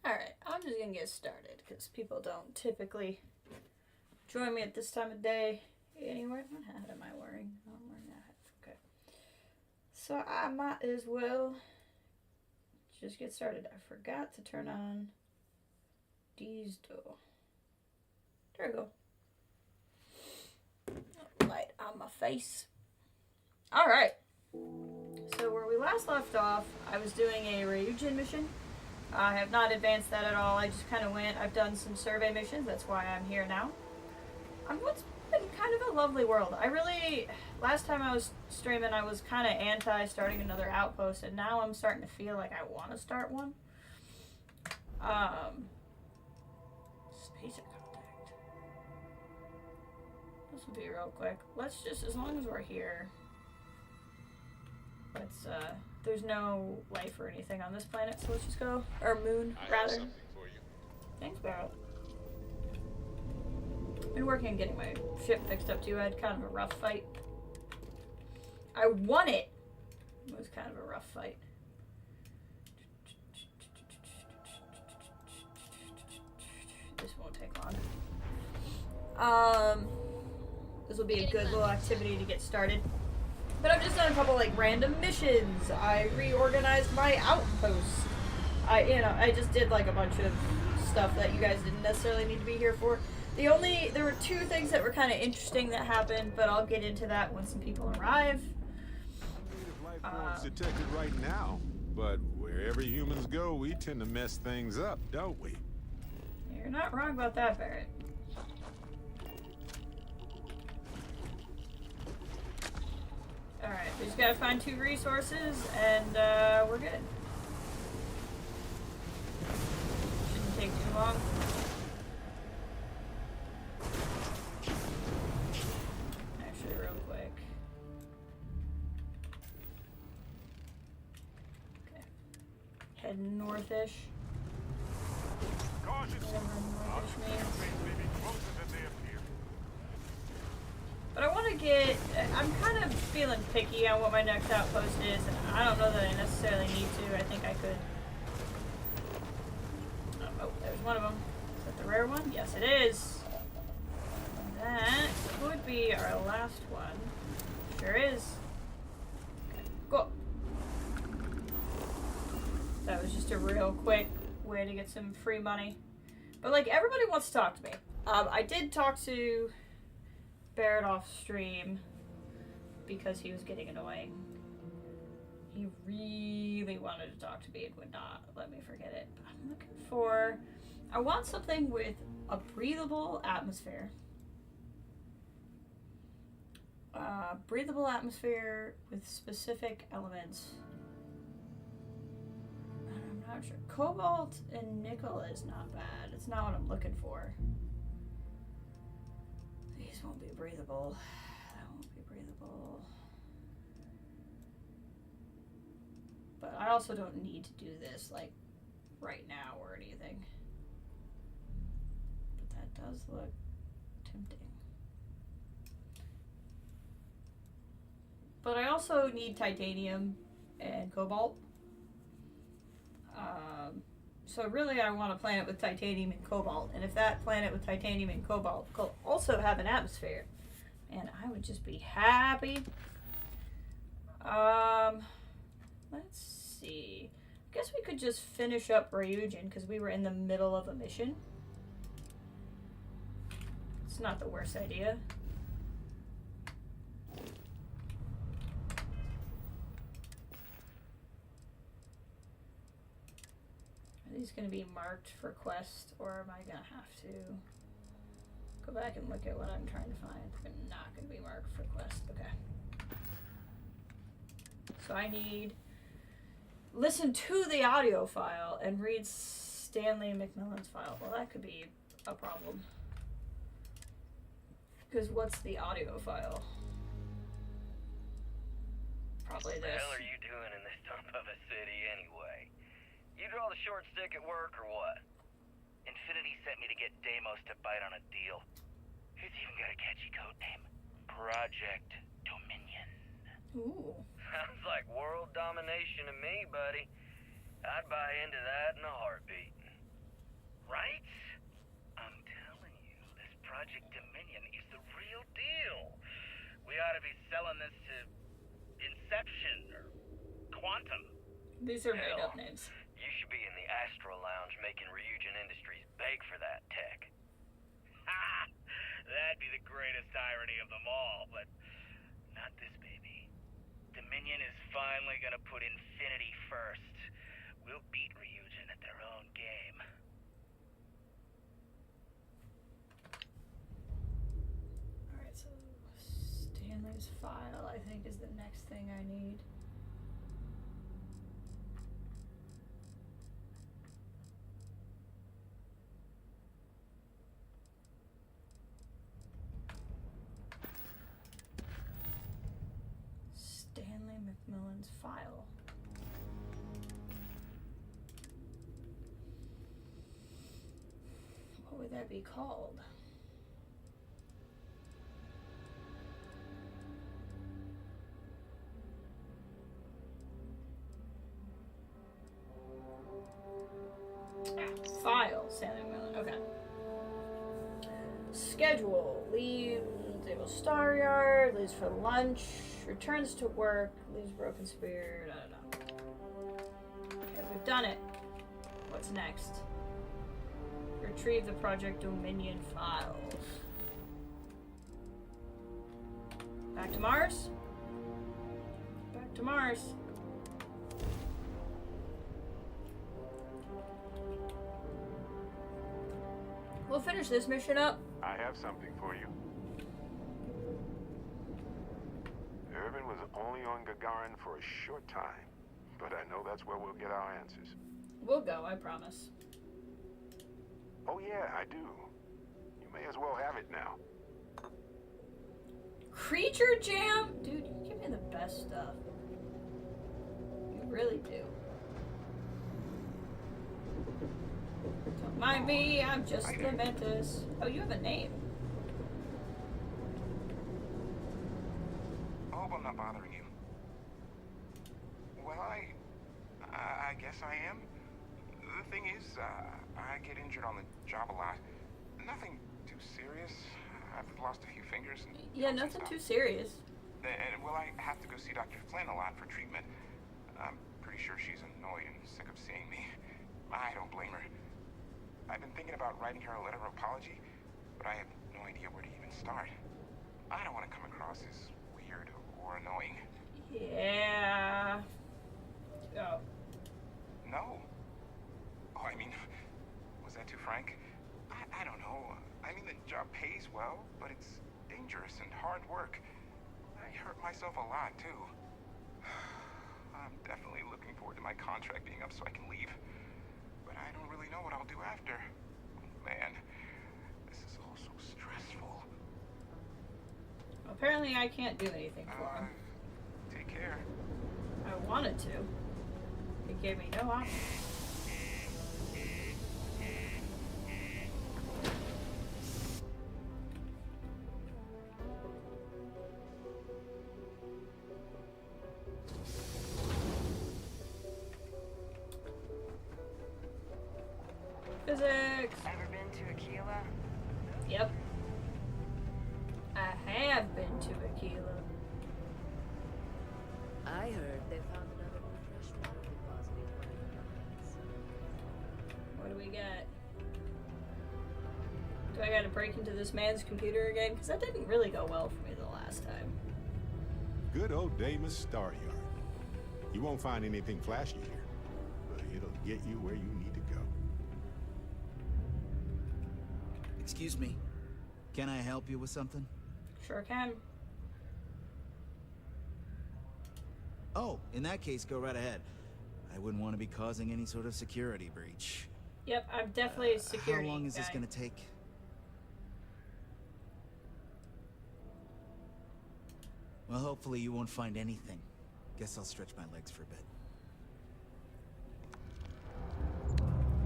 Alright, I'm just gonna get started because people don't typically join me at this time of day. Anyway, what hat am I wearing? Oh, I'm wearing that hat. Okay. So I might as well just get started. I forgot to turn on these door. There we go. Light on my face. Alright. So where we last left off, I was doing a Ryujin mission. I have not advanced that at all. I just kind of went. I've done some survey missions. That's why I'm here now. It's been kind of a lovely world. Last time I was streaming, I was kind of anti starting another outpost, and now I'm starting to feel like I want to start one. Spacer contact. This will be real quick. Let's just, as long as we're here, let's, there's no life or anything on this planet, so let's just go. Or moon, rather. I have something for you. Thanks, Barrel. Been working on getting my ship fixed up too. I had kind of a rough fight. I won it! It was kind of a rough fight. This won't take long. This will be a good little activity to get started. But I've just done a couple like random missions. I reorganized my outpost. I just did like a bunch of stuff that you guys didn't necessarily need to be here for. There were two things that were kind of interesting that happened, but I'll get into that when some people arrive. Life forms detected right now, but wherever humans go, we tend to mess things up, don't we? You're not wrong about that, Barrett. Alright, we just gotta find 2 resources, and we're good. Shouldn't take too long. Actually, real quick. Okay. Heading northish. Whatever northish means. But I want to get, I'm kind of feeling picky on what my next outpost is, and I don't know that I necessarily need to. I think I could. Oh, there's one of them. Is that the rare one? Yes, it is. That could be our last one. Sure is. Okay, cool. That was just a real quick way to get some free money. But, like, everybody wants to talk to me. I did talk to Barrett off stream because he was getting annoying. He really wanted to talk to me and would not let me forget it. But I'm looking for, I want something with a breathable atmosphere. Breathable atmosphere with specific elements. I'm not sure. Cobalt and nickel is not bad. It's not what I'm looking for. These won't be breathable. That won't be breathable. But I also don't need to do this, like, right now or anything. But that does look tempting. But I also need titanium and cobalt. So really I want a planet with titanium and cobalt. And if that planet with titanium and cobalt could also have an atmosphere, and I would just be happy. Let's see. I guess we could just finish up Ryujin because we were in the middle of a mission. It's not the worst idea. Are these going to be marked for quest, or am I going to have to go back and look at what I'm trying to find? They're not going to be marked for quest. Okay. So I need listen to the audio file and read Stanley McMillan's file. Well, that could be a problem. Because what's the audio file? Probably this. What the hell are you doing in this dump of a city anyway? You draw the short stick at work or what? Infinity sent me to get Deimos to bite on a deal. He's even got a catchy code name. Project Dominion. Ooh. Sounds like world domination to me, buddy. I'd buy into that in a heartbeat. We ought to be selling this to Inception or Quantum. These are made Hell, up names. You should be in the Astro Lounge making Ryujin Industries beg for that tech. Ha! That'd be the greatest irony of them all, but not this baby. Dominion is finally gonna put Infinity first. We'll beat Ryujin at their own game. Alright, so Stanley's file, I think, is the next thing I need. Stanley McMillan's file. What would that be called? File, Stanley McMillan. Okay. Schedule. Leave Naval Star Yard. Leaves for lunch. Returns to work. Leaves Broken Spear. Da, da, da. Okay, we've done it. What's next? Retrieve the Project Dominion files. Back to Mars? Back to Mars. We'll finish this mission up. I have something for you. Irvin was only on Gagarin for a short time, but I know that's where we'll get our answers. We'll go, I promise. Oh yeah, I do. You may as well have it now. Creature Jam? Dude, you give me the best stuff. You really do. Don't mind me, I'm just the Ventus. Oh, you have a name. I hope I'm not bothering you. Well, I guess I am. The thing is, I get injured on the job a lot. Nothing too serious. I've lost a few fingers. And Yeah, nothing too serious. And, well, I have to go see Dr. Flynn a lot for treatment. I'm pretty sure she's annoyed and sick of seeing me. I don't blame her. I've been thinking about writing her a letter of apology, but I have no idea where to even start. I don't want to come across as weird or annoying. Yeah. Oh. No. Oh, I mean, was that too frank? I don't know. I mean, the job pays well, but it's dangerous and hard work. I hurt myself a lot, too. I'm definitely looking forward to my contract being up so I can leave. But I don't really know what I'll do after. Man, this is all so stressful. Apparently I can't do anything for him. Take care. I wanted to. It gave me no option. Physics! Ever been to Aquila? Yep. I have been to Aquila. I heard they found another freshwater deposit in What do we got? Do I gotta break into this man's computer again? Because that didn't really go well for me the last time. Good old Damus Star Yard. You won't find anything flashy here, but it'll get you where you need to go. Excuse me. Can I help you with something? Sure can. Oh, in that case, go right ahead. I wouldn't want to be causing any sort of security breach. Yep, I'm definitely a security How long is this guy. gonna take? Well, hopefully you won't find anything. Guess I'll stretch my legs for a bit.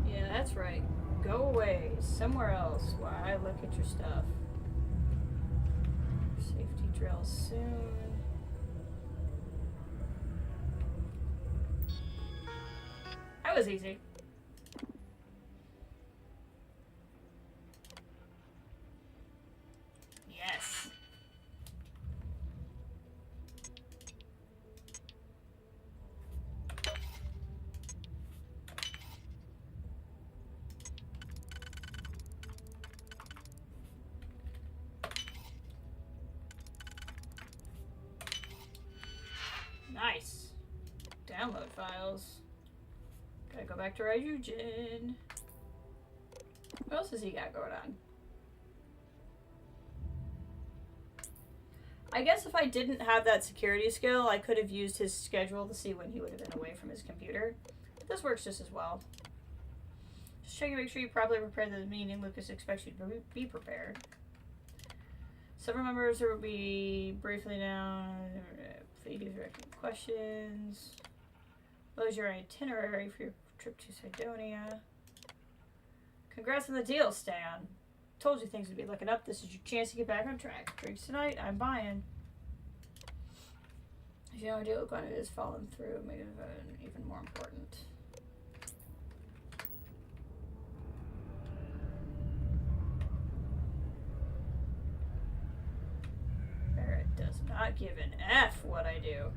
Yeah, that's right. Go away somewhere else while I look at your stuff. Safety drill soon. That was easy. Yes. go back to Ryujin. What else has he got going on? I guess if I didn't have that security skill, I could have used his schedule to see when he would have been away from his computer. But this works just as well. Just checking to make sure you properly prepare the meeting. Lucas expects you to be prepared. Several members will be briefly down. Feed you directing questions. What is your itinerary for your trip to Cydonia? Congrats on the deal, Stan. Told you things would be looking up. This is your chance to get back on track. Drinks tonight, I'm buying. If you have no idea what Glenn is falling through, maybe even more important. Barrett does not give an F what I do.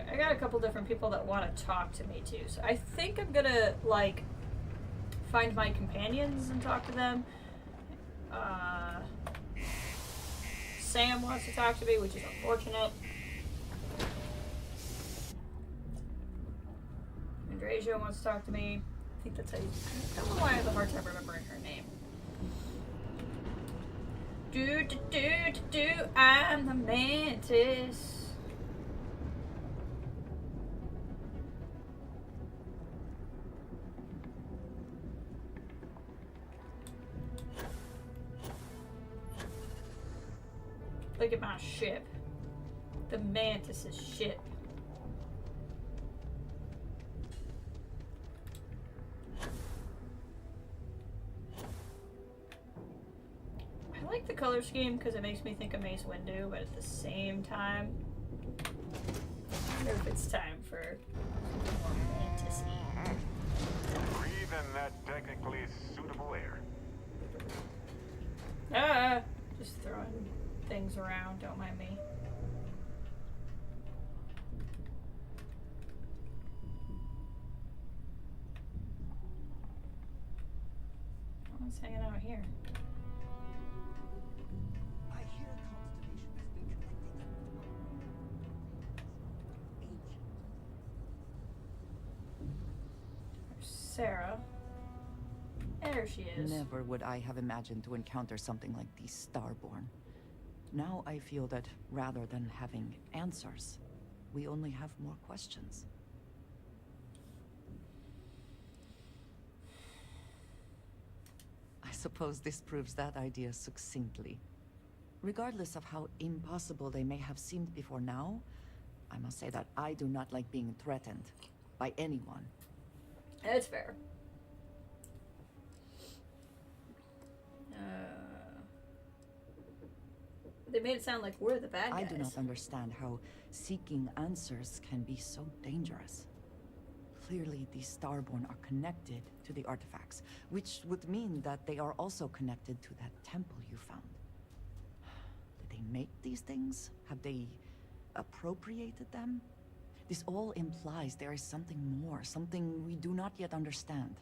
I got a couple different people that want to talk to me too, so I think I'm gonna like find my companions and talk to them. Sam wants to talk to me, which is unfortunate. Andrasia wants to talk to me. I think that's how you. I don't know why I have a hard time remembering her name. I'm the mantis. Look at my ship. The Mantis's ship. I like the color scheme because it makes me think of Mace Windu, but at the same time, I wonder if it's time for more Mantis-y. Breathe in that technically suitable air. Just throwing things around, don't mind me. No one's hanging out here. I hear constellation has been collecting. There's Sarah. There she is. Never would I have imagined to encounter something like these Starborn. Now I feel that rather than having answers, we only have more questions. I suppose this proves that idea succinctly. Regardless of how impossible they may have seemed before now, I must say that I do not like being threatened by anyone. That's fair. They made it sound like we're the bad guys. I do not understand how seeking answers can be so dangerous. Clearly, these Starborn are connected to the artifacts, which would mean that they are also connected to that temple you found. Did they make these things? Have they appropriated them? This all implies there is something more, something we do not yet understand.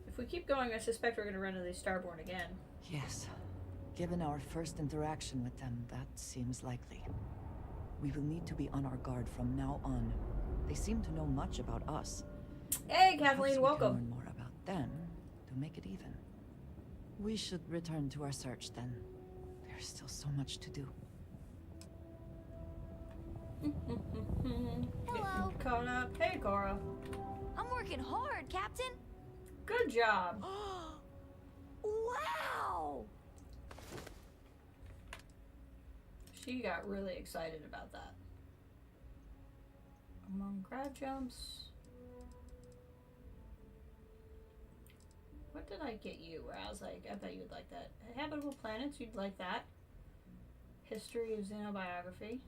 If we keep going, I suspect we're going to run into these Starborn again. Yes. Given our first interaction with them, that seems likely. We will need to be on our guard from now on. They seem to know much about us. Hey, Perhaps Kathleen, we welcome. can learn more about them to make it even. We should return to our search then. There's still so much to do. Hello. Getting caught up. Hey, Cora. I'm working hard, Captain. Good job. Wow! She got really excited about that. Among crab jumps. What did I get you? Where I was like, I bet you'd like that. Habitable planets, you'd like that. History of xenobiography.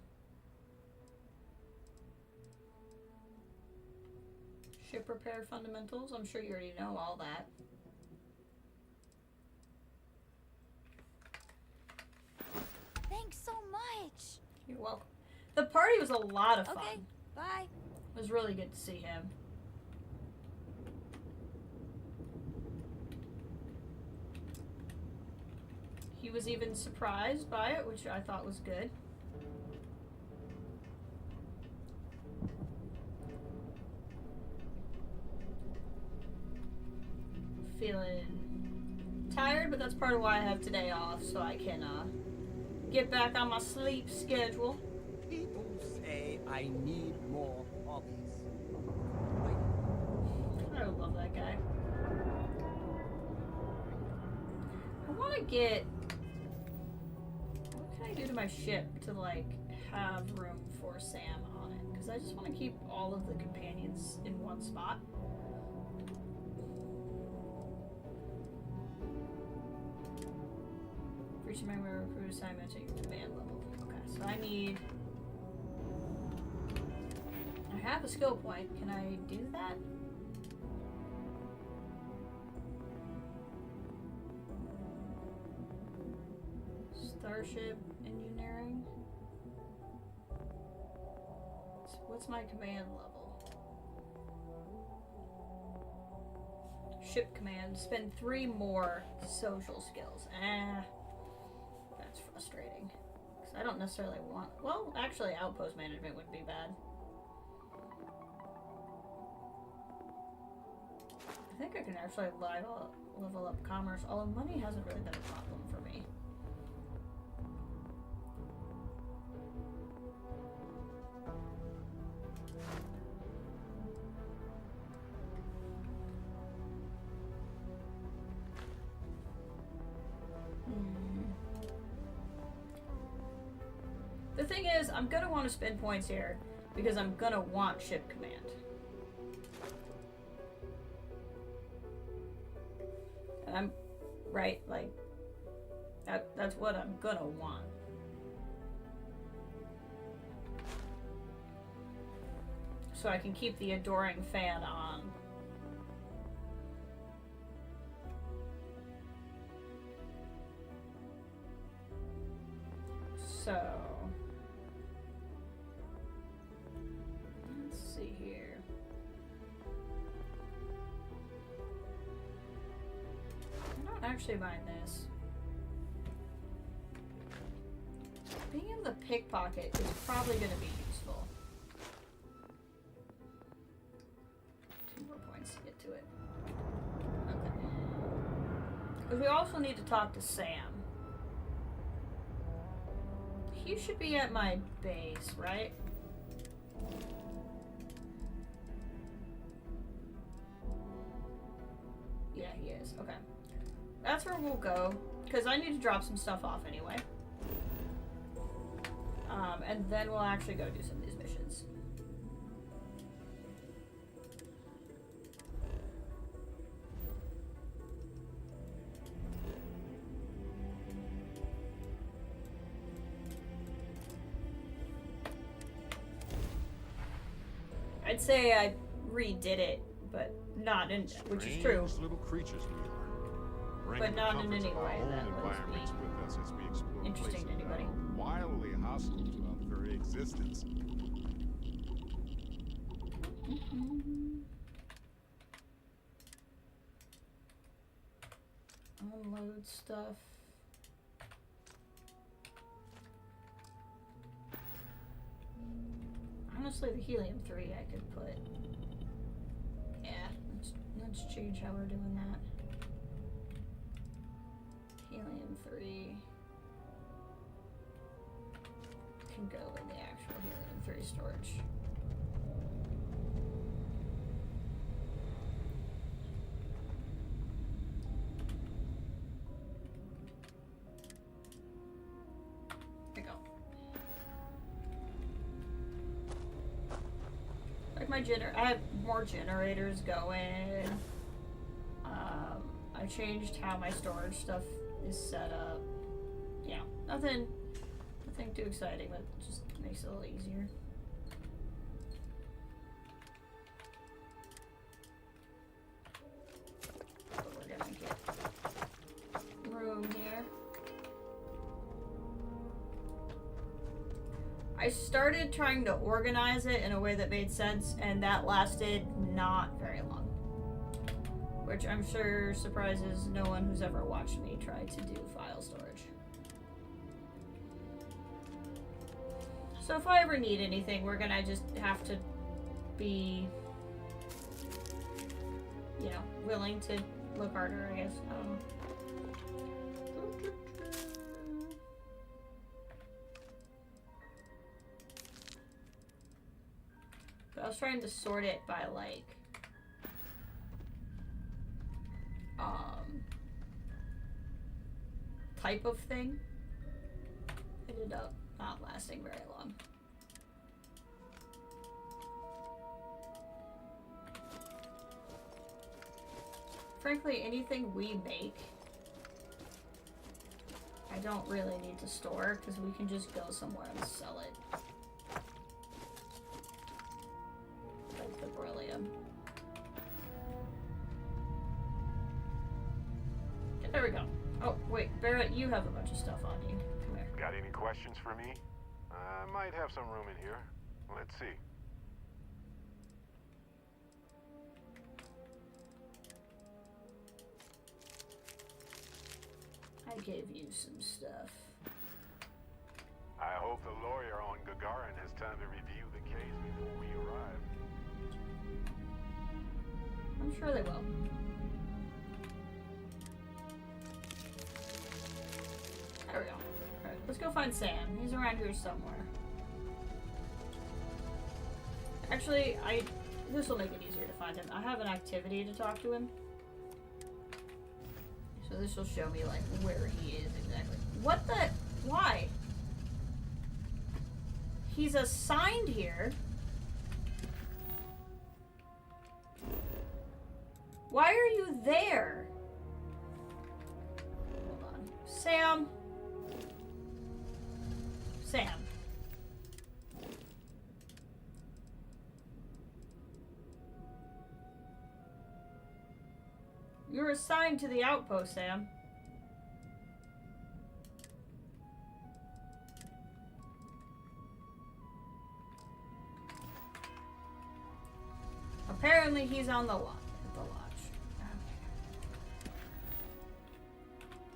Ship repair fundamentals. I'm sure you already know all that. Thanks so much. You're welcome. The party was a lot of fun. Okay, bye. It was really good to see him. he was even surprised by it, which I thought was good. Feeling tired, but that's part of why I have today off, so I can get back on my sleep schedule. People say I need more hobbies. I love that guy. I want to get... What can I do to my ship to, like, have room for Sam on it? Because I just want to keep all of the companions in one spot. Reach a member of crew assignment at your command level. Okay, so I need... I have a skill point. Can I do that? Starship engineering. So what's my command level? Ship command. Spend 3 more social skills. That's frustrating. Because I don't necessarily want... Well, actually, outpost management wouldn't be bad. I think I can actually level up commerce, although money hasn't really been a problem for me. The thing is, I'm gonna want to spend points here because I'm gonna want ship command. And I'm right, like that's what I'm gonna want. So I can keep the adoring fan on. So let's see here. I don't actually mind this. Being in the pickpocket is probably going to be useful. 2 more points to get to it. Okay. Because we also need to talk to Sam. He should be at my base, right? Yeah, he is. Okay. That's where we'll go, because I need to drop some stuff off anyway. And then we'll actually go do some of these missions. I'd say I redid it, but not in, which is true. Strange little creatures we are. Bringing But not the in any comforts of our way own that would environments be with us as we explore interesting to places that anybody. are wildly hostile to our very existence. Unload stuff. Honestly, the helium-3 I could put. Yeah, let's change how we're doing that. Helium-3 can go in the actual helium-3 storage. There you go. Like my I have more generators going. I changed how my storage stuff is set up. Yeah, nothing too exciting, but just makes it a little easier. But we're gonna get room here. I started trying to organize it in a way that made sense, and that lasted not very long. which I'm sure surprises no one who's ever watched me try to do file storage. So if I ever need anything, we're gonna just have to be, you know, willing to look harder, I guess. I don't know. But I was trying to sort it by, like, type of thing. It ended up not lasting very long. Frankly, anything we make, I don't really need to store because we can just go somewhere and sell it. Like the beryllium. There we go. Oh, wait, Barrett, you have a bunch of stuff on you. Come here. Got any questions for me? I might have some room in here. Let's see. I gave you some stuff. I hope the lawyer on Gagarin has time to review the case before we arrive. I'm sure they will. There we go. Alright, let's go find Sam. He's around here somewhere. Actually, this will make it easier to find him. I have an activity to talk to him. So this will show me, like, where he is exactly. What the? Why? He's assigned here. Why are you there? Hold on. Sam. Sam. You're assigned to the outpost, Sam. Apparently he's on the lodge.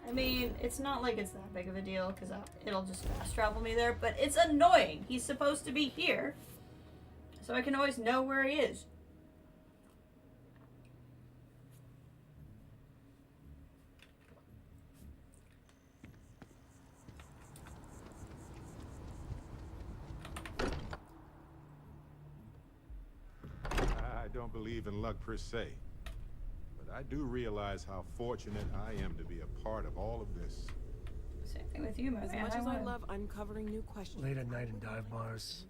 I mean, it's not like it's that big of a deal because it'll just fast travel me there, but it's annoying. He's supposed to be here, so I can always know where he is. I don't believe in luck per se, but I do realize how fortunate I am to be a part of all of this. Same thing with you, my As man. much as I wanna- love uncovering new questions. Late at night in dive bars,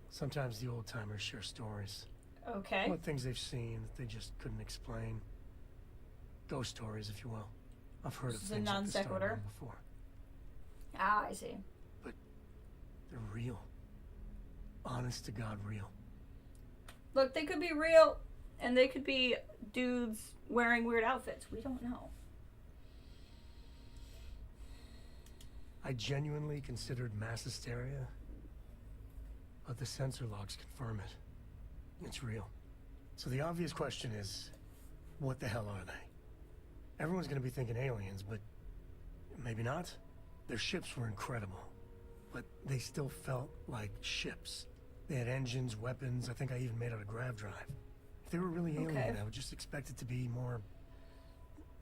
sometimes the old timers share stories. Okay. About things they've seen that they just couldn't explain. Ghost stories, if you will. I've heard of This is a things like non the sequitur. Starfield before. Ah, I see. They're real. Honest to God, real. Look, they could be real, and they could be dudes wearing weird outfits. We don't know. I genuinely considered mass hysteria, but the sensor logs confirm it. It's real. So the obvious question is, what the hell are they? Everyone's gonna be thinking aliens, but maybe not. Their ships were incredible, but they still felt like ships. They had engines, weapons. I think I even made out a grav drive. If they were really alien, Okay. I would just expect it to be more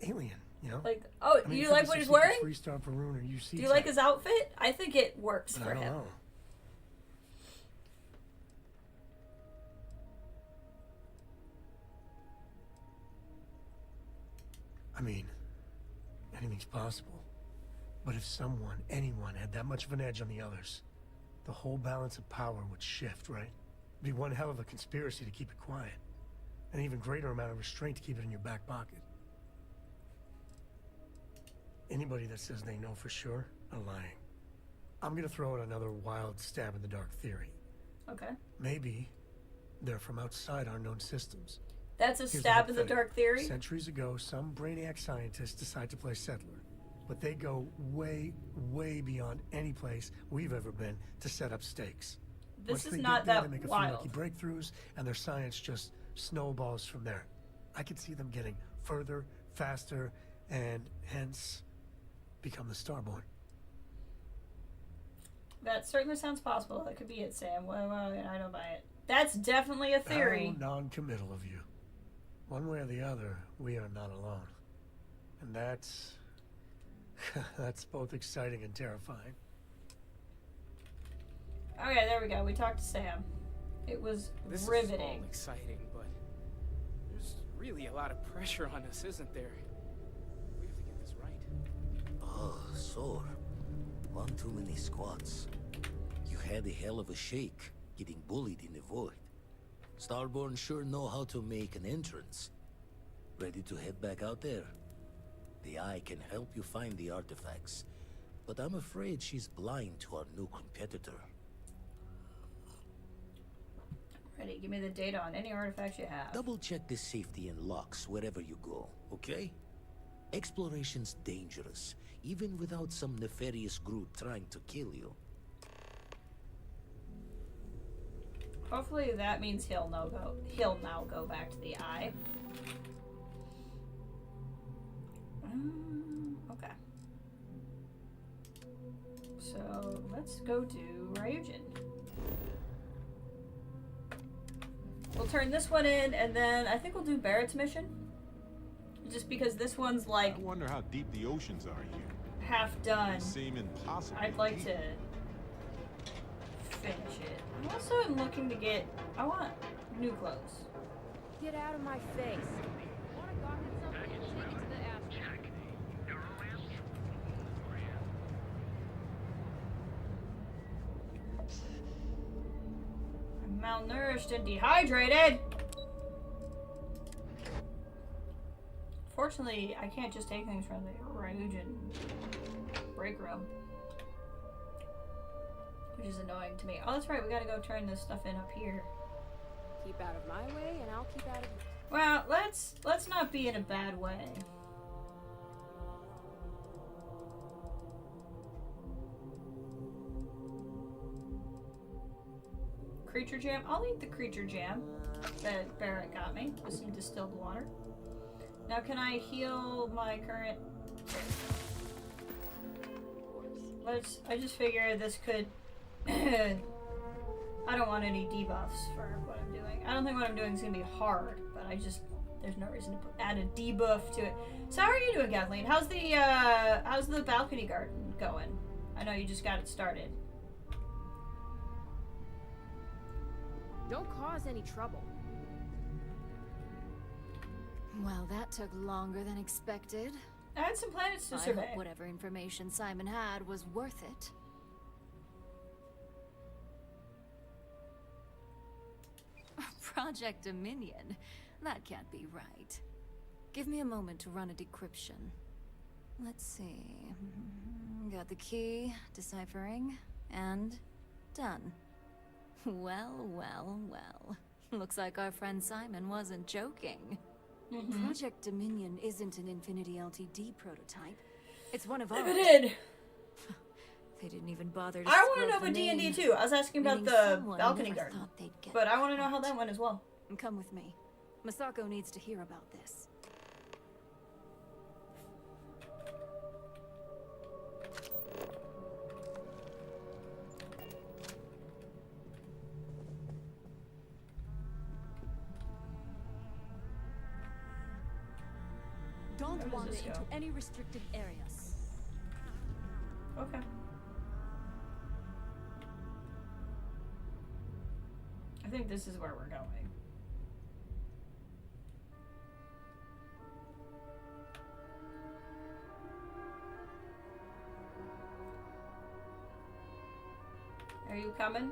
alien, you know? Like, oh, I mean, you it could like be what he's some secret wearing? Three-star Perun or UC Do you like type, his outfit? I think it works but for I don't him. know. I mean, anything's possible. But if someone, anyone, had that much of an edge on the others, the whole balance of power would shift, right? It'd be one hell of a conspiracy to keep it quiet. An even greater amount of restraint to keep it in your back pocket. Anybody that says they know for sure are lying. I'm gonna throw out another wild stab in the dark theory. Okay. Maybe they're from outside our known systems. That's a Here's stab in the hypothetical. dark theory? Centuries ago, some brainiac scientists decide to play settler. But they go way, way beyond any place we've ever been to set up stakes. This Once is they not get there, that they make a wild. few lucky breakthroughs, and their science just snowballs from there. I could see them getting further, faster, and hence become the Starborn. That certainly sounds possible. That could be it, Sam. Well, I don't buy it. That's definitely a theory. How non-committal of you. One way or the other, we are not alone. And that's... that's both exciting and terrifying. Okay, there we go. We talked to Sam. It was This riveting. is all exciting, but there's really a lot of pressure on us, isn't there? We have to get this right. Oh, sore. One too many squats. You had a hell of a shake, getting bullied in the void. Starborn sure know how to make an entrance. Ready to head back out there? The Eye can help you find the artifacts, but I'm afraid she's blind to our new competitor. Ready, give me the data on any artifacts you have. Double check the safety and locks wherever you go, okay? Exploration's dangerous, even without some nefarious group trying to kill you. Hopefully that means he'll now go back to the Eye. Okay. So let's go do Ryujin. We'll turn this one in, and then I think we'll do Barrett's mission. Just because this one's like I wonder how deep the oceans are here. half done. They seem impossible. I'd like to finish it. I also am looking to get. I want new clothes. Get out of my face. Wanna go get something? Take it to the ass. I'm malnourished and dehydrated. Fortunately, I can't just take things from the Ryujin break room, which is annoying to me. Oh, that's right. We gotta go turn this stuff in up here. Keep out of my way, and I'll keep out of. Well, let's not be in a bad way. Creature jam. I'll eat the creature jam that Barrett got me with some distilled water. Now, can I heal my current? I just figure this could. I don't want any debuffs for what I'm doing. I don't think what I'm doing is gonna be hard, but there's no reason to add a debuff to it. So how are you doing, Kathleen? How's the balcony garden going? I know you just got it started. Don't cause any trouble. Well, that took longer than expected. I had some planets to I survey. hope whatever information Simon had was worth it. Project Dominion? That can't be right. Give me a moment to run a decryption. Let's see. Got the key, deciphering, and done. Well, well, well. Looks like our friend Simon wasn't joking. Project Dominion isn't an Infinity LTD prototype. It's one of ours. If it did. They didn't even bother to I want to know scrub the about D&D name, too. I was asking about meaning the someone balcony never garden. thought they'd get But I want to know caught. how that went as well. Come with me. Masako needs to hear about this. Where Don't does wander this go? into any restricted areas. Okay. I think this is where we're going. Are you coming?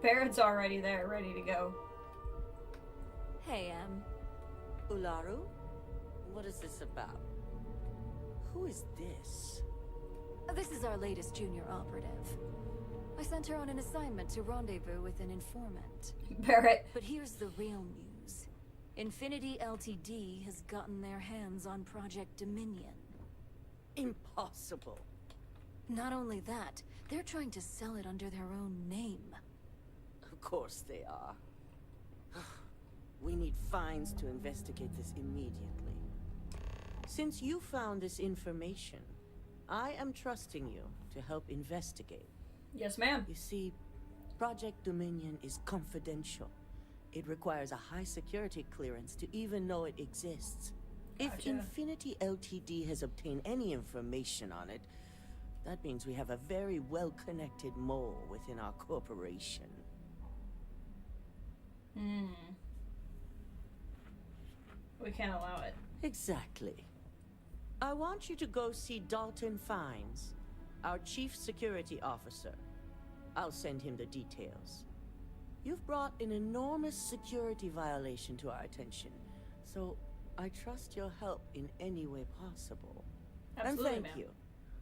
Barrett's already there, ready to go. Hey, Ularu? What is this about? Who is this? This is our latest junior operative. I sent her on an assignment to rendezvous with an informant. Barrett. But here's the real news. Infinity LTD has gotten their hands on Project Dominion. Impossible. Not only that, they're trying to sell it under their own name. Of course they are. We need fines to investigate this immediately. Since you found this information, I am trusting you to help investigate. Yes, ma'am. You see, Project Dominion is confidential. It requires a high security clearance to even know it exists. If Gotcha. Infinity Ltd has obtained any information on it, that means we have a very well-connected mole within our corporation. We can't allow it. Exactly. I want you to go see Dalton Fines, our chief security officer. I'll send him the details. You've brought an enormous security violation to our attention, so I trust your help in any way possible. Absolutely, and thank ma'am. you.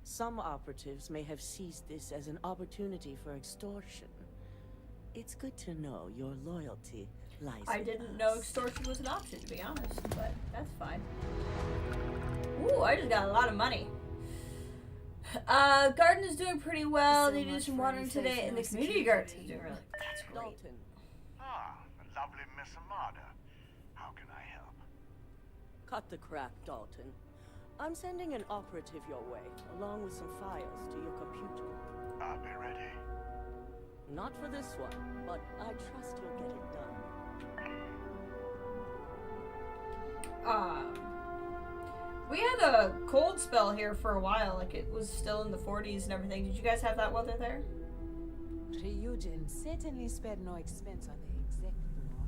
Some operatives may have seized this as an opportunity for extortion. It's good to know your loyalty lies I with didn't us. know extortion was an option, to be honest, but that's fine. Ooh, I just got a lot of money. Garden is doing pretty well. So They did much some for watering any faith today, in and our the community security garden is team. doing really. That's great. Dalton, Ah, the lovely Miss Amada. How can I help? cut the crap, Dalton. I'm sending an operative your way, along with some files to your computer. I'll be ready. Not for this one, but I trust you'll get it done. We had a cold spell here for a while, like it was still in the 40s and everything. Did you guys have that weather there? Ryujin certainly spared no expense on the exec floor.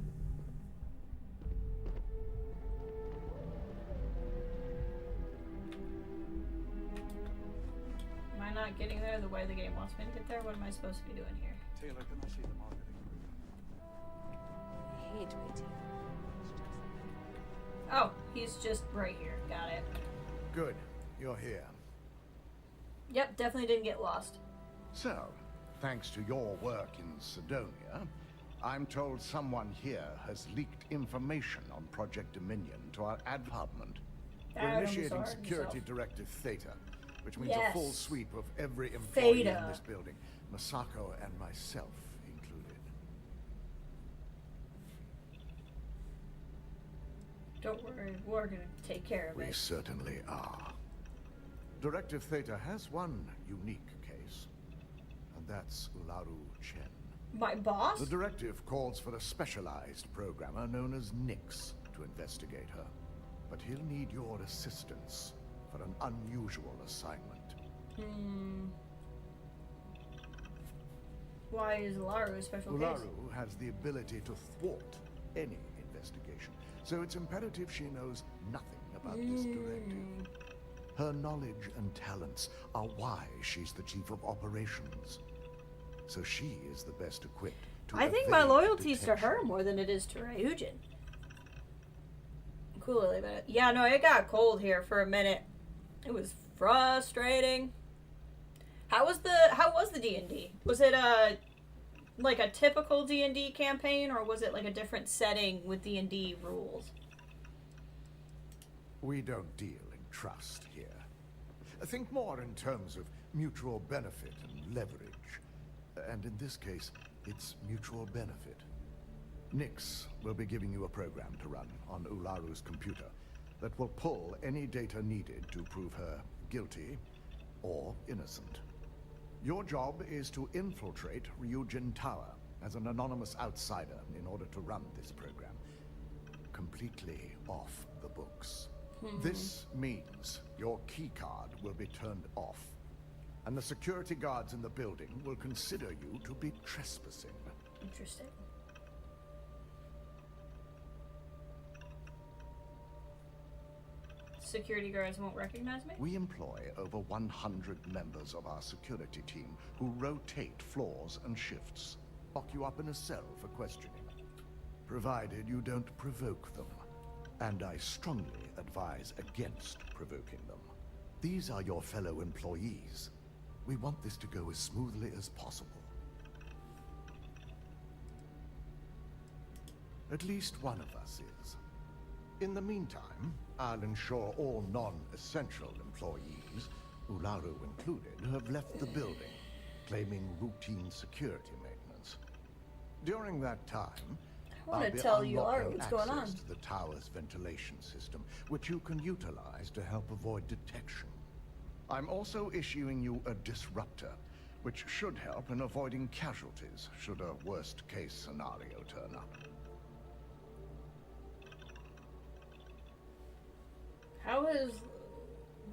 Am I not getting there the way the game wants me to get there? What am I supposed to be doing here? Taylor, can I see the marketing? I hate waiting. Oh, he's just right here. Got it. Good. You're here. Yep, definitely didn't get lost. So, thanks to your work in Sidonia, I'm told someone here has leaked information on Project Dominion to our ad department. We're initiating Security Directive Theta, which means a full sweep of every employee in this building, Masako and myself included. Don't worry, we're gonna take care of We it. certainly are. Directive Theta has one unique case, and that's Ularu Chen. My boss? The directive calls for a specialized programmer known as Nix to investigate her, but he'll need your assistance for an unusual assignment. Why is Ularu a special case? Ularu has the ability to thwart any investigation, so it's imperative she knows nothing about this directive. Her knowledge and talents are why she's the chief of operations. So she is the best equipped to I think my evade loyalty's to detection. her more than it is to Ryujin. Cool, but yeah, no, it got cold here for a minute. It was frustrating. How was the D&D? Was it like a typical D&D campaign, or was it like a different setting with D&D rules? We don't deal in trust here. Think more in terms of mutual benefit and leverage. And in this case, it's mutual benefit. Nix will be giving you a program to run on Ularu's computer that will pull any data needed to prove her guilty or innocent. Your job is to infiltrate Ryujin Tower as an anonymous outsider in order to run this program completely off the books. This means your keycard will be turned off, and the security guards in the building will consider you to be trespassing. Interesting. Security guards won't recognize me? We employ over 100 members of our security team who rotate floors and shifts, lock you up in a cell for questioning, provided you don't provoke them. And I strongly advise against provoking them. These are your fellow employees. We want this to go as smoothly as possible. At least one of us is. In the meantime, I'll ensure all non-essential employees, Ularu included, have left the building, claiming routine security maintenance. During that time, want I'll to be tell you unlocking what's going on. access to the tower's ventilation system, which you can utilize to help avoid detection. I'm also issuing you a disruptor, which should help in avoiding casualties should a worst-case scenario turn up. How is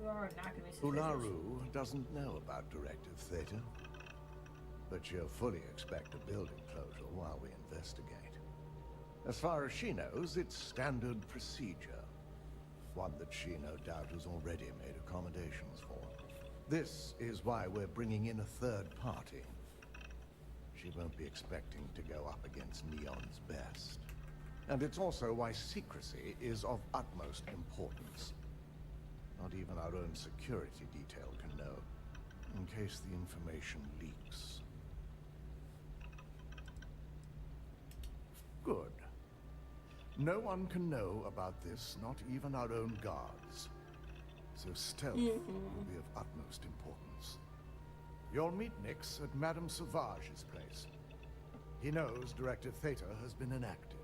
Ularu not going to be suspicious? Ularu doesn't know about Directive Theta, but she'll fully expect a building closure while we investigate. As far as she knows, it's standard procedure. One that she no doubt has already made accommodations for. This is why we're bringing in a third party. She won't be expecting to go up against Neon's best. And it's also why secrecy is of utmost importance. Not even our own security detail can know, in case the information leaks. Good. No one can know about this, not even our own guards. So stealth will be of utmost importance. You'll meet Nix at Madame Sauvage's place. He knows Directive Theta has been enacted.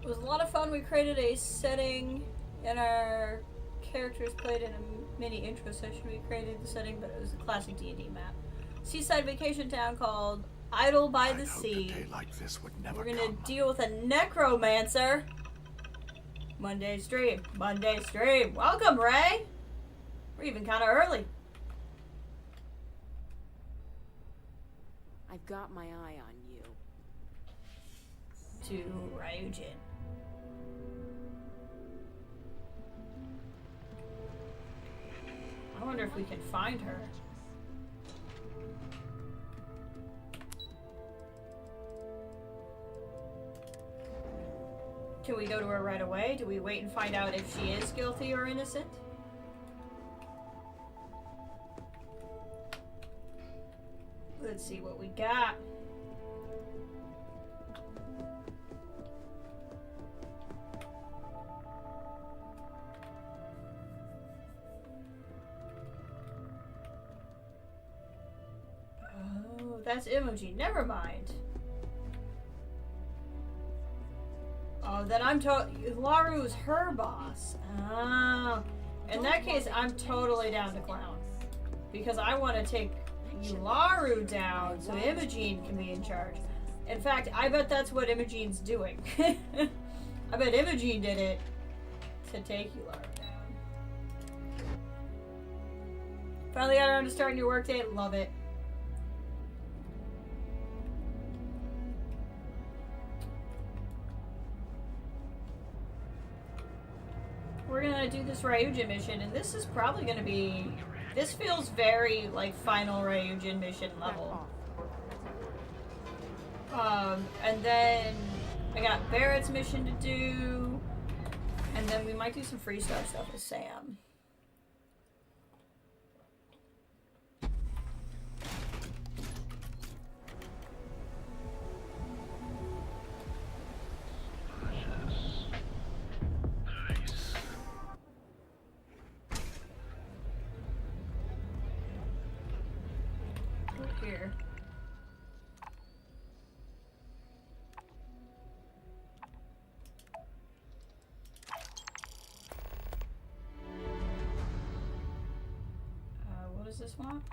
It was a lot of fun. We created a setting, and our characters played in a mini intro session. We created the setting, but it was a classic D&D map. Seaside vacation town called Idle by the Sea. A day like this would never We're gonna come. deal with a necromancer. Monday stream. Monday stream. Welcome, Ray. We're even kind of early. I've got my eye on you. To Ryujin. I wonder if we can find her. Can we go to her right away? Do we wait and find out if she is guilty or innocent? Let's see what we got. Oh, that's Imogen. Never mind. Oh, then I'm Laru's her boss. Oh. In that case, I'm totally down to clown. Because I want to take Laru down so Imogen can be in charge. In fact, I bet that's what Imogen's doing. I bet Imogen did it to take Laru down. Finally got around to starting your workday. Love it. We're gonna do this Ryujin mission, and this is probably gonna be... This feels very, like, final Ryujin mission level. And then I got Barrett's mission to do, and then we might do some Freestar stuff with Sam. Here. What does this want?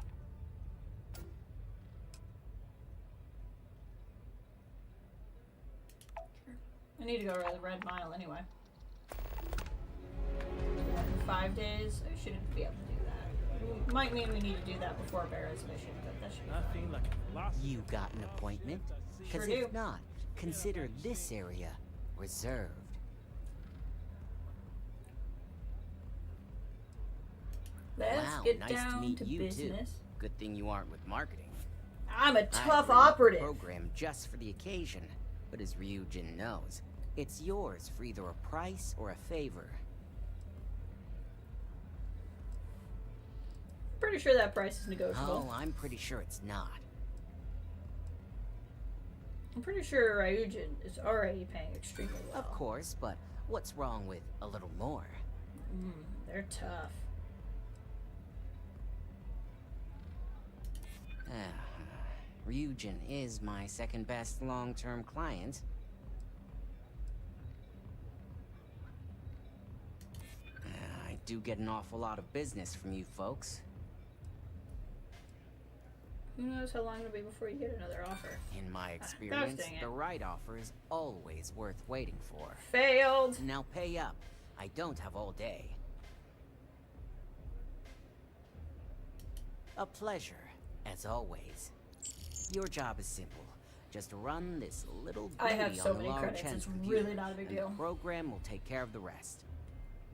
Sure. I need to go to the Red Mile anyway. In 5 days, I shouldn't be able to do that. Might mean we need to do that before Barrett's mission, but that should be fine. You got an appointment? Sure Because do. if not, consider this area reserved. Let's Wow, get nice down to meet you business. too. Good thing you aren't with marketing. I'm a tough I've written a operative. program just for the occasion, but as Ryujin knows, it's yours for either a price or a favor. Pretty sure that price is negotiable. Oh, I'm pretty sure it's not. I'm pretty sure Ryujin is already paying extremely well. Of course, but what's wrong with a little more? They're tough. Ryujin is my second best long-term client. I do get an awful lot of business from you folks. Who knows how long it'll be before you get another offer? In my experience, dang it. the right offer is always worth waiting for. Failed. Now pay up. I don't have all day. A pleasure, as always. Your job is simple. Just run this little I have beauty so on the many large credits, end it's computer, really not a big and deal. the program will take care of the rest.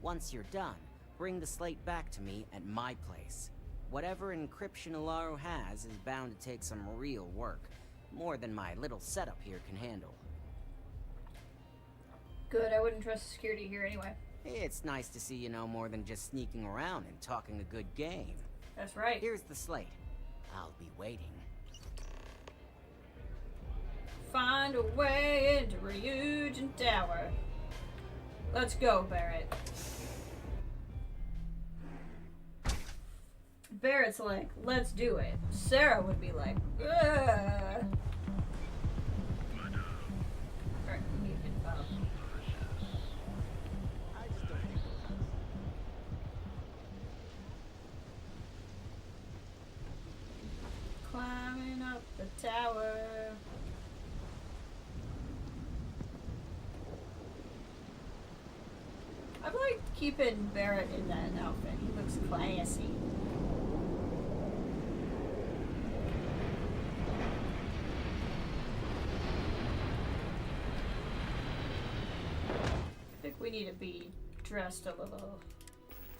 Once you're done, bring the slate back to me at my place. Whatever encryption Alaro has is bound to take some real work. More than my little setup here can handle. Good, I wouldn't trust security here anyway. It's nice to see you know more than just sneaking around and talking a good game. That's right. Here's the slate. I'll be waiting. Find a way into Ryujin Tower. Let's go, Barrett. Barrett's like, let's do it. Sarah would be like, ugh. Alright, you can follow. Climbing up the tower. I've liked keeping Barrett in that outfit. He looks classy. I think we need to be dressed a little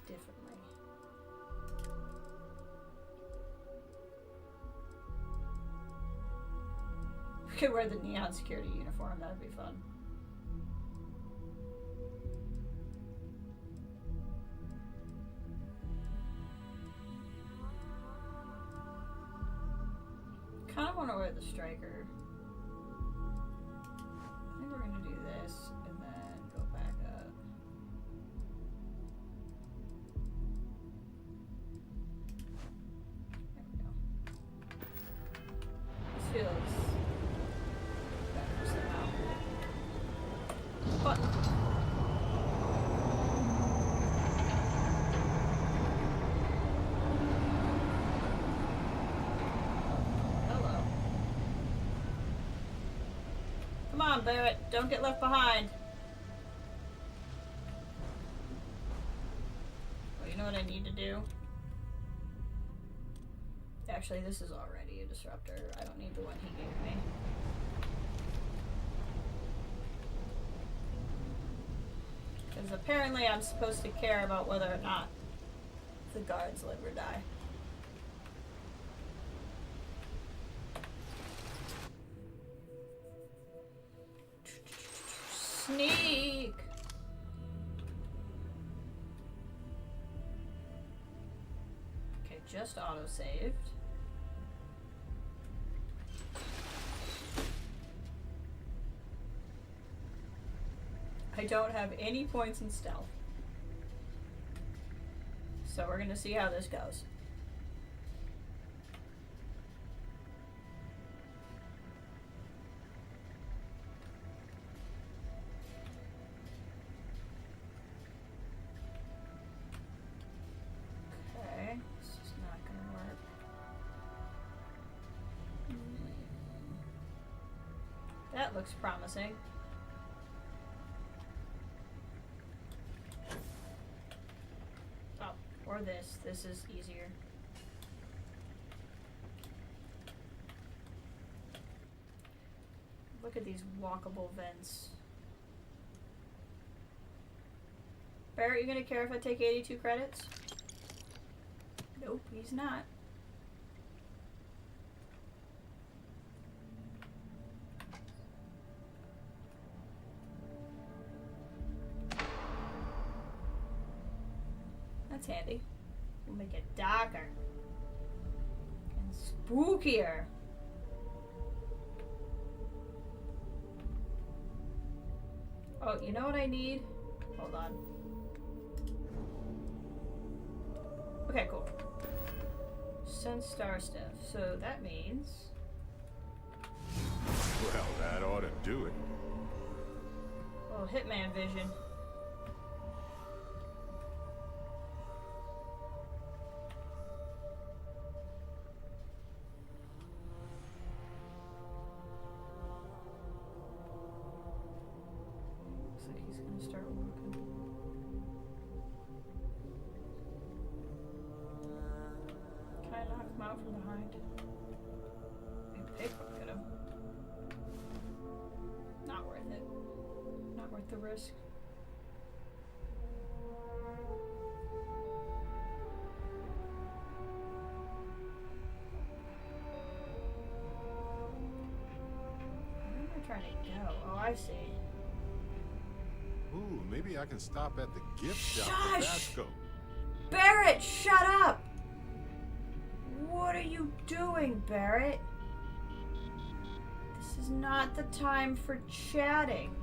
differently. We could wear the neon security uniform, that'd be fun. Kind of want to wear the striker. I think we're gonna do this and then go back up. There we go. This feels better somehow. But hello. Come on, Barrett. Don't get left behind. Well, you know what I need to do? Actually, this is already a disruptor. I don't need the one he gave me. Because apparently I'm supposed to care about whether or not the guards live or die. Sneak! Okay, just auto-saved. I don't have any points in stealth. So we're gonna see how this goes. Okay, this is not gonna work. That looks promising. Oh, or this. This is easier. Look at these walkable vents. Barrett, you gonna care if I take 82 credits? Nope, he's not. That's handy. We'll make it darker and spookier. Oh, you know what I need? Hold on. Okay, cool. Sense star stuff. So that means Well, that ought to do it. Oh, Hitman vision. Looks like he's gonna start walking. Can I knock him out from behind? Pickpocket him. Not worth it. Not worth the risk. Where am I trying to go? Oh, I see. Ooh, maybe I can stop at the gift shop for Shush! Vasco. Barrett, shut up! What are you doing, Barrett? This is not the time for chatting.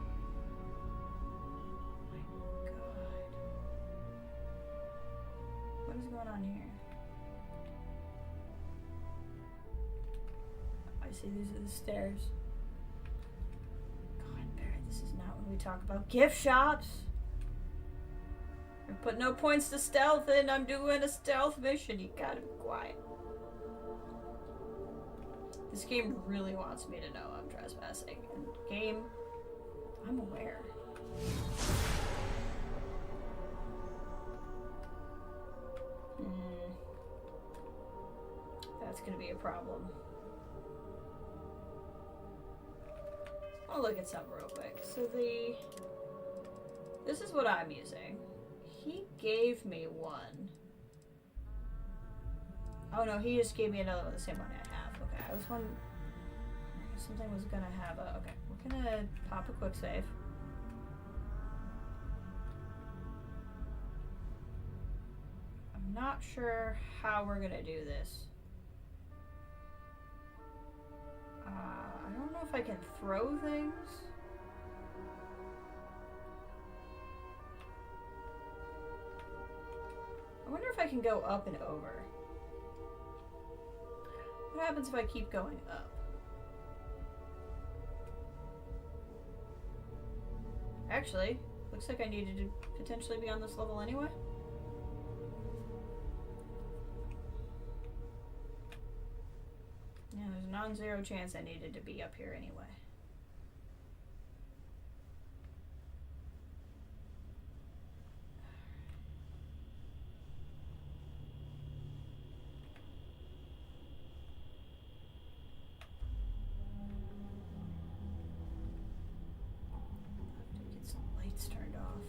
Oh my god. What is going on here? I see these are the stairs. God, Barrett, this is not when we talk about gift shops. I put no points to stealth in. I'm doing a stealth mission. You gotta be quiet. This game really wants me to know I'm trespassing. And game, I'm aware. That's gonna be a problem. I'll look at something real quick. So this is what I'm using. He gave me one. Oh no, he just gave me another one, the same one I have. Okay, I was wondering something was gonna have a. Okay, we're gonna pop a quick save. I'm not sure how we're gonna do this. I don't know if I can throw things. I wonder if I can go up and over. What happens if I keep going up? Actually, looks like I needed to potentially be on this level anyway. Yeah, there's a non-zero chance I needed to be up here anyway. Turned off.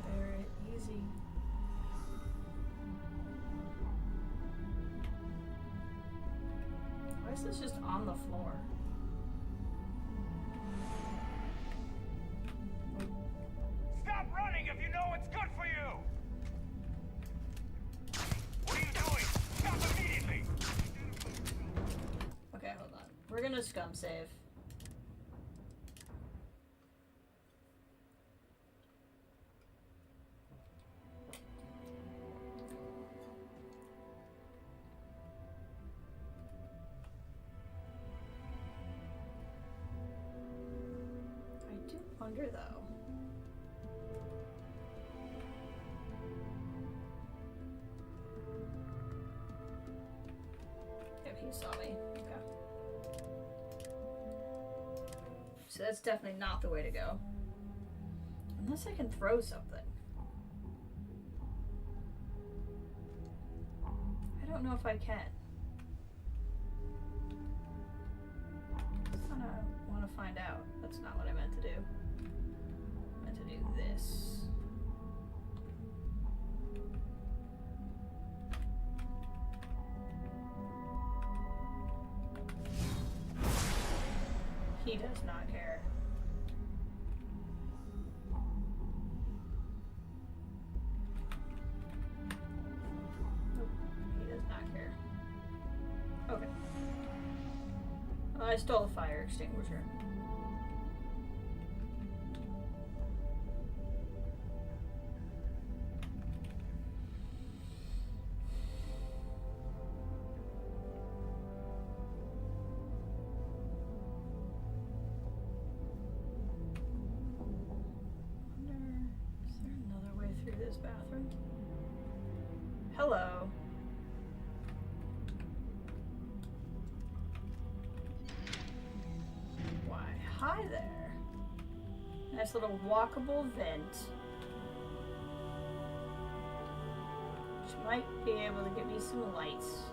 Barrett, easy. Why is this just on the floor? Stop running if you know what's good for you! What are you doing? Stop immediately! Okay, hold on. We're gonna scum save. I do wonder though. Yep, he saw me. Okay. So that's definitely not the way to go. Unless I can throw something. I don't know if I can. I kinda want to find out. That's not what I meant to do. I meant to do this. He does not care. I stole a fire extinguisher. Is there another way through this bathroom? Hello. Why, hi there. Nice little walkable vent. Which might be able to give me some lights.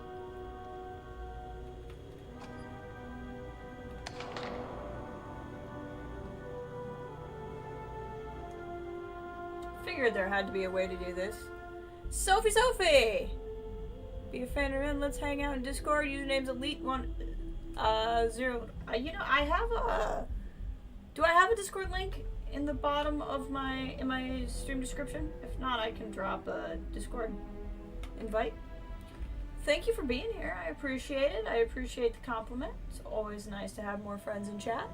Figured there had to be a way to do this. Sophie! Be a fan of him. Let's hang out in Discord. Username's Elite10. You know, I have a. Do I have a Discord link in the bottom of my stream description? If not, I can drop a Discord invite. Thank you for being here. I appreciate it. I appreciate the compliment. It's always nice to have more friends in chat.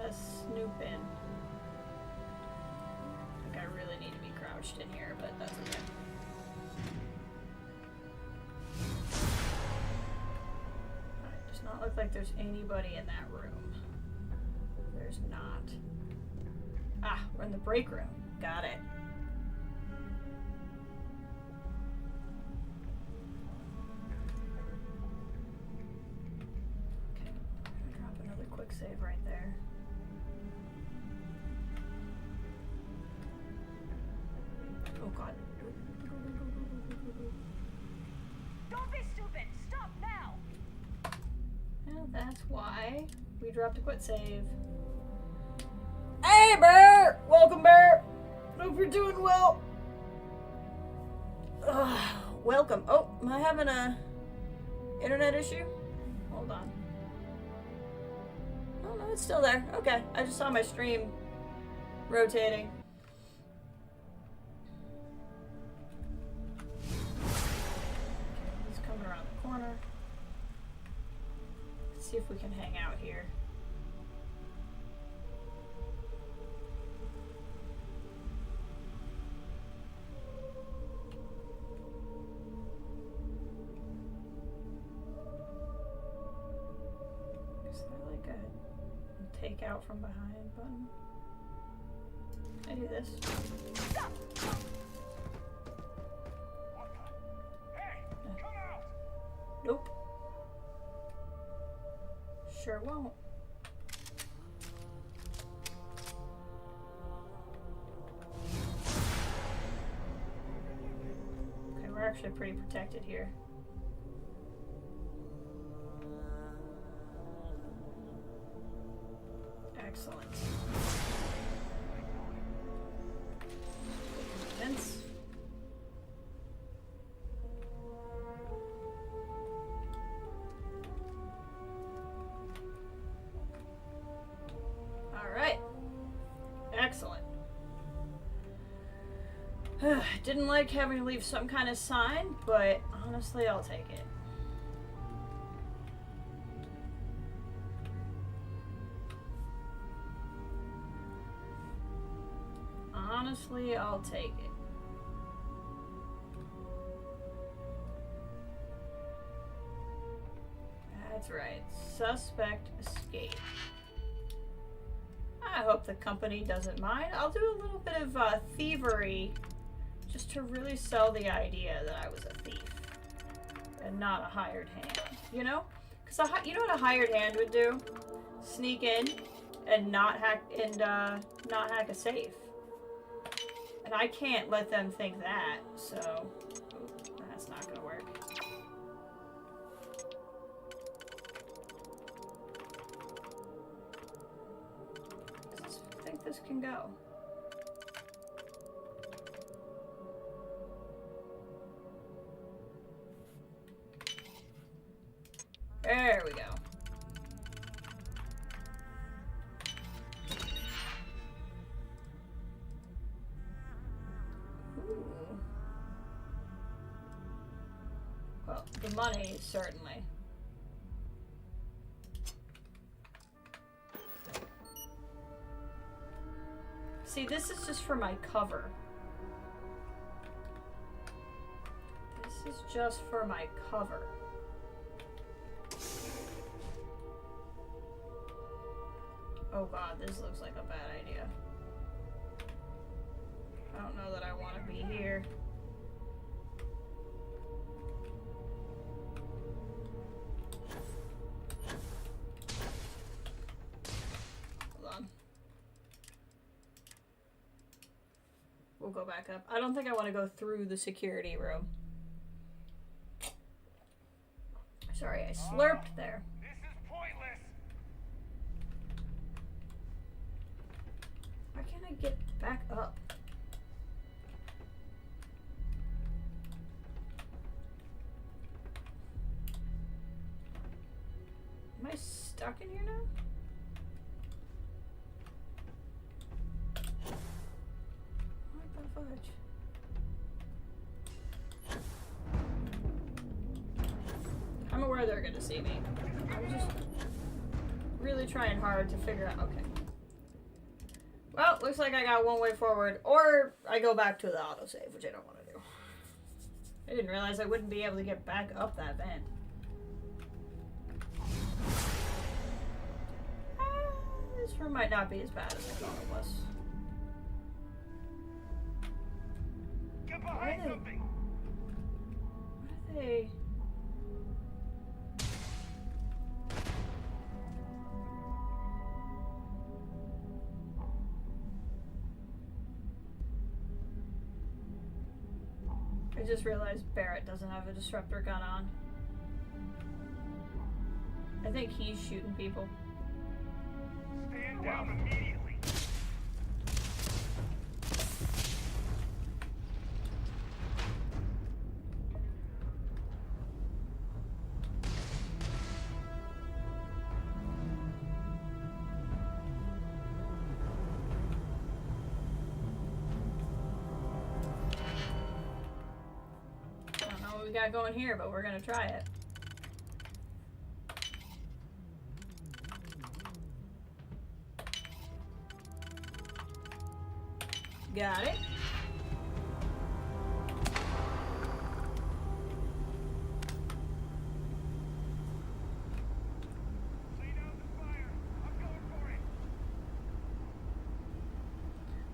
Snoop in. I think I really need to be crouched in here, but that's okay. Alright, does not look like there's anybody in that room. There's not. Ah, we're in the break room. Got it. Okay, I'm gonna drop another quick save right there. Oh god. Don't be stupid! Stop now! Well, that's why we dropped a quit save. Hey, Bear! Welcome, Bear! Hope you're doing well. Ugh, welcome. Oh, am I having a internet issue? Hold on. Oh, no, it's still there. Okay, I just saw my stream rotating. He's coming around the corner. Let's see if we can hang out here. Is there like a take out from behind button? Can I do this? Nope. Sure won't. Okay, we're actually pretty protected here. Excellent. Vince. Alright. Excellent. Didn't like having to leave some kind of sign, but honestly, I'll take it. Honestly, I'll take it. That's right. Suspect escaped. I hope the company doesn't mind. I'll do a little bit of thievery just to really sell the idea that I was a thief and not a hired hand. You know? Because you know what a hired hand would do? Sneak in and not hack a safe. And I can't let them think that, so that's not gonna work. I think this can go. There we go. money, certainly. See, this is just for my cover. This is just for my cover. Oh god, this looks like a bad idea. I don't know that I want to be here. Hold on. We'll go back up. I don't think I want to go through the security room. Sorry, I slurped there. This is pointless. Why can't I get back up? Am I stuck in here now? What the fudge? I'm aware they're gonna see me. I'm just really trying hard to figure out. Okay. Well, looks like I got one way forward, or I go back to the autosave, which I don't want to do. I didn't realize I wouldn't be able to get back up that vent. This room might not be as bad as I thought it was. Get behind something. What are they? I just realized Barrett doesn't have a disruptor gun on. I think he's shooting people. Stand down immediately. I don't know what we got going here, but we're gonna try it. Got it.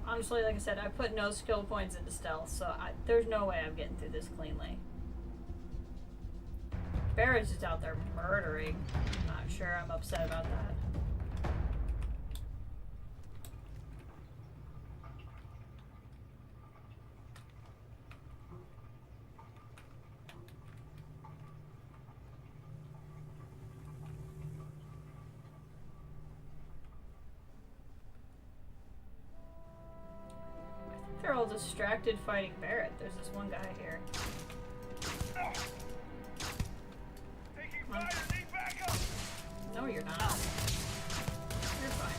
Honestly, like I said, I put no skill points into stealth, so there's no way I'm getting through this cleanly. Barrett's just out there murdering. I'm not sure I'm upset about that. They're all distracted fighting Barrett. There's this one guy here. Taking fire, need backup. No, you're not. You're fine.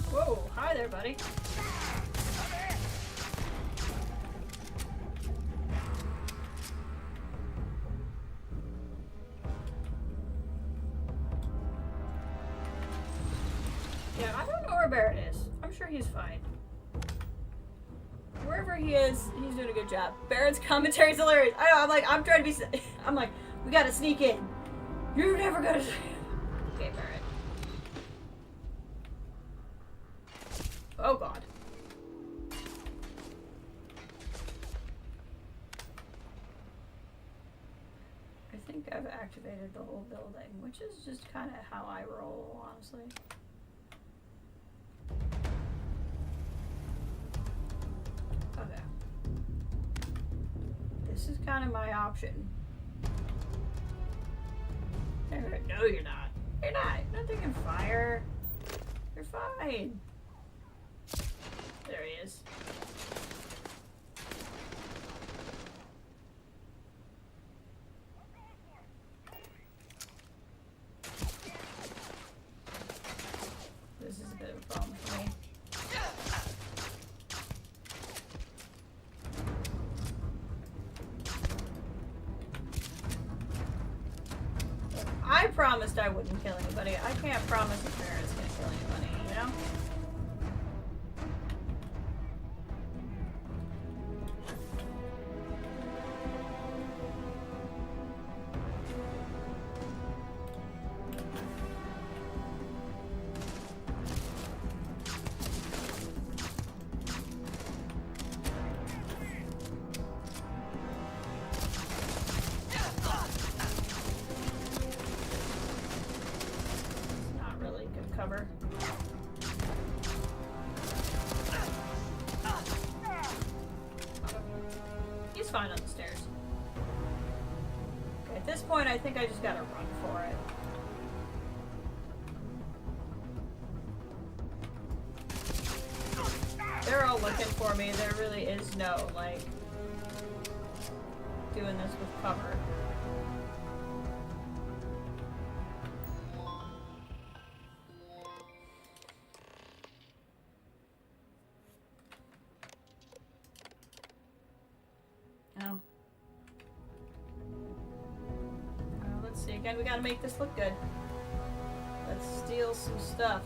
Whoa, hi there, buddy. Yeah, I don't know where Barrett is. I'm sure he's fine. Wherever he is, he's doing a good job. Barrett's commentary is hilarious. I know, I'm trying to be... I'm like, we gotta sneak in. You're never gonna... Okay, Barrett. Oh, God. I think I've activated the whole building, which is just kind of how I roll, honestly. Okay. This is kind of my option. No, you're not. You're not. You're not taking fire. You're fine. There he is. This is a bit of a promised I wouldn't kill anybody. I can't promise if Farron's gonna kill anybody, you know? Cover. He's fine on the stairs. Okay, at this point I think I just gotta run for it. They're all looking for me. There really is no, like, doing this with cover. Let's see. Again, we gotta make this look good. Let's steal some stuff.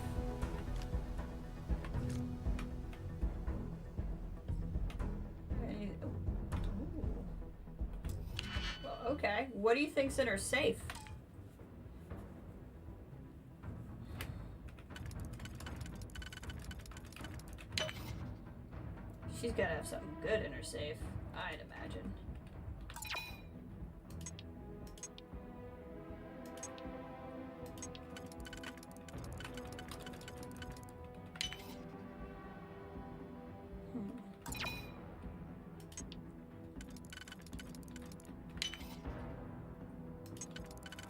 Well, okay. What do you think's in her safe? She's gotta have something good in her safe, I'd imagine.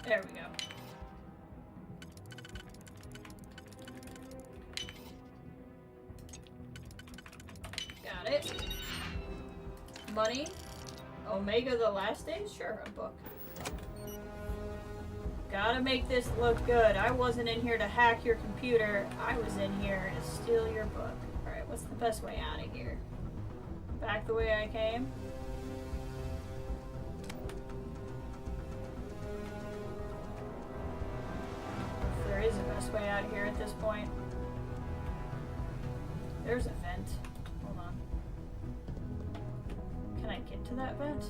There we go. Got it. Money. Omega the Last Days? Sure, a book. Gotta make this look good. I wasn't in here to hack your computer. I was in here to steal your book. Alright, what's the best way out of here? Back the way I came? There is a best way out of here at this point. There's a vent. Hold on. Can I get to that vent?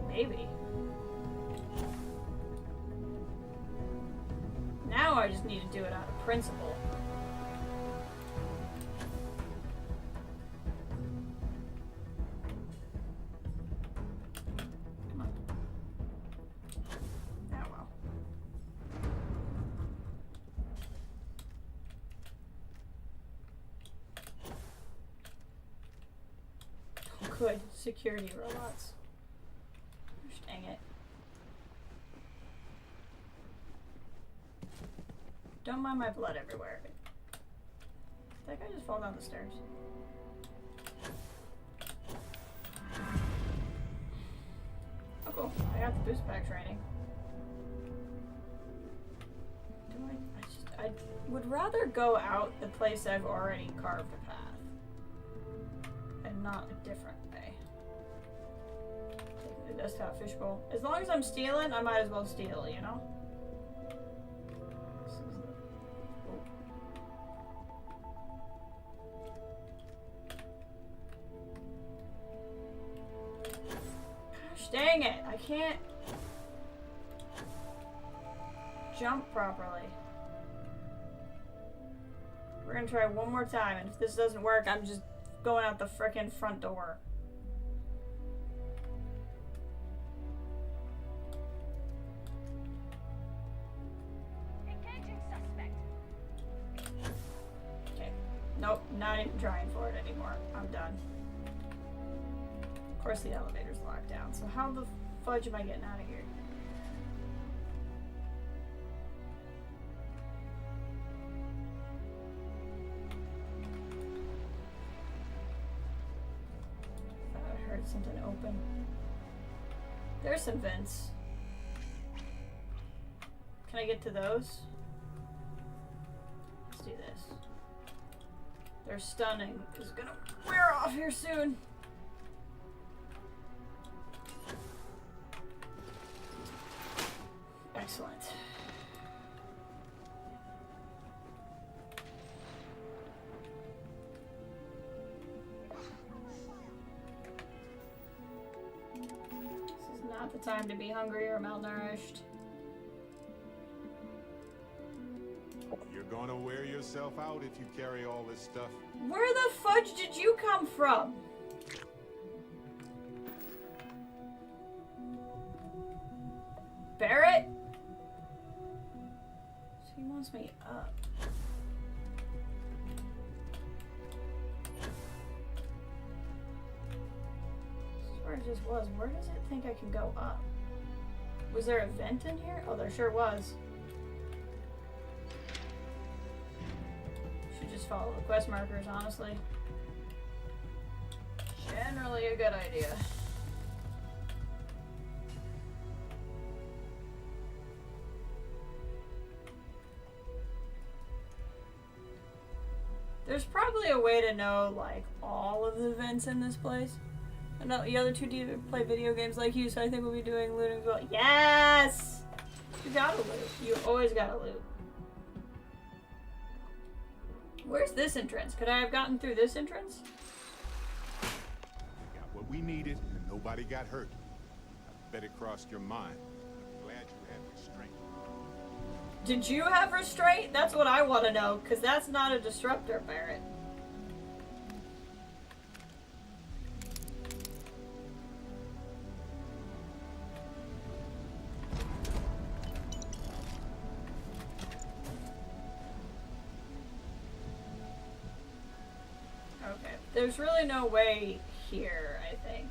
Maybe. Now I just need to do it out of principle. Good security robots. Gosh, dang it. Don't mind my blood everywhere. Did that guy just fall down the stairs? Oh cool, I got the boost pack training. I would rather go out the place I've already carved a path. And not a different way. Take the desktop fishbowl. As long as I'm stealing, I might as well steal, you know? This is the... Gosh dang it! I can't jump properly. We're gonna try one more time, and if this doesn't work, I'm just going out the frickin' front door. Engaging suspect. Okay. Nope, not even trying for it anymore. I'm done. Of course the elevator's locked down, so how the fudge am I getting out of here? Something open. There's some vents. Can I get to those? Let's do this. Their stunning is gonna wear off here soon. the time to be hungry or malnourished. You're gonna wear yourself out if you carry all this stuff. Where the fudge did you come from? Barrett? So he wants me up. This is where it just was. Where does it think I can go up? Was there a vent in here? Oh, there sure was. Should just follow the quest markers, honestly. Generally a good idea. There's probably a way to know, like, all of the vents in this place. I know the other two do play video games like you, so I think we'll be doing looting as well. Yes! You gotta loot. You always gotta loot. Where's this entrance? Could I have gotten through this entrance? We got what we needed, and nobody got hurt. I bet it crossed your mind. I'm glad you had restraint. Did you have restraint? That's what I want to know, because that's not a disruptor, Barrett. Okay, there's really no way here, I think.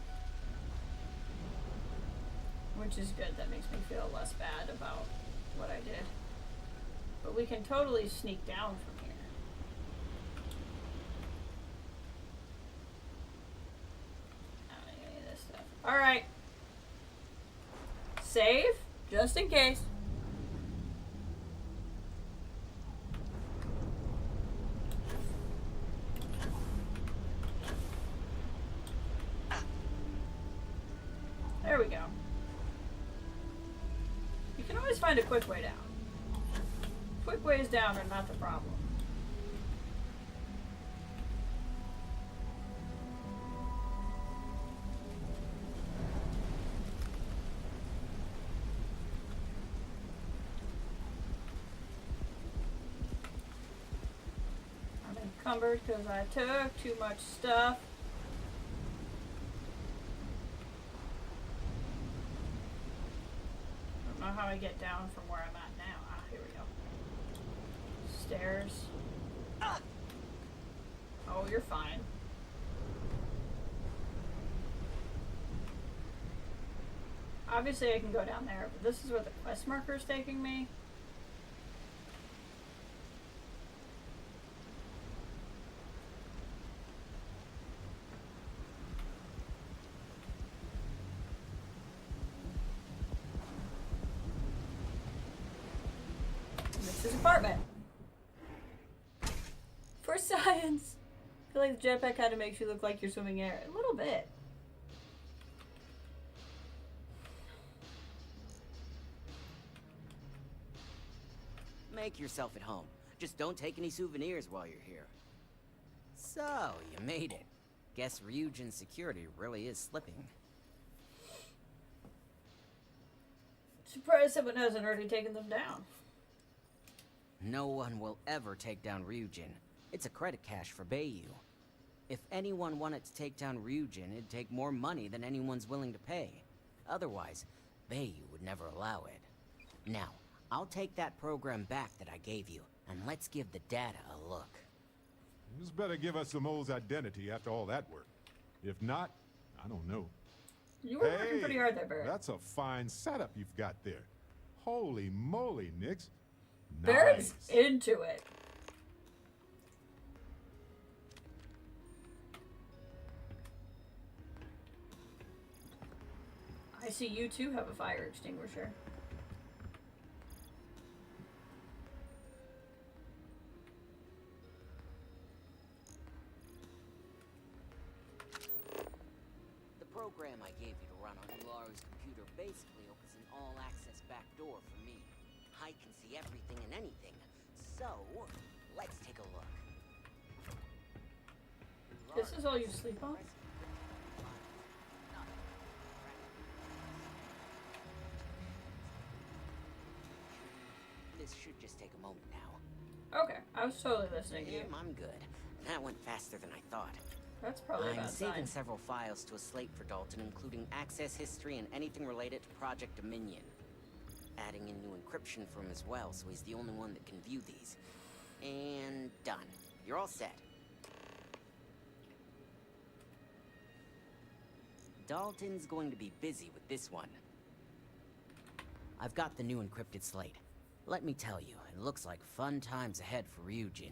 Which is good, that makes me feel less bad about what I did. But we can totally sneak down from here. I don't need any of this stuff. Alright. Save, just in case. There we go. You can always find a quick way down. Quick ways down are not the problem. I'm encumbered because I took too much stuff. I don't know how I get down from where I'm at now. Ah, here we go. Stairs. Oh, you're fine. Obviously I can go down there, but this is where the quest marker is taking me. This is apartment. For science. I feel like the jetpack kind of makes you look like you're swimming air. A little bit. Make yourself at home. Just don't take any souvenirs while you're here. So, you made it. Guess Ryujin's security really is slipping. Surprised someone hasn't already taken them down. No one will ever take down Ryujin. It's a credit cache for Bayou. If anyone wanted to take down Ryujin, it'd take more money than anyone's willing to pay. Otherwise, Bayou would never allow it. Now, I'll take that program back that I gave you, and let's give the data a look. You just better give us the mole's identity after all that work. If not, I don't know. You were working pretty hard there, Barrett. That's a fine setup you've got there. Holy moly, Nix. Barrett's Nice. into it. I see you too have a fire extinguisher. The program I gave you to run on Ularu's computer basically opens an all-access backdoor for me. I can see everything and anything. So, let's take a look. This is all you sleep on? moment now. Okay, I was totally listening to you. I'm good. That went faster than I thought. That's probably a I'm bad saving sign. several files to a slate for Dalton, including access history and anything related to Project Dominion. Adding in new encryption for him as well, so he's the only one that can view these. And done. You're all set. Dalton's going to be busy with this one. I've got the new encrypted slate. Let me tell you, it looks like fun times ahead for Ryujin.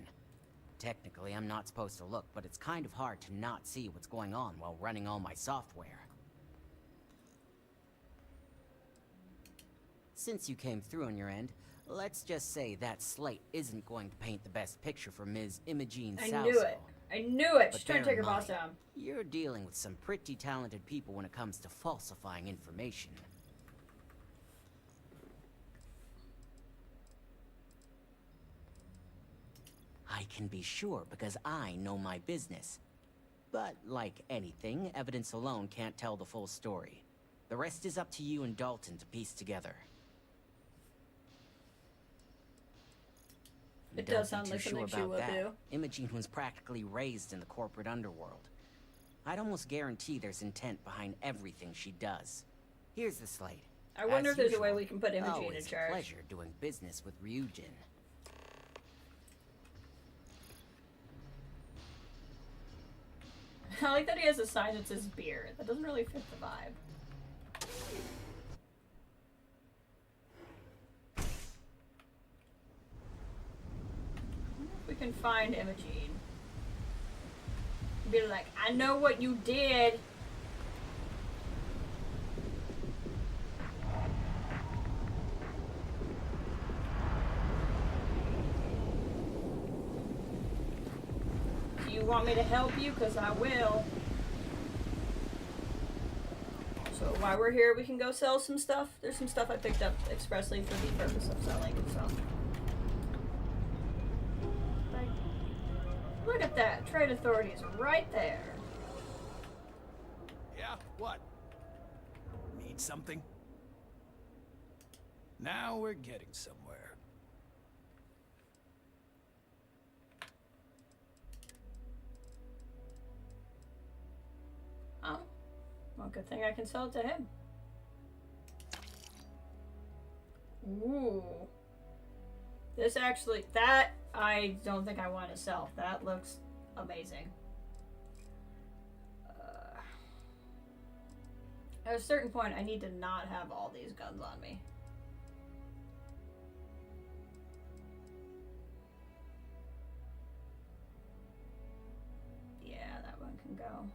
Technically, I'm not supposed to look, but it's kind of hard to not see what's going on while running all my software. Since you came through on your end, let's just say that slate isn't going to paint the best picture for Ms. Imogene Salso. I knew it. I knew it. She's But trying to bear take her in boss mind, down. You're dealing with some pretty talented people when it comes to falsifying information. I can be sure because I know my business. But like anything, evidence alone can't tell the full story. The rest is up to you and Dalton to piece together. It Don't does be sound too like sure something she about would that. do. Imogene was practically raised in the corporate underworld. I'd almost guarantee there's intent behind everything she does. Here's the slate. I wonder As if there's a way usual, we can put Imogene in always charge. a pleasure doing business with Ryujin. I like that he has a sign that says beer. That doesn't really fit the vibe. I wonder if we can find Imogene. Be like, I know what you did. Do you want me to help you? Because I will. So while we're here, we can go sell some stuff. There's some stuff I picked up expressly for the purpose of selling, so. Like, look at that. Trade authority is right there. Yeah, what? Need something? Now we're getting somewhere. Oh. Well, good thing I can sell it to him. Ooh. This actually, that I don't think I want to sell. That looks amazing. At a certain point, I need to not have all these guns on me. Yeah, that one can go.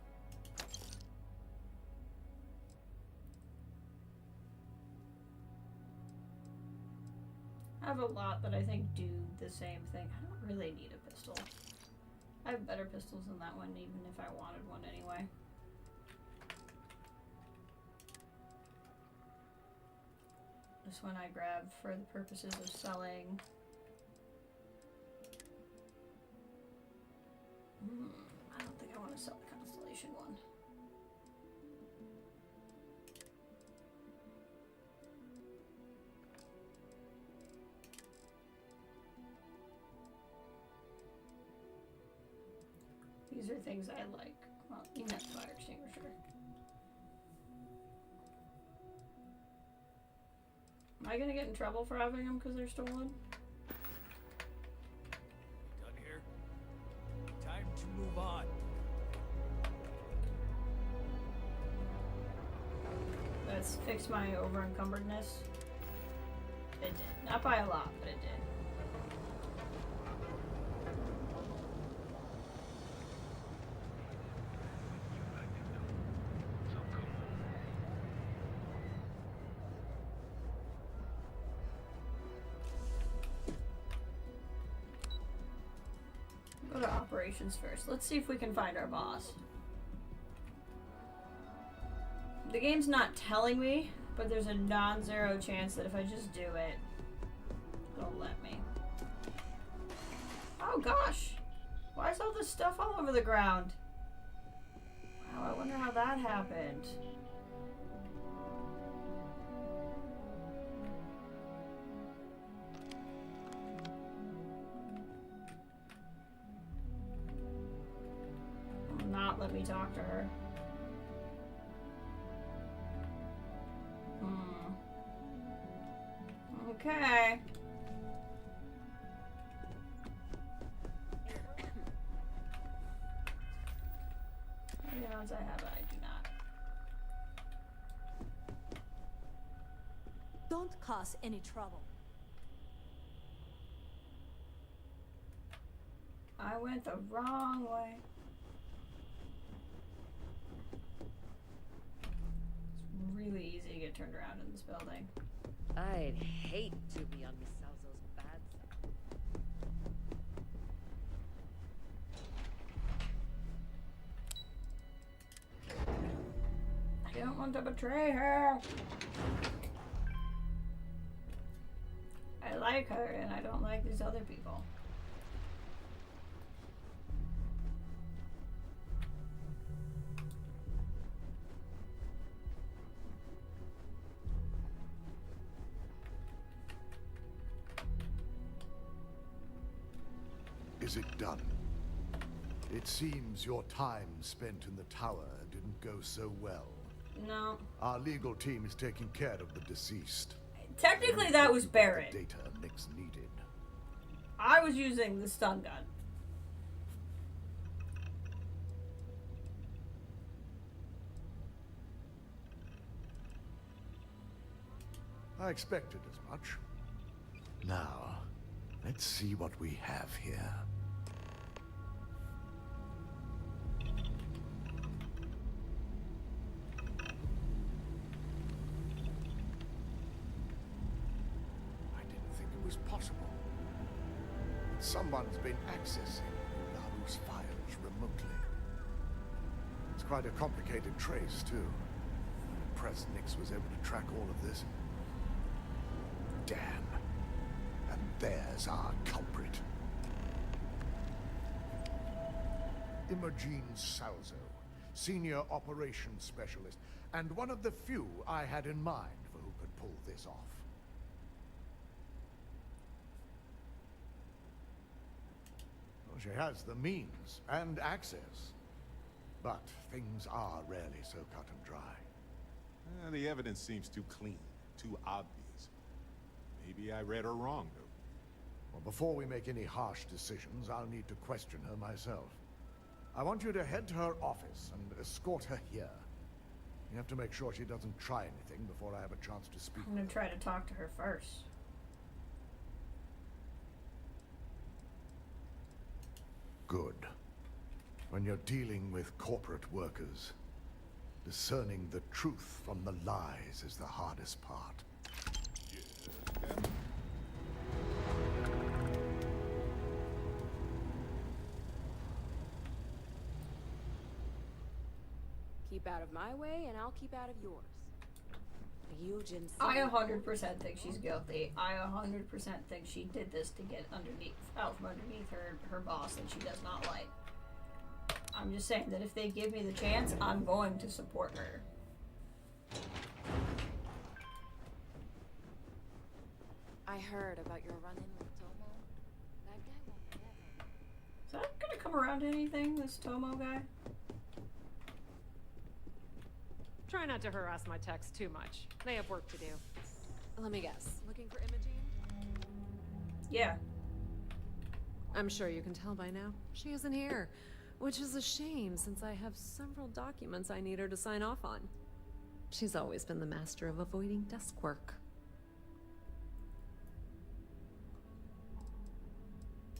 I have a lot that I think do the same thing. I don't really need a pistol. I have better pistols than that one, even if I wanted one anyway. This one I grabbed for the purposes of selling. I don't think I want to sell the Constellation one. These are things I like. Well, even that fire extinguisher. Am I gonna get in trouble for having them because they're stolen? Done here? Time to move on. That's fixed my over encumbredness. It did. Not by a lot, but it did. Go to operations first. Let's see if we can find our boss. The game's not telling me, but there's a non-zero chance that if I just do it, it'll let me. Oh gosh! Why is all this stuff all over the ground? Wow, I wonder how that happened. not let me talk to her. Okay. Any odds I have it? I do not. Don't cause any trouble. I went the wrong way. It's really easy to get turned around in this building. I'd hate to be on Miss Salzo's bad side. I don't want to betray her. I like her, and I don't like these other people. Is it done? It seems your time spent in the tower didn't go so well. No. Our legal team is taking care of the deceased. Technically, that was Barrett. The data Nix needed. I was using the stun gun. I expected as much. Now, let's see what we have here. I didn't think it was possible. Someone's been accessing Laru's files remotely. It's quite a complicated trace, too. I'm impressed Nix was able to track all of this. Damn. And there's our culprit. Imogene Salzo, Senior Operations Specialist, and one of the few I had in mind for who could pull this off. Well, she has the means and access. But things are rarely so cut and dry. The evidence seems too clean, too obvious. Maybe I read her wrong, though. Well, before we make any harsh decisions, I'll need to question her myself. I want you to head to her office and escort her here. You have to make sure she doesn't try anything before I have a chance to speak. I'm gonna try to talk to her first. Good. When you're dealing with corporate workers, discerning the truth from the lies is the hardest part. Keep out of my way, and I'll keep out of yours. Eugen. I 100% think she's guilty. I 100% think she did this to get out from underneath her boss that she does not like. I'm just saying that if they give me the chance, I'm going to support her. I heard about your run-in with Tomo. That guy won't get it. Is that gonna come around to anything, this Tomo guy? Try not to harass my techs too much. They have work to do. Let me guess. Looking for Imogene? Yeah. I'm sure you can tell by now. She isn't here. Which is a shame, since I have several documents I need her to sign off on. She's always been the master of avoiding desk work.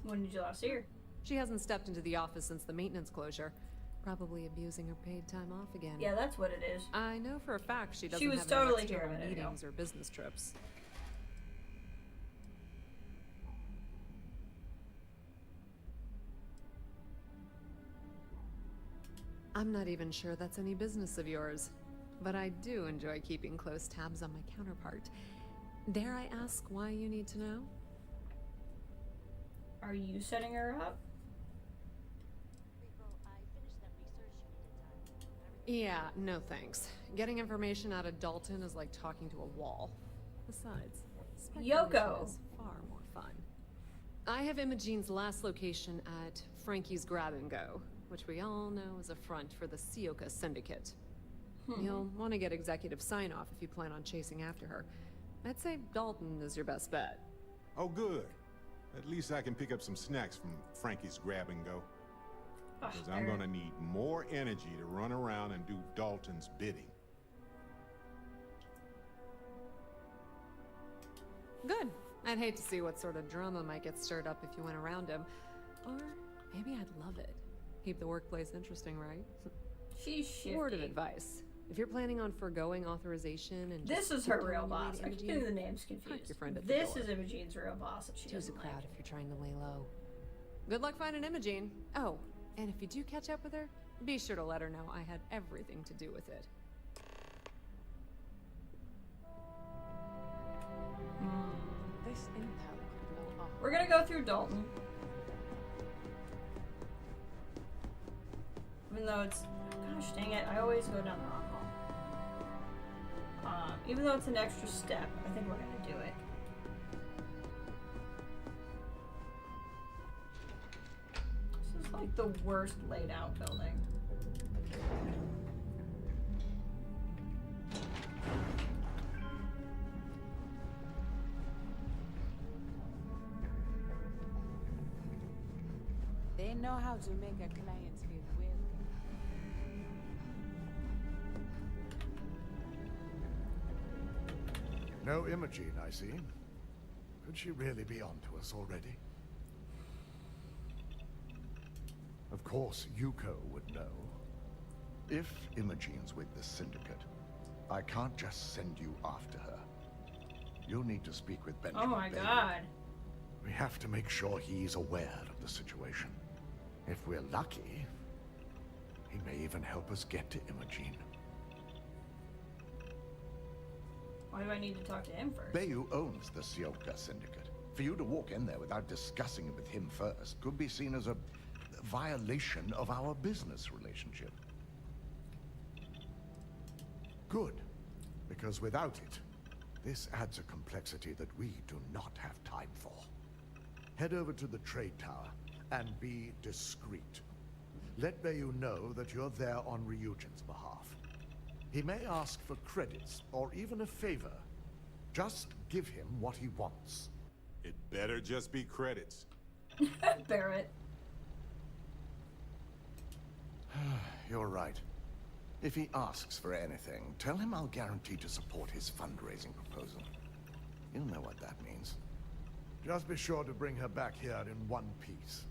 When did you last see her? She hasn't stepped into the office since the maintenance closure. Probably abusing her paid time off again. Yeah, that's what it is. I know for a fact she doesn't was have totally any here a external minute ago. meetings or business trips. I'm not even sure that's any business of yours, but I do enjoy keeping close tabs on my counterpart. Dare I ask why you need to know? Are you setting her up? Yeah, no thanks. Getting information out of Dalton is like talking to a wall. Besides, Yoko is far more fun. I have Imogene's last location at Frankie's Grab and Go. which we all know is a front for the Sioka Syndicate. You'll want to get executive sign-off if you plan on chasing after her. I'd say Dalton is your best bet. Oh, good. At least I can pick up some snacks from Frankie's grab and go. Because I'm gonna need more energy to run around and do Dalton's bidding. Good. I'd hate to see what sort of drama might get stirred up if you went around him. Or maybe I'd love it. Keep the workplace interesting, right? She's shifty. Word of advice. If you're planning on foregoing authorization and this is her real boss. I keep getting the names confused. Your friend at the this door. is Imogene's real boss. She Choose a doesn't crowd like. if you're trying to lay low. Good luck finding Imogene. Oh, and if you do catch up with her, be sure to let her know I had everything to do with it. This intel could blow up. We're gonna go through Dalton. Even though it's, gosh dang it, I always go down the wrong hall. Even though it's an extra step, I think we're gonna do it. This is like the worst laid out building. They know how to make a client feel welcome. No Imogene, I see. Could she really be onto us already? Of course, Yuko would know. If Imogene's with the Syndicate, I can't just send you after her. You'll need to speak with Benjamin. Oh my Bailey. god. We have to make sure he's aware of the situation. If we're lucky, he may even help us get to Imogene. Why do I need to talk to him first? Bayou owns the Sioka Syndicate. For you to walk in there without discussing it with him first could be seen as a violation of our business relationship. Good, because without it, this adds a complexity that we do not have time for. Head over to the trade tower and be discreet. Let Bayou know that you're there on Ryujin's behalf. He may ask for credits or even a favor. Just give him what he wants. It better just be credits. Barrett. You're right. If he asks for anything, tell him I'll guarantee to support his fundraising proposal. You'll know what that means. Just be sure to bring her back here in one piece.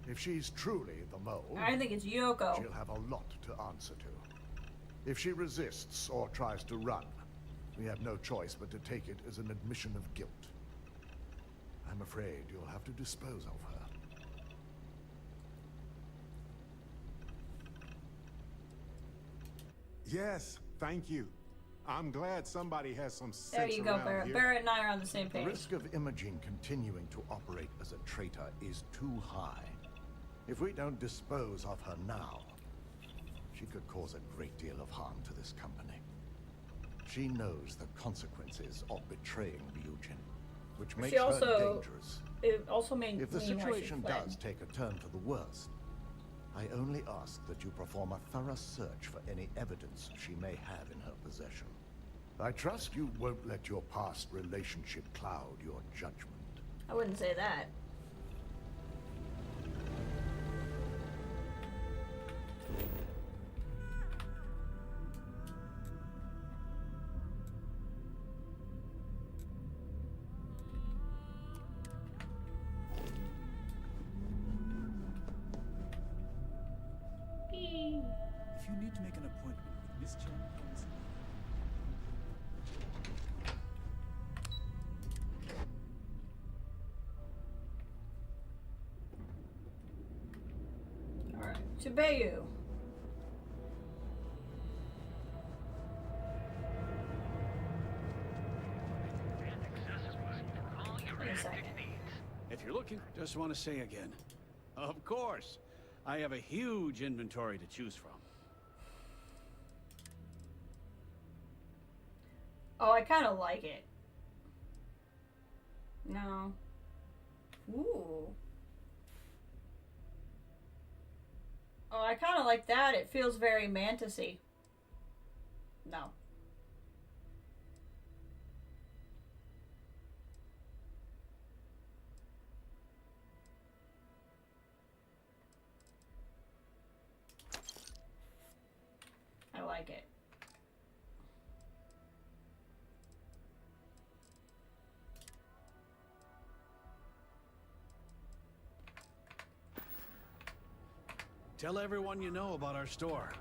If she's truly the mole, I think it's Yoko. she'll have a lot to answer to. If she resists or tries to run, we have no choice but to take it as an admission of guilt. I'm afraid you'll have to dispose of her. Yes, thank you. I'm glad somebody has some sense There you go, around Barrett. here. Barrett and I are on the same The page. risk of Imogen continuing to operate as a traitor is too high. If we don't dispose of her now, she could cause a great deal of harm to this company. She knows the consequences of betraying Ryujin, which makes She also, her dangerous. it also made If the me why she situation fled. does take a turn for the worst, I only ask that you perform a thorough search for any evidence she may have in her possession. I trust you won't let your past relationship cloud your judgment. I wouldn't say that. If you need to make an appointment with Miss Chen, please. Alright, to Bayou. Wait a second. If you're looking, just want to say again. Of course. I have a huge inventory to choose from. Oh, I kind of like it. No. Ooh. Oh, I kind of like that. It feels very Mantis-y. No. I like it. Tell everyone you know about our store.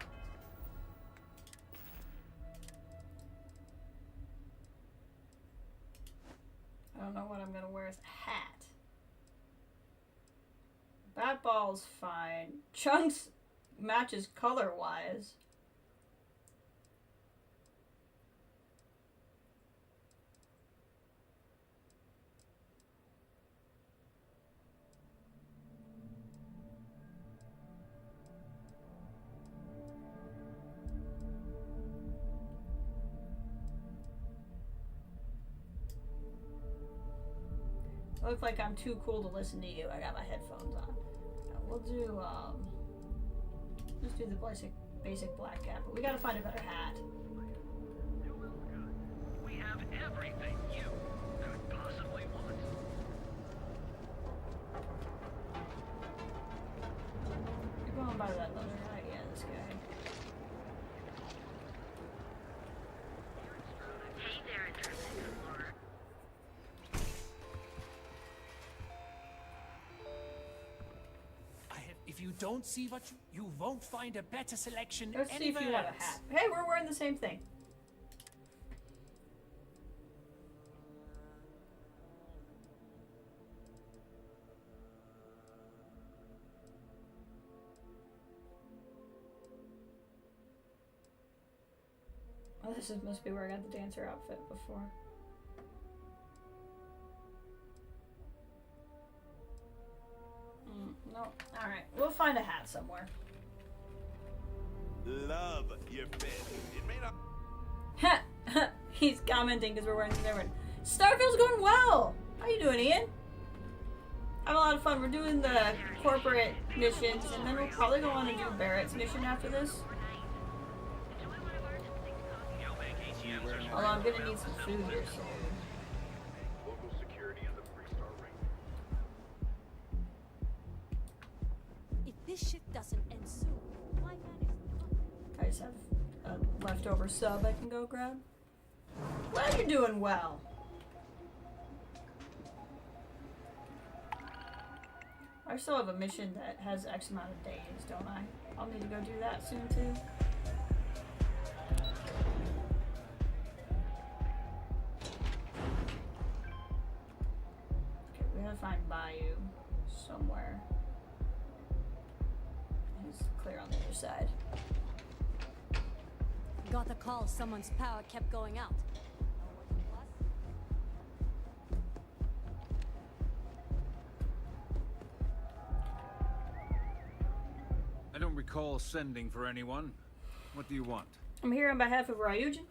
I don't know what I'm gonna wear as a hat. Bat ball's fine. Chunks matches color-wise. I look like I'm too cool to listen to you. I got my headphones on. We'll do, let's do the basic black cap, but we gotta find a better hat. We have everything you could possibly want. You're going by that other guy? Yeah, this guy. Hey there, interesting explorer. If you don't see what you won't find a better selection Let's see if anywhere you want a else. hat. Hey, we're wearing the same thing. Oh, must be where I got the dancer outfit before. No. Alright, we'll find a hat somewhere. Love your fit. It may not. He's commenting because we're wearing the same one. Starfield's going well! How you doing, Ian? Having a lot of fun. We're doing the corporate missions, and then we'll probably go on and do Barrett's mission after this. Although I'm gonna need some food here soon. If this shit doesn't end soon, my man is I just have a leftover sub I can go grab. Well, you're doing well. I still have a mission that has X amount of days, don't I? I'll need to go do that soon too. Okay, we gotta find Bayou somewhere. He's clear on the other side. got the call someone's power kept going out. I don't recall sending for anyone. What do you want? I'm here on behalf of Ryujin.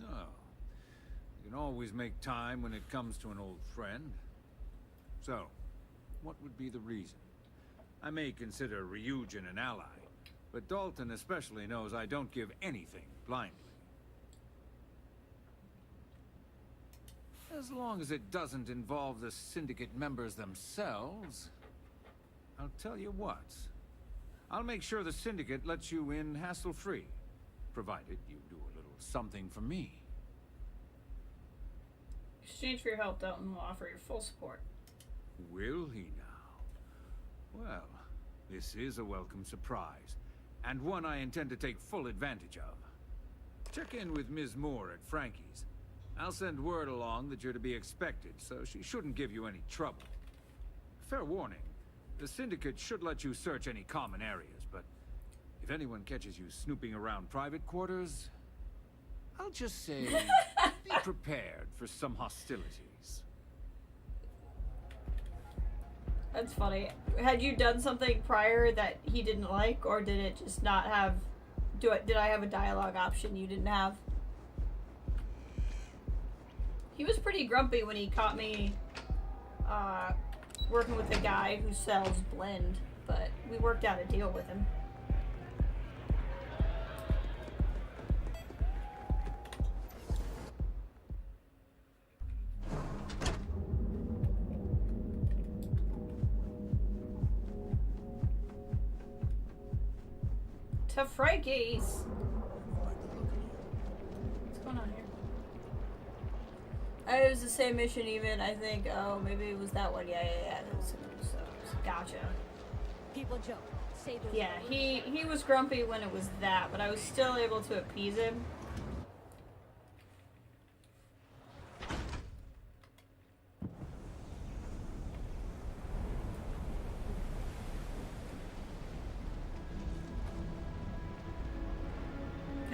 No. You can always make time when it comes to an old friend. So, what would be the reason? I may consider Ryujin an ally, but Dalton especially knows I don't give anything blindly. As long as it doesn't involve the Syndicate members themselves, I'll tell you what. I'll make sure the Syndicate lets you in hassle-free, provided you do a little something for me. In exchange for your help, Dalton will offer your full support. Will he now? Well, this is a welcome surprise, and one I intend to take full advantage of. Check in with Ms. Moore at Frankie's. I'll send word along that you're to be expected, so she shouldn't give you any trouble. Fair warning, the Syndicate should let you search any common areas, but if anyone catches you snooping around private quarters, I'll just say, be prepared for some hostilities. That's funny. Had you done something prior that he didn't like, or did it just not have... Did I have a dialogue option you didn't have? He was pretty grumpy when he caught me working with a guy who sells blend, but we worked out a deal with him. To Frankie's. What's going on here? It was the same mission even, I think. Oh, maybe it was that one. Yeah. It was, gotcha. People joke. Say those Yeah, he was grumpy when it was that, but I was still able to appease him.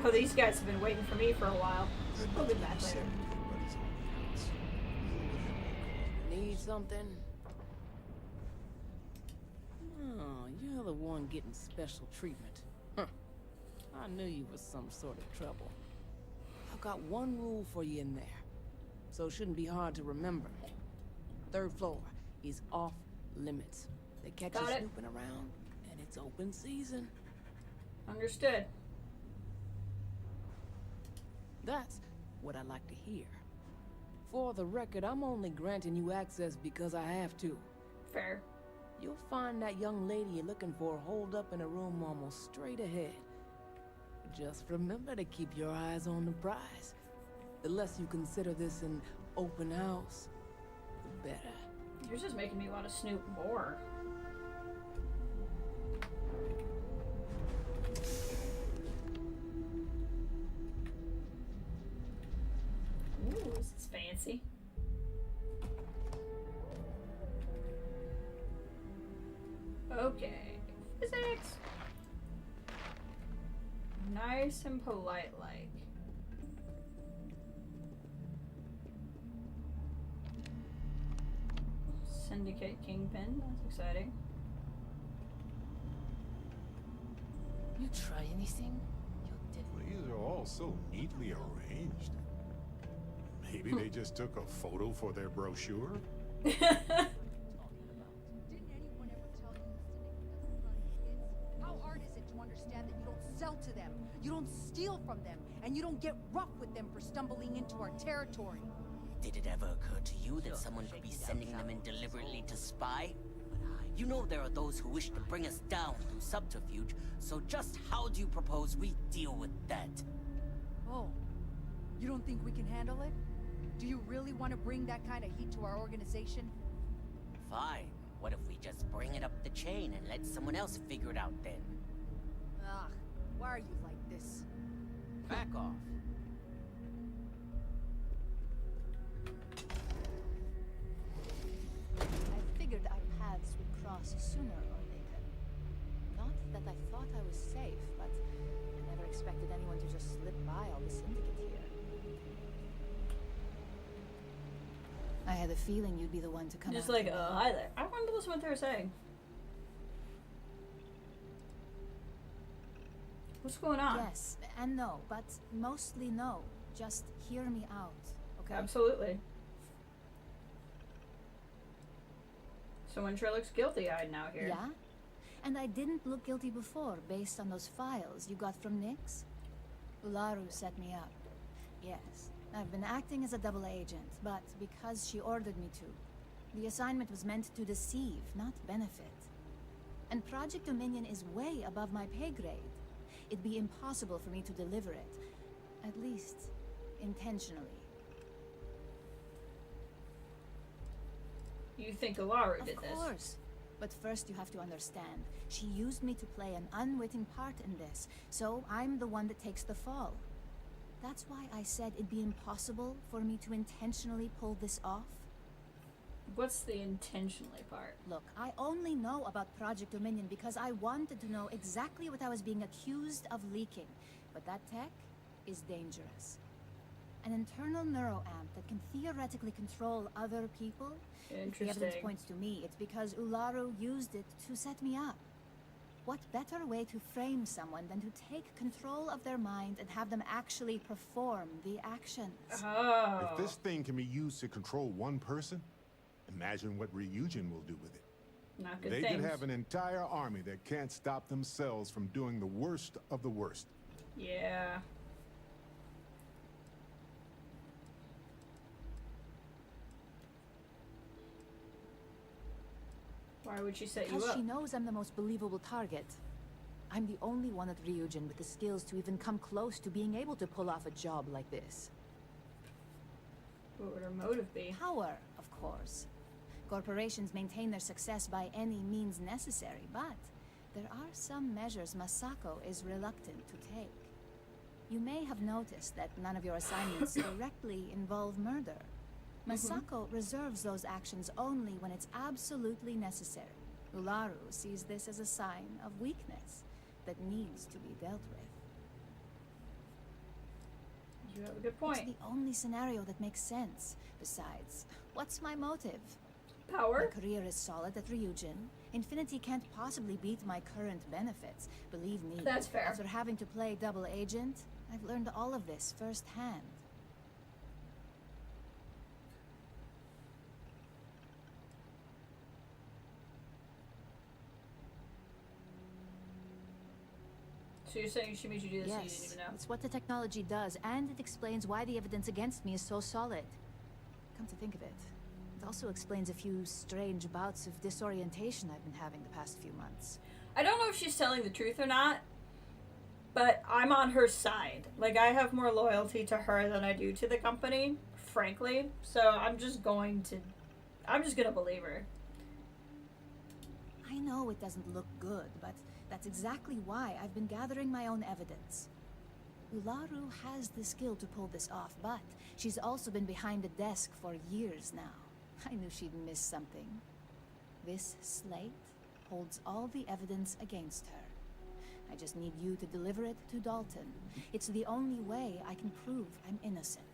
Oh, these guys have been waiting for me for a while. We'll be back later. Need something? Oh, you're the one getting special treatment. Huh. I knew you was some sort of trouble. I've got one rule for you in there, so it shouldn't be hard to remember. 3rd floor is off limits. They catch you snooping around, and it's open season. Understood. That's what I like to hear. For the record, I'm only granting you access because I have to. Fair. You'll find that young lady you're looking for holed up in a room almost straight ahead. Just remember to keep your eyes on the prize. The less you consider this an open house, the better. You're just making me want to snoop more. Ooh, this is fancy. Okay, physics. Nice and polite like. Syndicate Kingpin, that's exciting. You try anything? These are all so neatly arranged. Maybe they just took a photo for their brochure? How hard is it to understand that you don't sell to them, you don't steal from them, and you don't get rough with them for stumbling into our territory? Did it ever occur to you that someone could be sending them in deliberately to spy? You know there are those who wish to bring us down through subterfuge, so just how do you propose we deal with that? Oh, you don't think we can handle it? Do you really want to bring that kind of heat to our organization? Fine. What if we just bring it up the chain and let someone else figure it out then? Ugh, why are you like this? Back off. I figured our paths would cross sooner or later. Not that I thought I was safe, but I never expected anyone to just slip by all the syndicate here. I had a feeling you'd be the one to come Just after like, me. hi there. I wanted to listen to what they were saying. What's going on? Yes, and no, but mostly no. Just hear me out, okay? Absolutely. Someone sure looks guilty-eyed now here. Yeah? And I didn't look guilty before, based on those files you got from Nyx? Ularu set me up. Yes, I've been acting as a double agent, but because she ordered me to. The assignment was meant to deceive, not benefit. And Project Dominion is way above my pay grade. It'd be impossible for me to deliver it. At least, intentionally. You think Ularu did this? Of course. But first you have to understand, she used me to play an unwitting part in this, so I'm the one that takes the fall. That's why I said it'd be impossible for me to intentionally pull this off. What's the intentionally part? Look, I only know about Project Dominion because I wanted to know exactly what I was being accused of leaking. But that tech is dangerous. An internal neuroamp that can theoretically control other people. If the evidence Interesting. points to me, it's because Ularu used it to set me up. What better way to frame someone than to take control of their mind and have them actually perform the actions? Oh. If this thing can be used to control one person, imagine what Ryujin will do with it. Not good They things. could have an entire army that can't stop themselves from doing the worst of the worst. Yeah. Why would she set you Because up? she knows I'm the most believable target. I'm the only one at Ryujin with the skills to even come close to being able to pull off a job like this. What would her motive be? Power, of course. Corporations maintain their success by any means necessary, but there are some measures Masako is reluctant to take. You may have noticed that none of your assignments directly involve murder. Masako reserves those actions only when it's absolutely necessary. Ularu sees this as a sign of weakness that needs to be dealt with. You have a good point. It's the only scenario that makes sense. Besides, what's my motive? Power? My career is solid at Ryujin. Infinity can't possibly beat my current benefits. Believe me. That's fair. After having to play double agent, I've learned all of this firsthand. So you're saying she made you do this and you didn't Yes, even know? it's what the technology does, and it explains why the evidence against me is so solid. Come to think of it, it also explains a few strange bouts of disorientation I've been having the past few months. I don't know if she's telling the truth or not, but I'm on her side. Like, I have more loyalty to her than I do to the company, frankly. So I'm just gonna believe her. I know it doesn't look good, but that's exactly why I've been gathering my own evidence. Ularu has the skill to pull this off, but she's also been behind the desk for years now. I knew she'd miss something. This slate holds all the evidence against her. I just need you to deliver it to Dalton. It's the only way I can prove I'm innocent.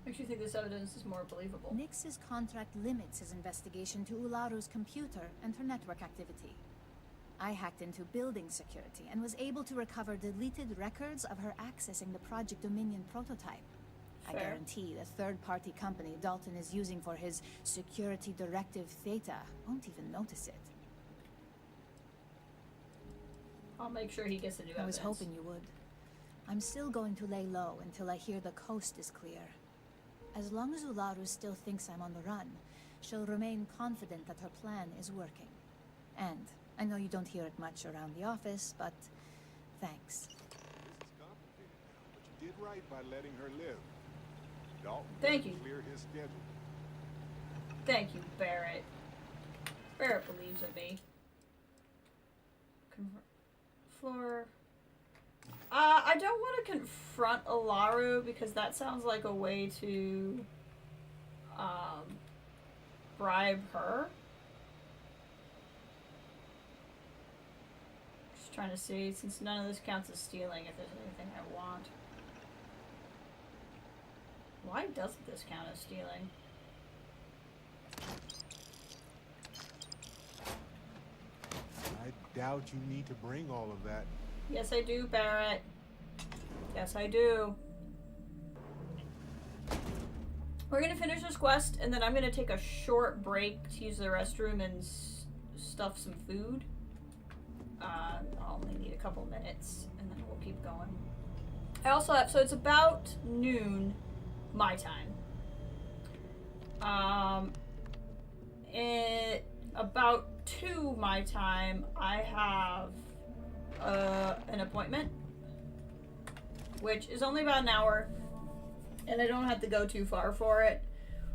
Makes you think this evidence is more believable. Nix's contract limits his investigation to Ularu's computer and her network activity. I hacked into building security and was able to recover deleted records of her accessing the Project Dominion prototype. I Fair. guarantee the third-party company Dalton is using for his security directive Theta won't even notice it. I'll make sure he gets the new I was evidence. hoping you would. I'm still going to lay low until I hear the coast is clear. As long as Ularu still thinks I'm on the run, she'll remain confident that her plan is working. And I know you don't hear it much around the office, but thanks. This is complicated now, but you did right by letting her live. Dalton Thank you. cleared his schedule. Thank you, Barrett. Barrett believes in me. Floor. I don't want to confront Ularu because that sounds like a way to bribe her. Just trying to see, since none of this counts as stealing, if there's anything I want. Why doesn't this count as stealing? I doubt you need to bring all of that. Yes, I do, Barrett. Yes, I do. We're gonna finish this quest, and then I'm gonna take a short break to use the restroom and stuff some food. I'll only need a couple minutes, and then we'll keep going. I also have, so it's about noon my time. At about 2 my time, I have an appointment, which is only about an hour, and I don't have to go too far for it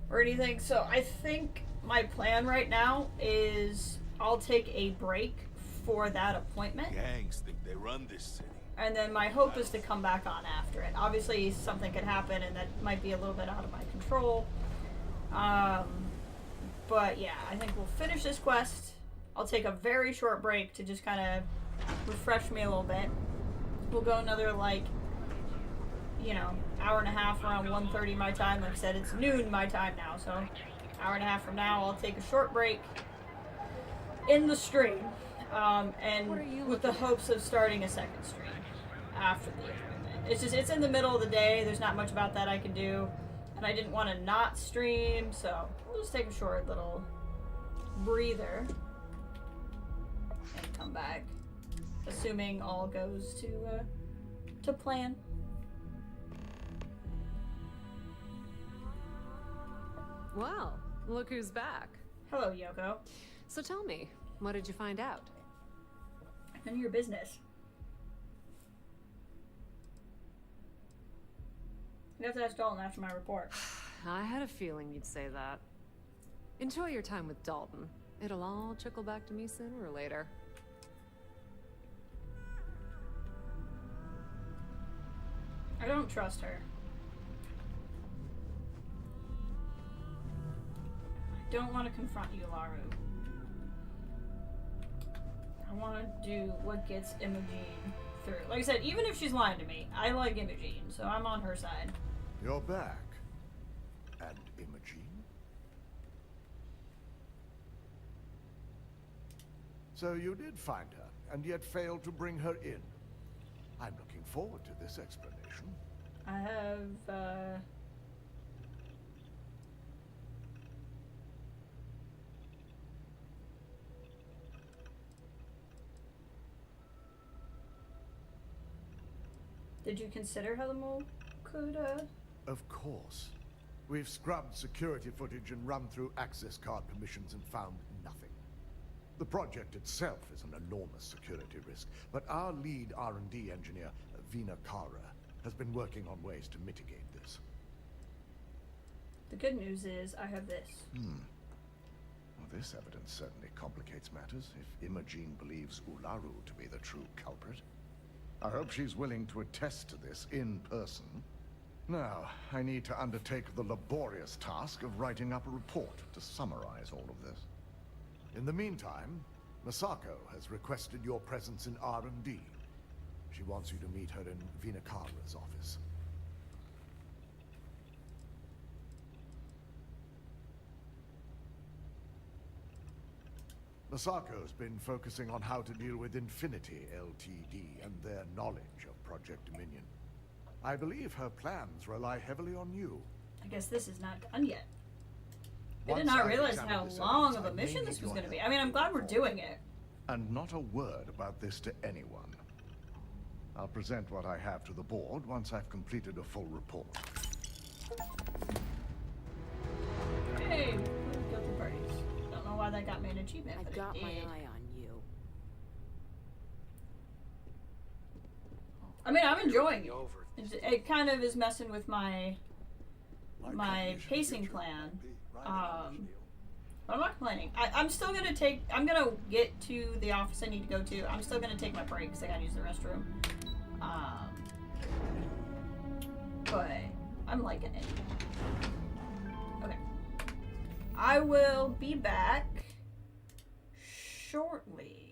or anything. So I think my plan right now is I'll take a break for that appointment, Gangs think they run this city. and then my hope is to come back on after it. Obviously something could happen and that might be a little bit out of my control, but yeah, I think we'll finish this quest. I'll take a very short break to just kind of refresh me a little bit. We'll go another like you know, hour and a half around 1:30 my time. Like I said, it's noon my time now, so hour and a half from now I'll take a short break in the stream, and with the hopes of starting a second stream after the appointment. It's in the middle of the day, there's not much about that I can do, and I didn't want to not stream, so we'll just take a short little breather and come back, assuming all goes to plan. Well, look who's back. Hello, Yoko. So tell me, what did you find out? None of your business. You have to ask Dalton after my report. I had a feeling you'd say that. Enjoy your time with Dalton. It'll all trickle back to me sooner or later. I don't trust her. I don't want to confront you, Laru. I want to do what gets Imogene through. Like I said, even if she's lying to me, I like Imogene, so I'm on her side. You're back. And Imogene? So you did find her, and yet failed to bring her in. I'm looking forward to this explanation. I have, Did you consider how the mole could, Of course. We've scrubbed security footage and run through access card permissions and found nothing. The project itself is an enormous security risk, but our lead R&D engineer, Vina Kara, has been working on ways to mitigate this. The good news is I have this. Well, this evidence certainly complicates matters if Imogene believes Ularu to be the true culprit. I hope she's willing to attest to this in person. Now, I need to undertake the laborious task of writing up a report to summarize all of this. In the meantime, Masako has requested your presence in R&D. She wants you to meet her in Vinakara's office. Masako's been focusing on how to deal with Infinity Ltd. And their knowledge of Project Dominion. I believe her plans rely heavily on you. I guess this is not done yet. I did not realize how long of a mission this was going to be. I mean, I'm glad we're doing it. And not a word about this to anyone. I'll present what I have to the board once I've completed a full report. Hey, guilty parties. Don't know why that got me an achievement, I but got it my did. eye on you. I mean, I'm enjoying it. It kind of is messing with my pacing plan. But I'm not complaining. I'm still gonna I'm gonna get to the office I need to go to. I'm still gonna take my break because I gotta use the restroom. But I'm liking it. Okay. I will be back shortly.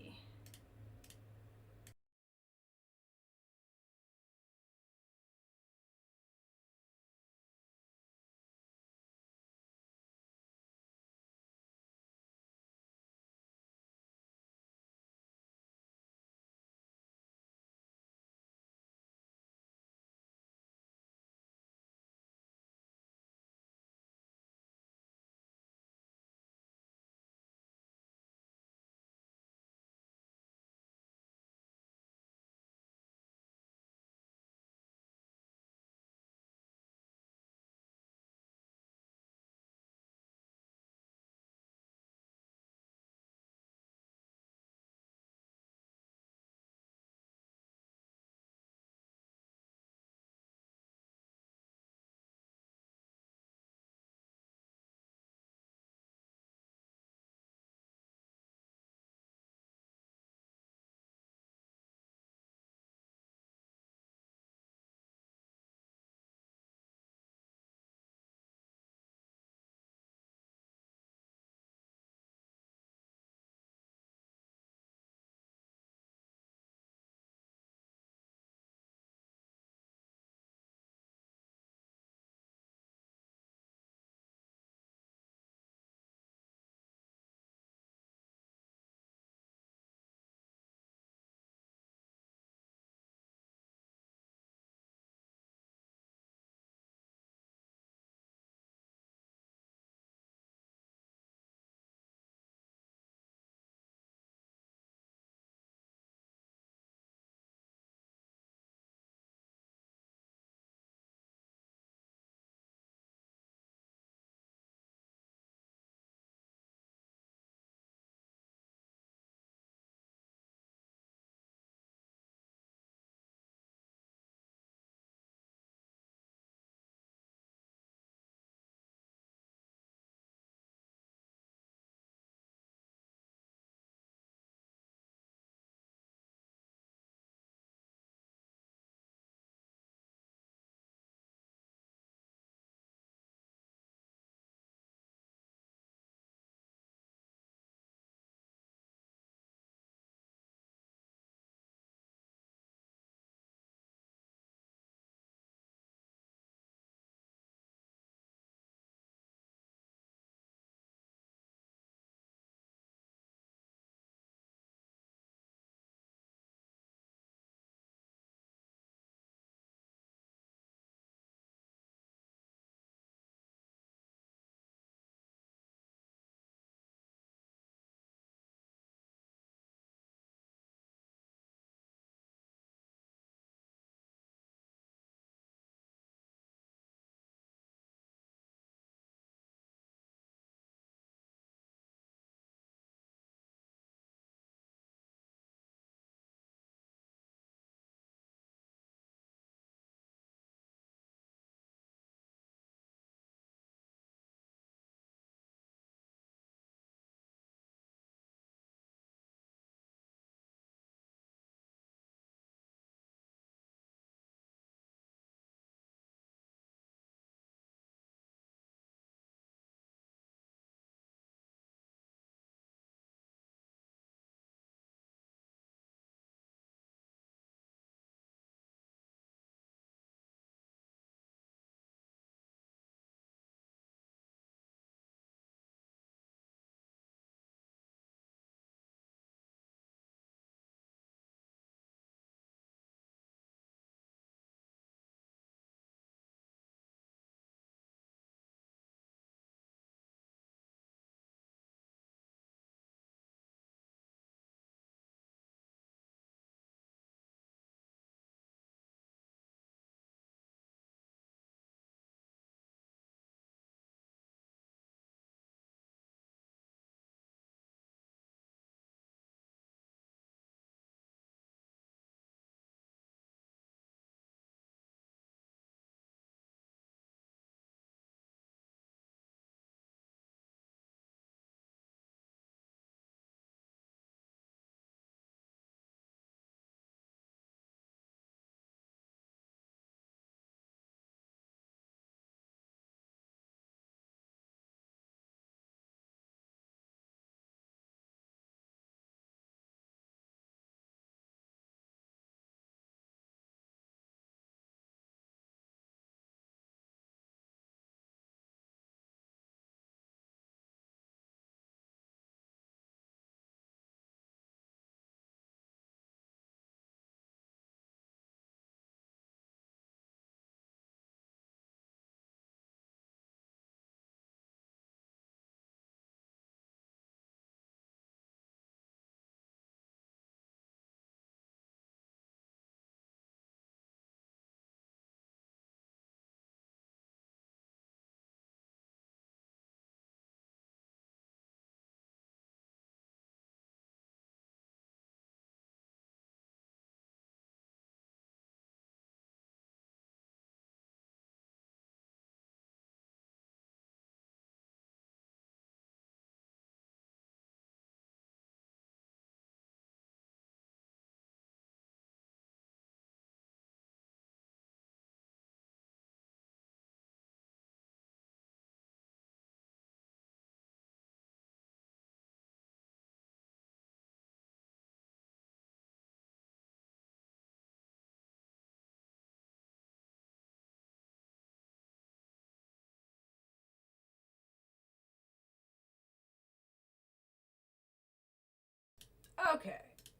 Okay,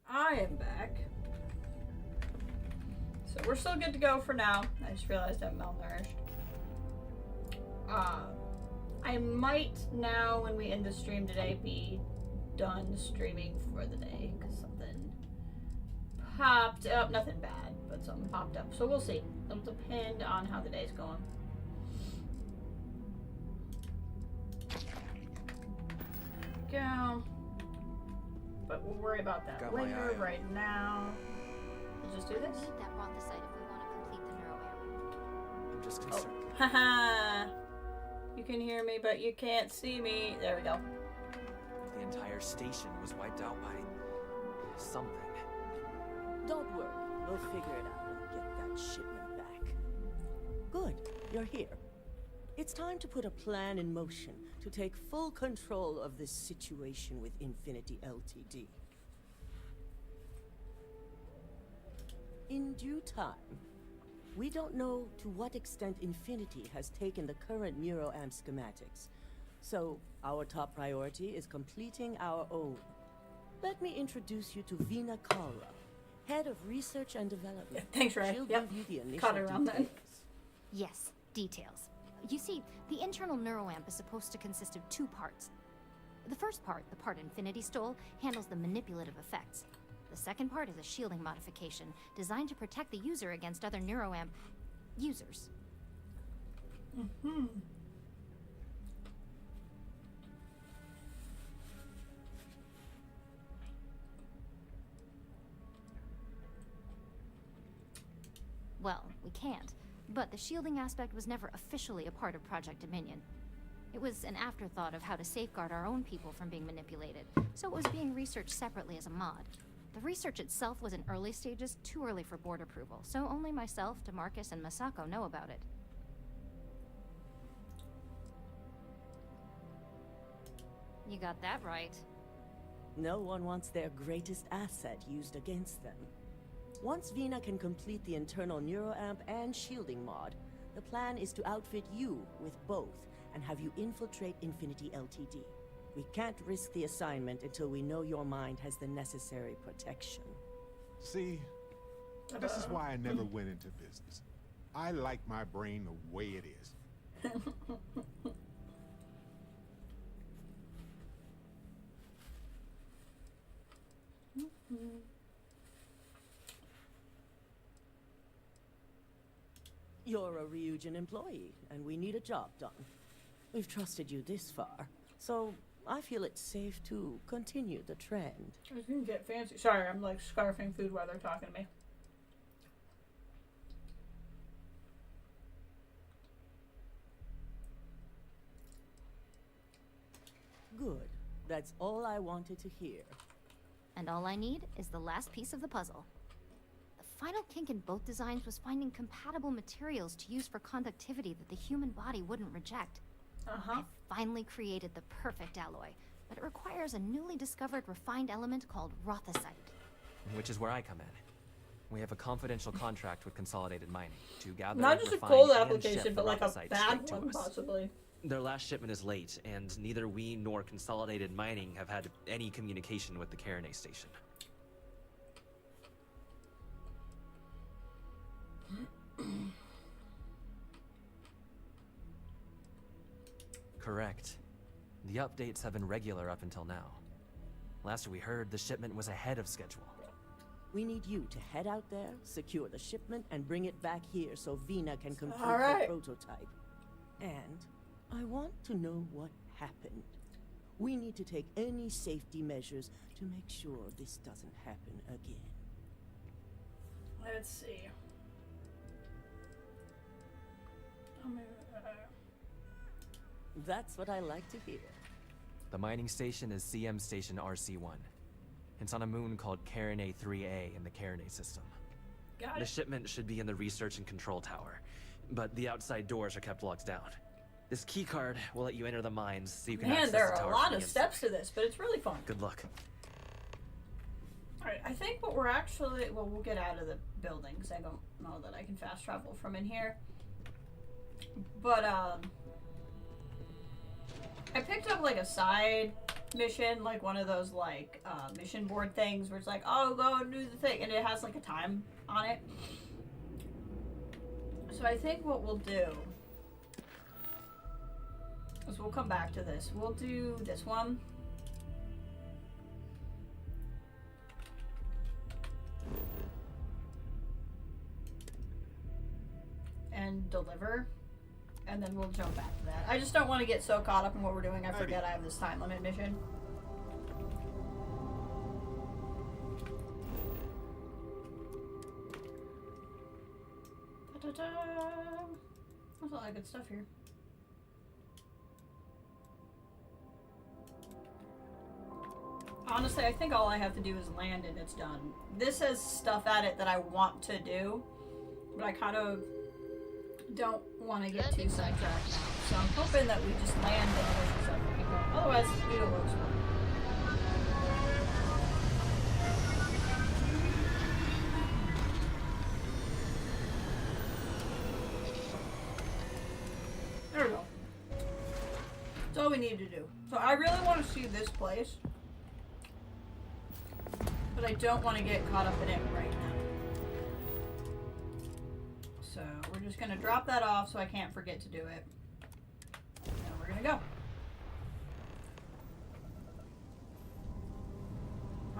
I am back. So we're still good to go for now. I just realized I'm malnourished. I might now, when we end the stream today, be done streaming for the day because something popped up. Nothing bad, but something popped up. So we'll see. It'll depend on how the day's going. Go. But we'll worry about that Got my later. eye Right now, we'll just do this. We need that rothicite if we want to complete the neuroamp. I'm just concerned. Haha. You can hear me, but you can't see me. There we go. The entire station was wiped out by something. Don't worry, we'll figure it out and get that shipment back. Good, you're here. It's time to put a plan in motion to take full control of this situation with Infinity Ltd. In due time. We don't know to what extent Infinity has taken the current neuroamp schematics, so our top priority is completing our own. Let me introduce you to Vina Kalra, Head of Research and Development. Yeah, thanks, Ray. She'll Yep. give you the initial Caught her on that. details. Yes, details. You see, the internal neuroamp is supposed to consist of two parts. The first part, the part Infinity stole, handles the manipulative effects. The second part is a shielding modification designed to protect the user against other neuroamp users. Mm-hmm. Well, we can't, but the shielding aspect was never officially a part of Project Dominion. It was an afterthought of how to safeguard our own people from being manipulated, so it was being researched separately as a mod. The research itself was in early stages, too early for board approval, so only myself, DeMarcus, and Masako know about it. You got that right. No one wants their greatest asset used against them. Once Vina can complete the internal neuroamp and shielding mod, the plan is to outfit you with both and have you infiltrate Infinity Ltd. We can't risk the assignment until we know your mind has the necessary protection. See, this is why I never went into business. I like my brain the way it is. You're a Ryujin employee, and we need a job done. We've trusted you this far, so I feel it's safe to continue the trend. I was gonna get fancy. Sorry, I'm like scarfing food while they're talking to me. Good. That's all I wanted to hear. And all I need is the last piece of the puzzle. The final kink in both designs was finding compatible materials to use for conductivity that the human body wouldn't reject. I finally created the perfect alloy, but it requires a newly discovered refined element called rothicite. Which is where I come in. We have a confidential contract with Consolidated Mining to gather, Not just a refine, cold and application, ship but the like a rothicite bad straight to one, us. possibly. Their last shipment is late, and neither we nor Consolidated Mining have had any communication with the Carinay station. Correct. The updates have been regular up until now. Last we heard, the shipment was ahead of schedule. We need you to head out there, secure the shipment, and bring it back here so Vina can complete All right. the prototype. And I want to know what happened. We need to take any safety measures to make sure this doesn't happen again. Let's see. That's what I like to hear. The mining station is CM Station RC-1. It's on a moon called Carinay 3A in the Carinay system. Got The it. shipment should be in the research and control tower, but the outside doors are kept locked down. This keycard will let you enter the mines so you can Man, access there the are tower a lot from of the steps to this, but it's really fun. Good luck. Alright, I think what we're actually... Well, we'll get out of the building, because I don't know that I can fast travel from in here. But, I picked up, like, a side mission, like one of those like mission board things where it's like, oh, go and do the thing, and it has like a time on it. So I think what we'll do is we'll come back to this. We'll do this one. And deliver. And then we'll jump back to that. I just don't want to get so caught up in what we're doing I forget I have this time limit mission. Da-da-da. There's a lot of good stuff here. Honestly, I think all I have to do is land and it's done. This has stuff at it that I want to do, but I kind of don't want to get too sidetracked now. So I'm hoping that we just land and there's stuff we can go. Otherwise, we don't lose one. There we go. That's all we need to do. So I really want to see this place, but I don't want to get caught up in it right now. So we're just going to drop that off so I can't forget to do it. And we're going to go.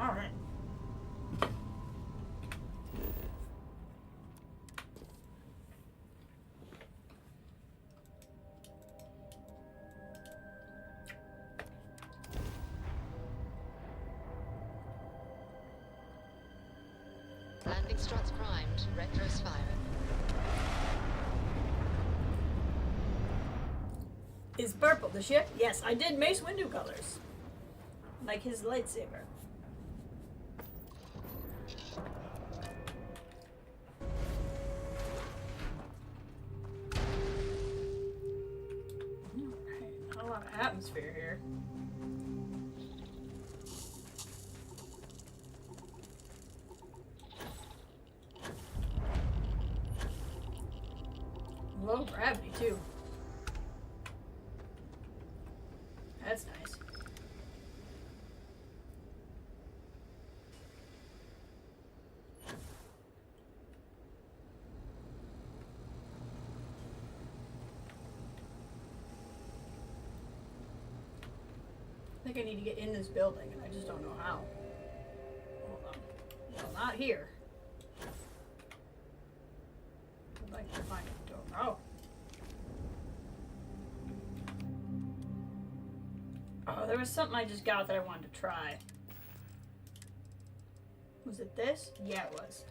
All right. Landing struts primed. Retros firing. Is purple the ship? Yes, I did Mace Windu colors. Like his lightsaber. Alright, not a lot of atmosphere here. Low gravity too. That's nice. I think I need to get in this building, and I just don't know how. Hold on. Well, not here. I'd like to find a door. Oh. Oh, there was something I just got that I wanted to try. Was it this? Yeah, it was.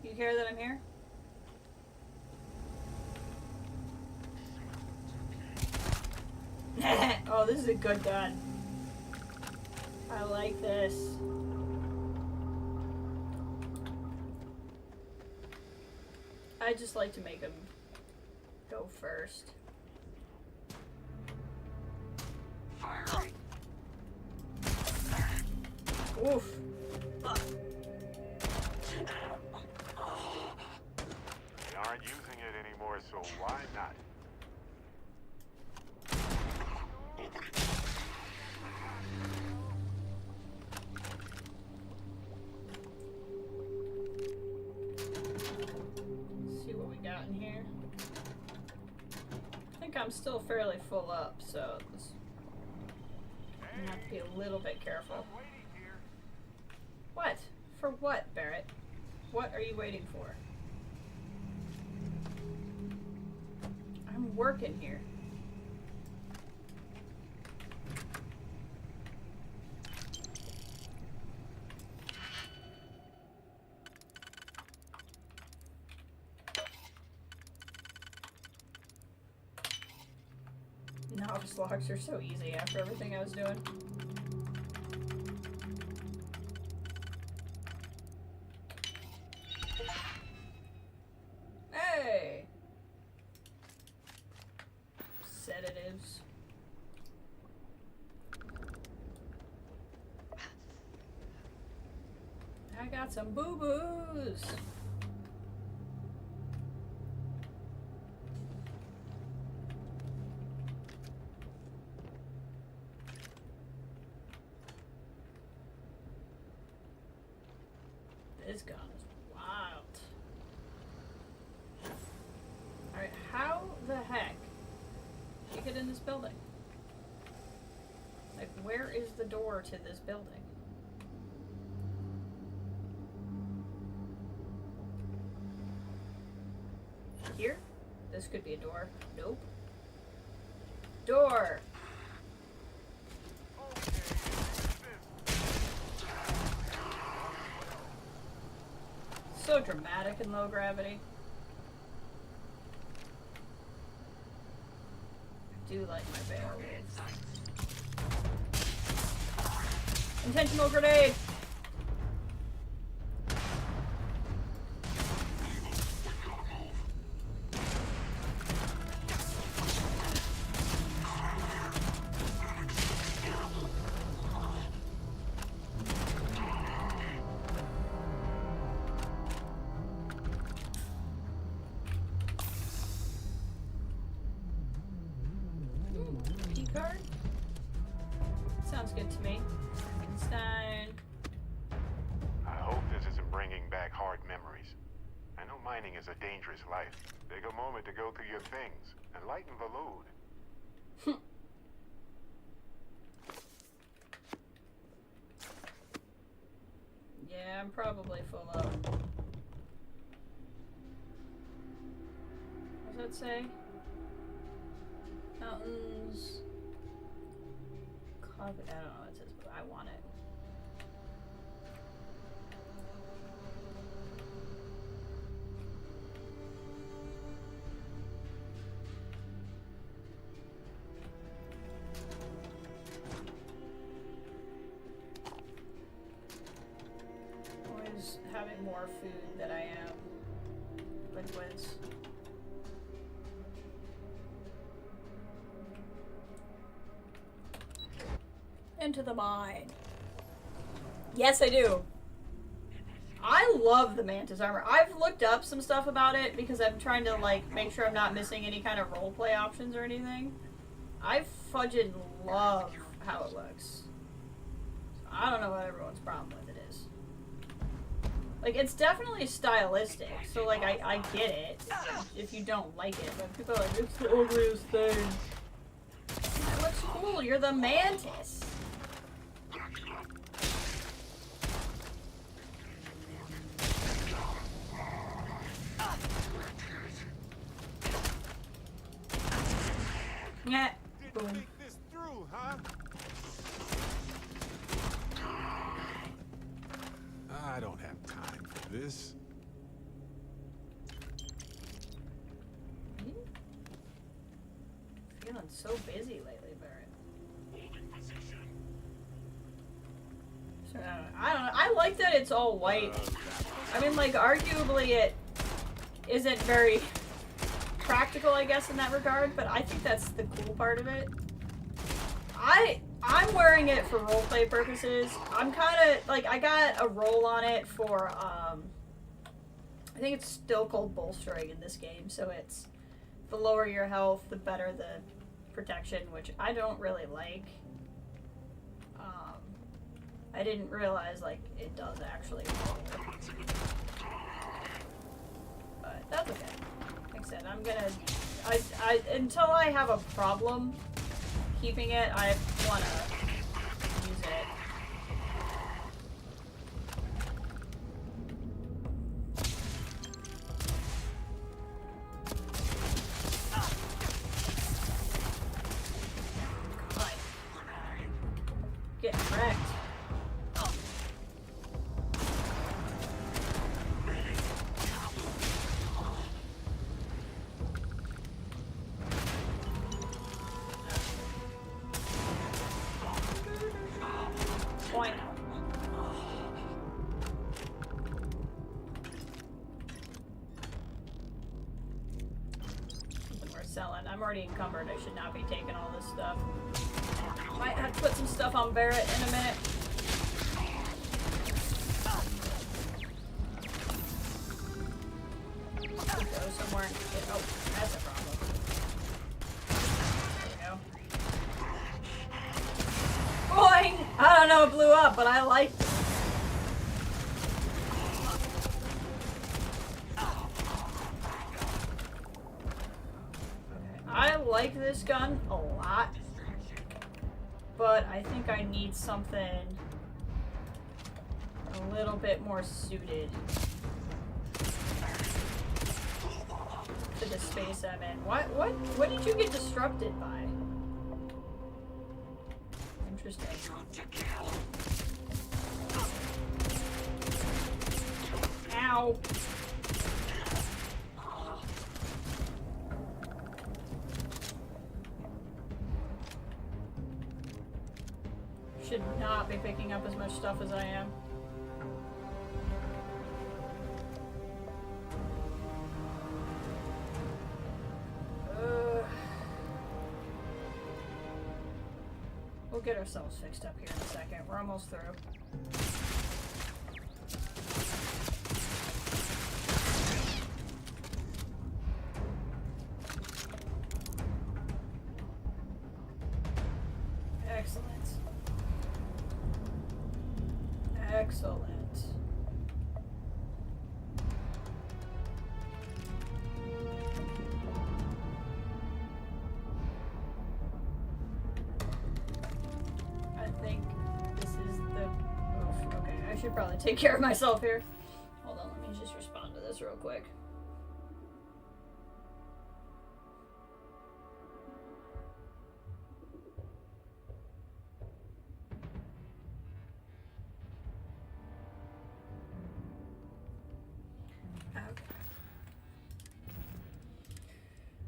You care that I'm here? Oh, this is a good gun. I like this. I just like to make them go first. Fire. Oof. We aren't using it anymore, so why not? See what we got in here. I think I'm still fairly full up, so this I'm gonna have to be a little bit careful. What? For what, Barrett? What are you waiting for? I'm working here. Novice locks are so easy after everything I was doing. Hey! Sedatives. I got some boo-boos. This gun is wild. Alright, how the heck do you get in this building? Like, where is the door to this building? Here? This could be a door. Nope. Door! So dramatic in low gravity. I do like my Beowulf. Intentional grenade! Card? Sounds good to me. Frankenstein. I hope this isn't bringing back hard memories. I know mining is a dangerous life. Take a moment to go through your things and lighten the load. Yeah, I'm probably full up. What does that say? Mountains. I don't know what it says, but I want it. Always having more food than I am liquids. Into the mine. Yes, I do. I love the Mantis armor. I've looked up some stuff about it because I'm trying to like make sure I'm not missing any kind of roleplay options or anything. I fudging love how it looks. I don't know what everyone's problem with it is. Like, it's definitely stylistic, so like I get it if you don't like it, but people are like, it's the ugliest thing. That looks cool, you're the Mantis. Yeah. Boom. Think this through, huh? I don't have time for this. Feeling so busy lately, Barrett. So, I don't know. I like that it's all white. I mean, like, arguably it isn't very practical, I guess, in that regard, but I think that's the cool part of it. I'm wearing it for roleplay purposes. I'm kind of, like, I got a roll on it for, I think it's still called bolstering in this game, so it's the lower your health, the better the protection, which I don't really like. I didn't realize, like, it does actually roll. But that's okay. Like I said, I'm gonna, until I have a problem keeping it, I wanna use it. God. Get wrecked. I'm already encumbered. I should not be taking all this stuff. Might have to put some stuff on Barrett in a minute. Go somewhere. Oh, that's a problem. There we go. Boing! I don't know, it blew up, but I liked it. like this gun a lot, but I think I need something a little bit more suited to the space I'm in. What did you get disrupted by? Interesting. Ow. Should not be picking up as much stuff as I am. We'll get ourselves fixed up here in a second. We're almost through. Excellent. Excellent. I think this is the... Oof, okay, I should probably take care of myself here. Hold on, let me just respond to this real quick.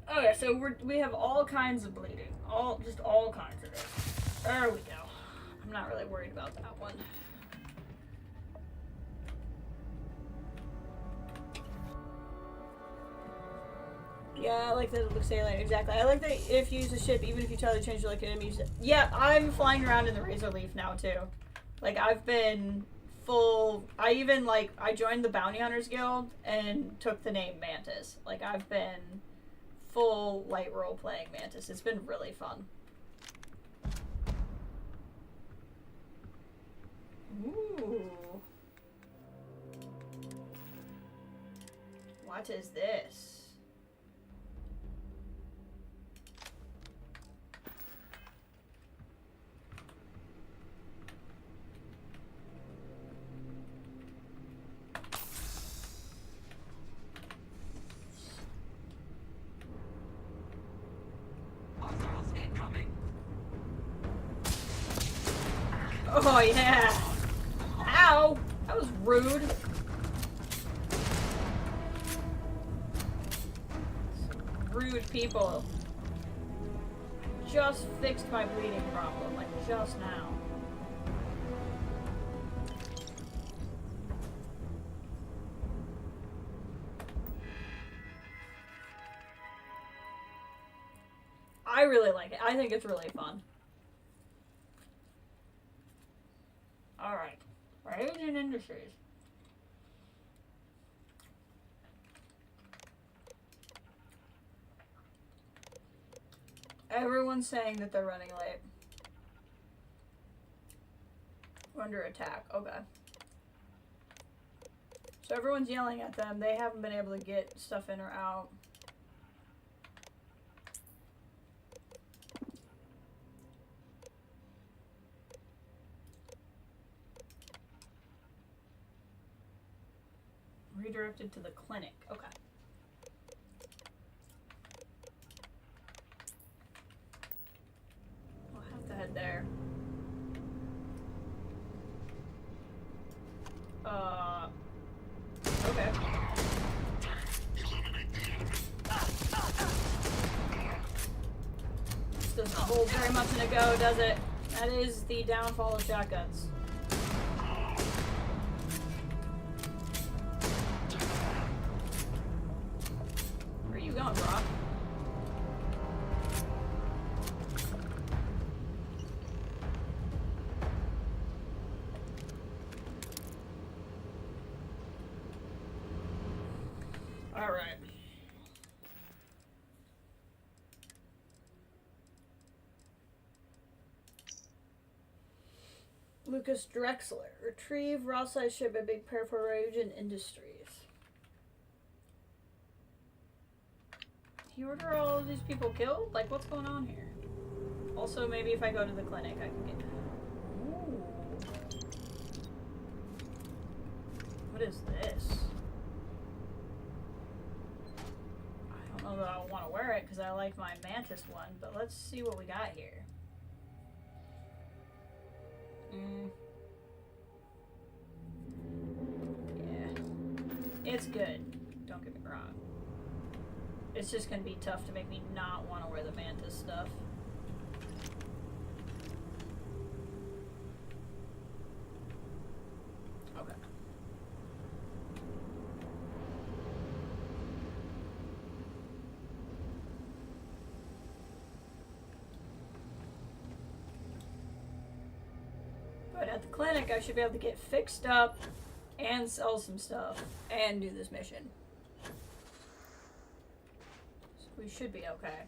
Okay, so we have all kinds of bleeding. Just all kinds of it. There we go. I'm not really worried about that one. Yeah, I like that it looks alien. Exactly. I like that if you use a ship, even if you totally change it like an enemy. Yeah, I'm flying around in the Razor Leaf now too. Like I've been full. I even I joined the Bounty Hunters Guild and took the name Mantis. Like I've been full light role playing Mantis. It's been really fun. Ooh. What is this? Oh yeah! Ow! That was rude. Some rude people. Just fixed my bleeding problem, like just now. I really like it. I think it's really fun. Alright. Raging Industries. Everyone's saying that they're running late. We're under attack. Okay. So everyone's yelling at them. They haven't been able to get stuff in or out. Redirected to the clinic. Okay. We'll have to head there. Okay. This doesn't hold very much in a go, does it? That is the downfall of shotguns. Where are you going, Brock? All right. Lucas Drexler. Retrieve raw-size ship at Big Pair for Raging Industries. he order all of these people killed? Like, what's going on here? Also, maybe if I go to the clinic, I can get... Ooh. What is this? I don't know that I want to wear it because I like my mantis one, but let's see what we got here. Yeah. It's good. Don't get me wrong. It's just going to be tough to make me not want to wear the mantis stuff. Okay. But at the clinic, I should be able to get fixed up and sell some stuff and do this mission. So we should be okay.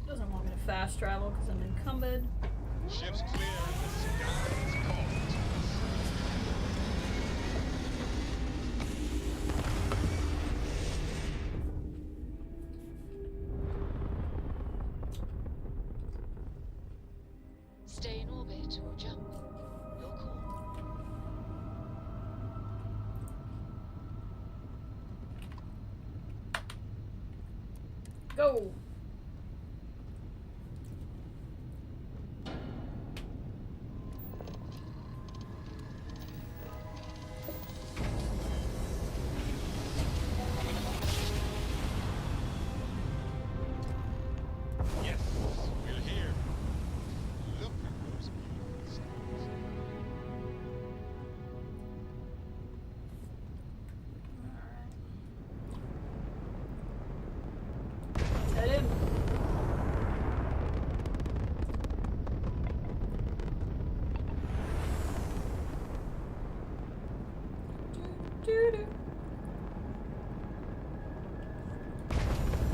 Doesn't want me to fast travel because I'm encumbered. Ship's clear and the sky is cold. Stay in orbit or jump. Your call. Go! Yes, we're here. Look at those beautiful stars. Head in.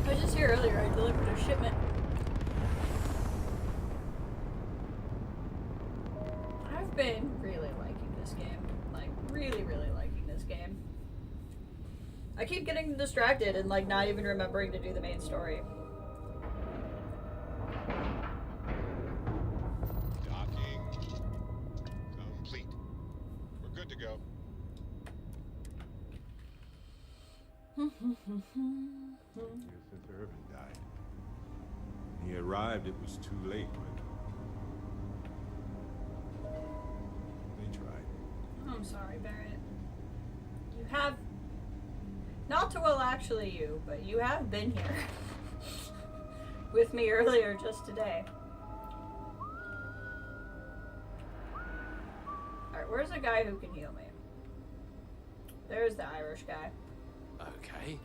I was just here earlier. I delivered a shipment. I've been really liking this game. Like, really, really liking this game. I keep getting distracted and, like, not even remembering to do the main story. Docking complete. We're good to go. Since Irvin died. He arrived, it was too late, but they tried. I'm sorry, Barrett. You have... Not to well actually you, but you have been here. With me earlier just today. Alright, where's the guy who can heal me? There's the Irish guy. Okay.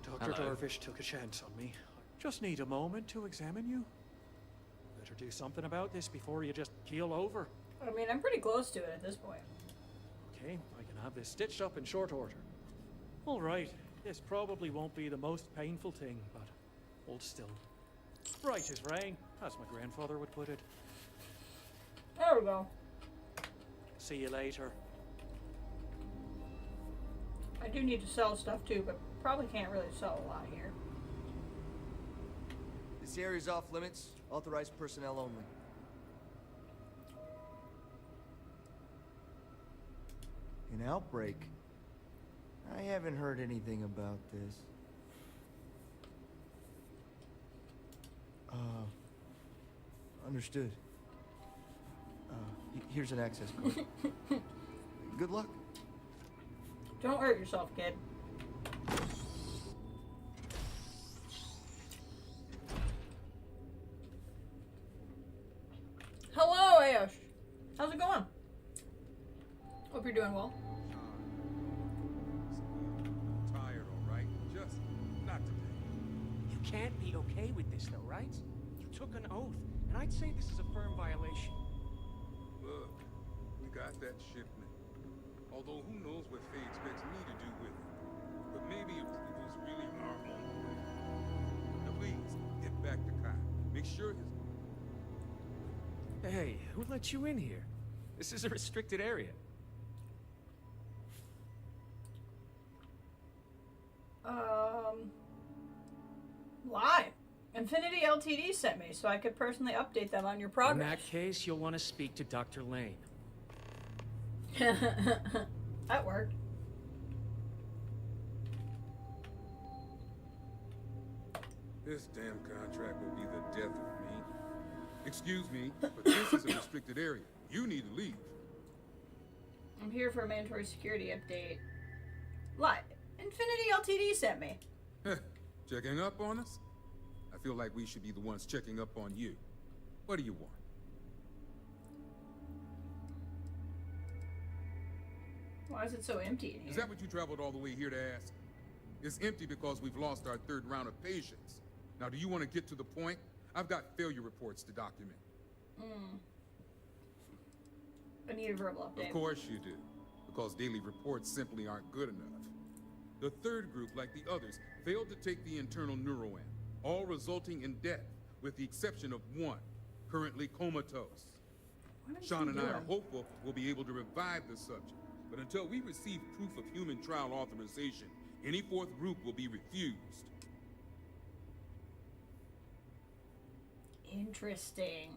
Dr. Hello. Darvish took a chance on me. I just need a moment to examine you. Better do something about this before you just keel over. I mean, I'm pretty close to it at this point. Okay, I can have this stitched up in short order. All right, this probably won't be the most painful thing, but hold still. Right as rain, as my grandfather would put it. There we go. See you later. I do need to sell stuff too, but probably can't really sell a lot here. This area's off limits. Authorized personnel only. An outbreak? I haven't heard anything about this. Understood. Here's an access code. Good luck. Don't hurt yourself, kid. Hello, Ayosh. How's it going? Hope you're doing well. Tired, all right? Just not today. You can't be okay with this, though, right? You took an oath, and I'd say this is a firm violation. Look, we got that shipment. Although who knows what Faye expects me to do with it. But maybe approval's really our only way. If we please, get back to Kai. Make sure his... Hey, who let you in here? This is a restricted area. Why? Infinity Ltd sent me, so I could personally update them on your progress. In that case, you'll want to speak to Dr. Lane. That worked. This damn contract will be the death of me. Excuse me, but this is a restricted area. You need to leave. I'm here for a mandatory security update. What? Infinity Ltd sent me. Checking up on us? I feel like we should be the ones checking up on you. What do you want? Why is it so empty in here? Is that what you traveled all the way here to ask? It's empty because we've lost our third round of patients. Now, do you want to get to the point? I've got failure reports to document. I need a verbal update. Of course you do, because daily reports simply aren't good enough. The third group, like the others, failed to take the internal neuroan, all resulting in death, with the exception of one, currently comatose. Sean and I are hopeful we'll be able to revive the subject, but until we receive proof of human trial authorization, any fourth group will be refused. Interesting.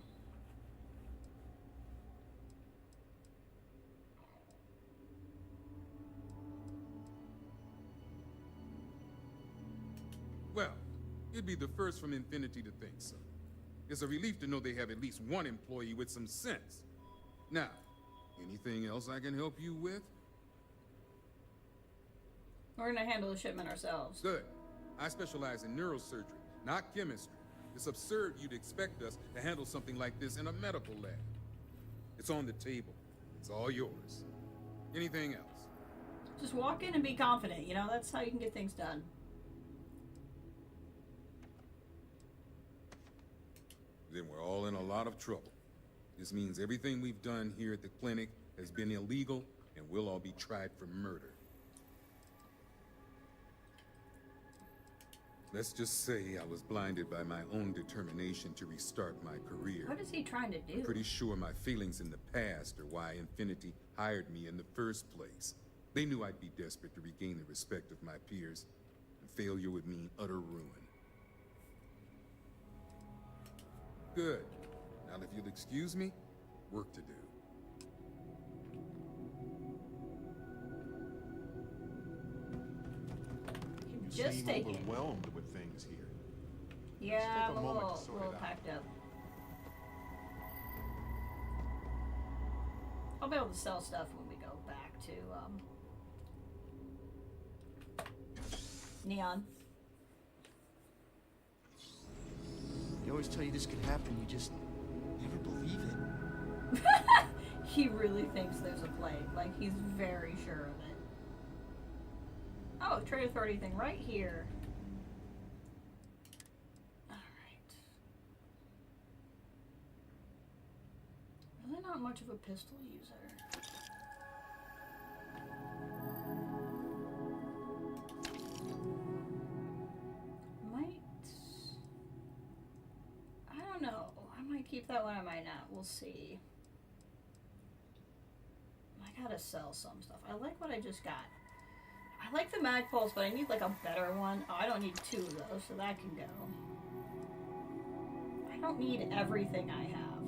Well, you'd be the first from Infinity to think so. It's a relief to know they have at least one employee with some sense. Now, anything else I can help you with? We're gonna handle the shipment ourselves. Good. I specialize in neurosurgery, not chemistry. It's absurd you'd expect us to handle something like this in a medical lab. It's on the table. It's all yours. Anything else? Just walk in and be confident, you know? That's how you can get things done. Then we're all in a lot of trouble. This means everything we've done here at the clinic has been illegal, and we'll all be tried for murder. Let's just say I was blinded by my own determination to restart my career. What is he trying to do? I'm pretty sure my feelings in the past are why Infinity hired me in the first place. They knew I'd be desperate to regain the respect of my peers, and failure would mean utter ruin. Good. Now, if you'll excuse me, work to do. Just seem take it. overwhelmed with things here. Yeah, take I'm a a moment to sort little it out. packed up. I'll be able to sell stuff when we go back to Neon. They always tell you this could happen, you just never believe it. He really thinks there's a plague. Like, he's very sure of it. Oh, trade authority thing right here. Alright. Really not much of a pistol user. I don't know. I might keep that one, I might not. We'll see. I gotta sell some stuff. I like what I just got. I like the mag pulse, but I need like a better one. Oh, I don't need two of those, so that can go. I don't need everything I have.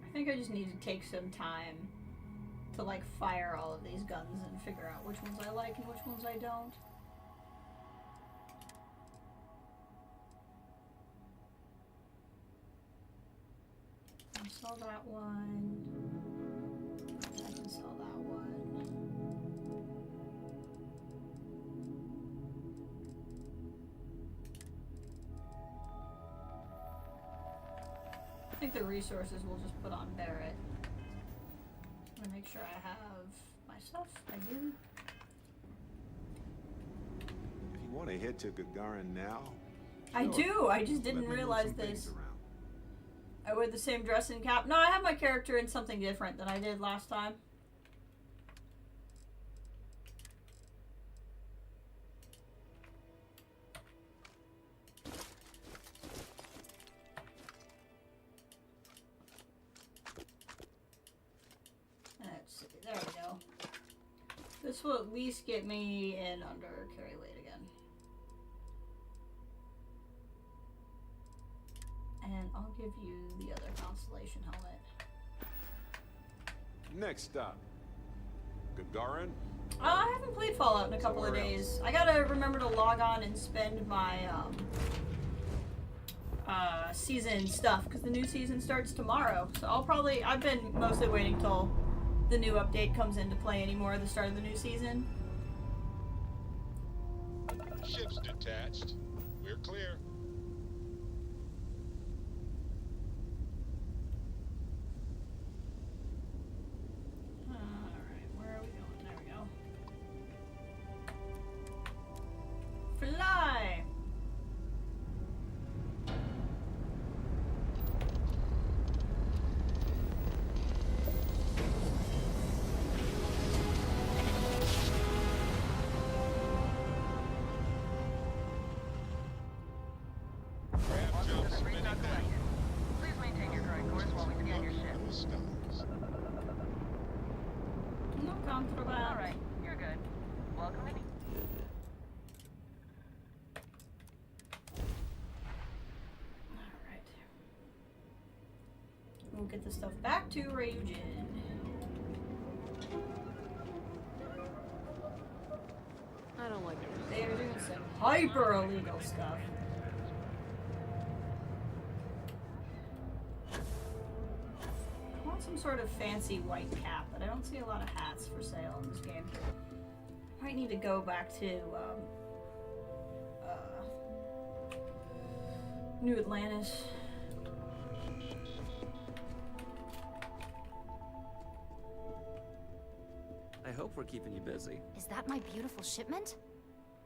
I think I just need to take some time to like fire all of these guns and figure out which ones I like and which ones I don't. I'll sell that one. I can sell that one. I think the resources we'll just put on Barrett. I'm gonna make sure I have my stuff. I do. If you want to head to Gagarin now, I sure. do. I just Let didn't me move realize some things this. around. I wear the same dress and cap. No, I have my character in something different than I did last time. This will at least get me in under carry weight again. And I'll give you the other Constellation helmet. Next stop. Gagarin? I haven't played Fallout in a couple of days. I gotta remember to log on and spend my season stuff because the new season starts tomorrow. So I've been mostly waiting till the new update comes into play anymore at the start of the new season. Ship's detached. We're clear. Alright, where are we going? There we go. Fly! Alright, you're good. Welcome to Alright. We'll get this stuff back to Ryujin. I don't like it. They are doing some hyper illegal stuff. I want some sort of fancy white cap, but I don't see a lot of hats for sale in this game. I might need to go back to New Atlantis. I hope we're keeping you busy. Is that my beautiful shipment?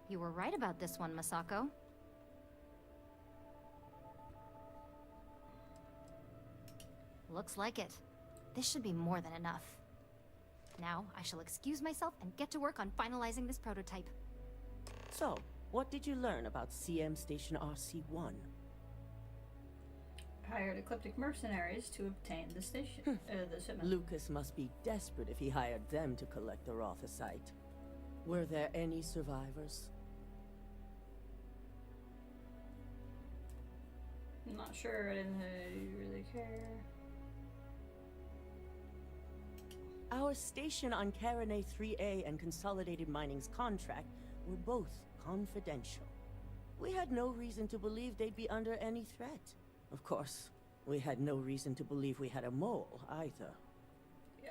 You were right about this one, Masako. Looks like it. This should be more than enough. Now, I shall excuse myself and get to work on finalizing this prototype. So, what did you learn about CM Station RC-1? Hired ecliptic mercenaries to obtain the station, the shipment. Lucas must be desperate if he hired them to collect the Rothosite. Were there any survivors? I'm not sure. I didn't really care. Our station on Carinae 3A and Consolidated Mining's contract were both confidential. We had no reason to believe they'd be under any threat. Of course, we had no reason to believe we had a mole, either. Yeah.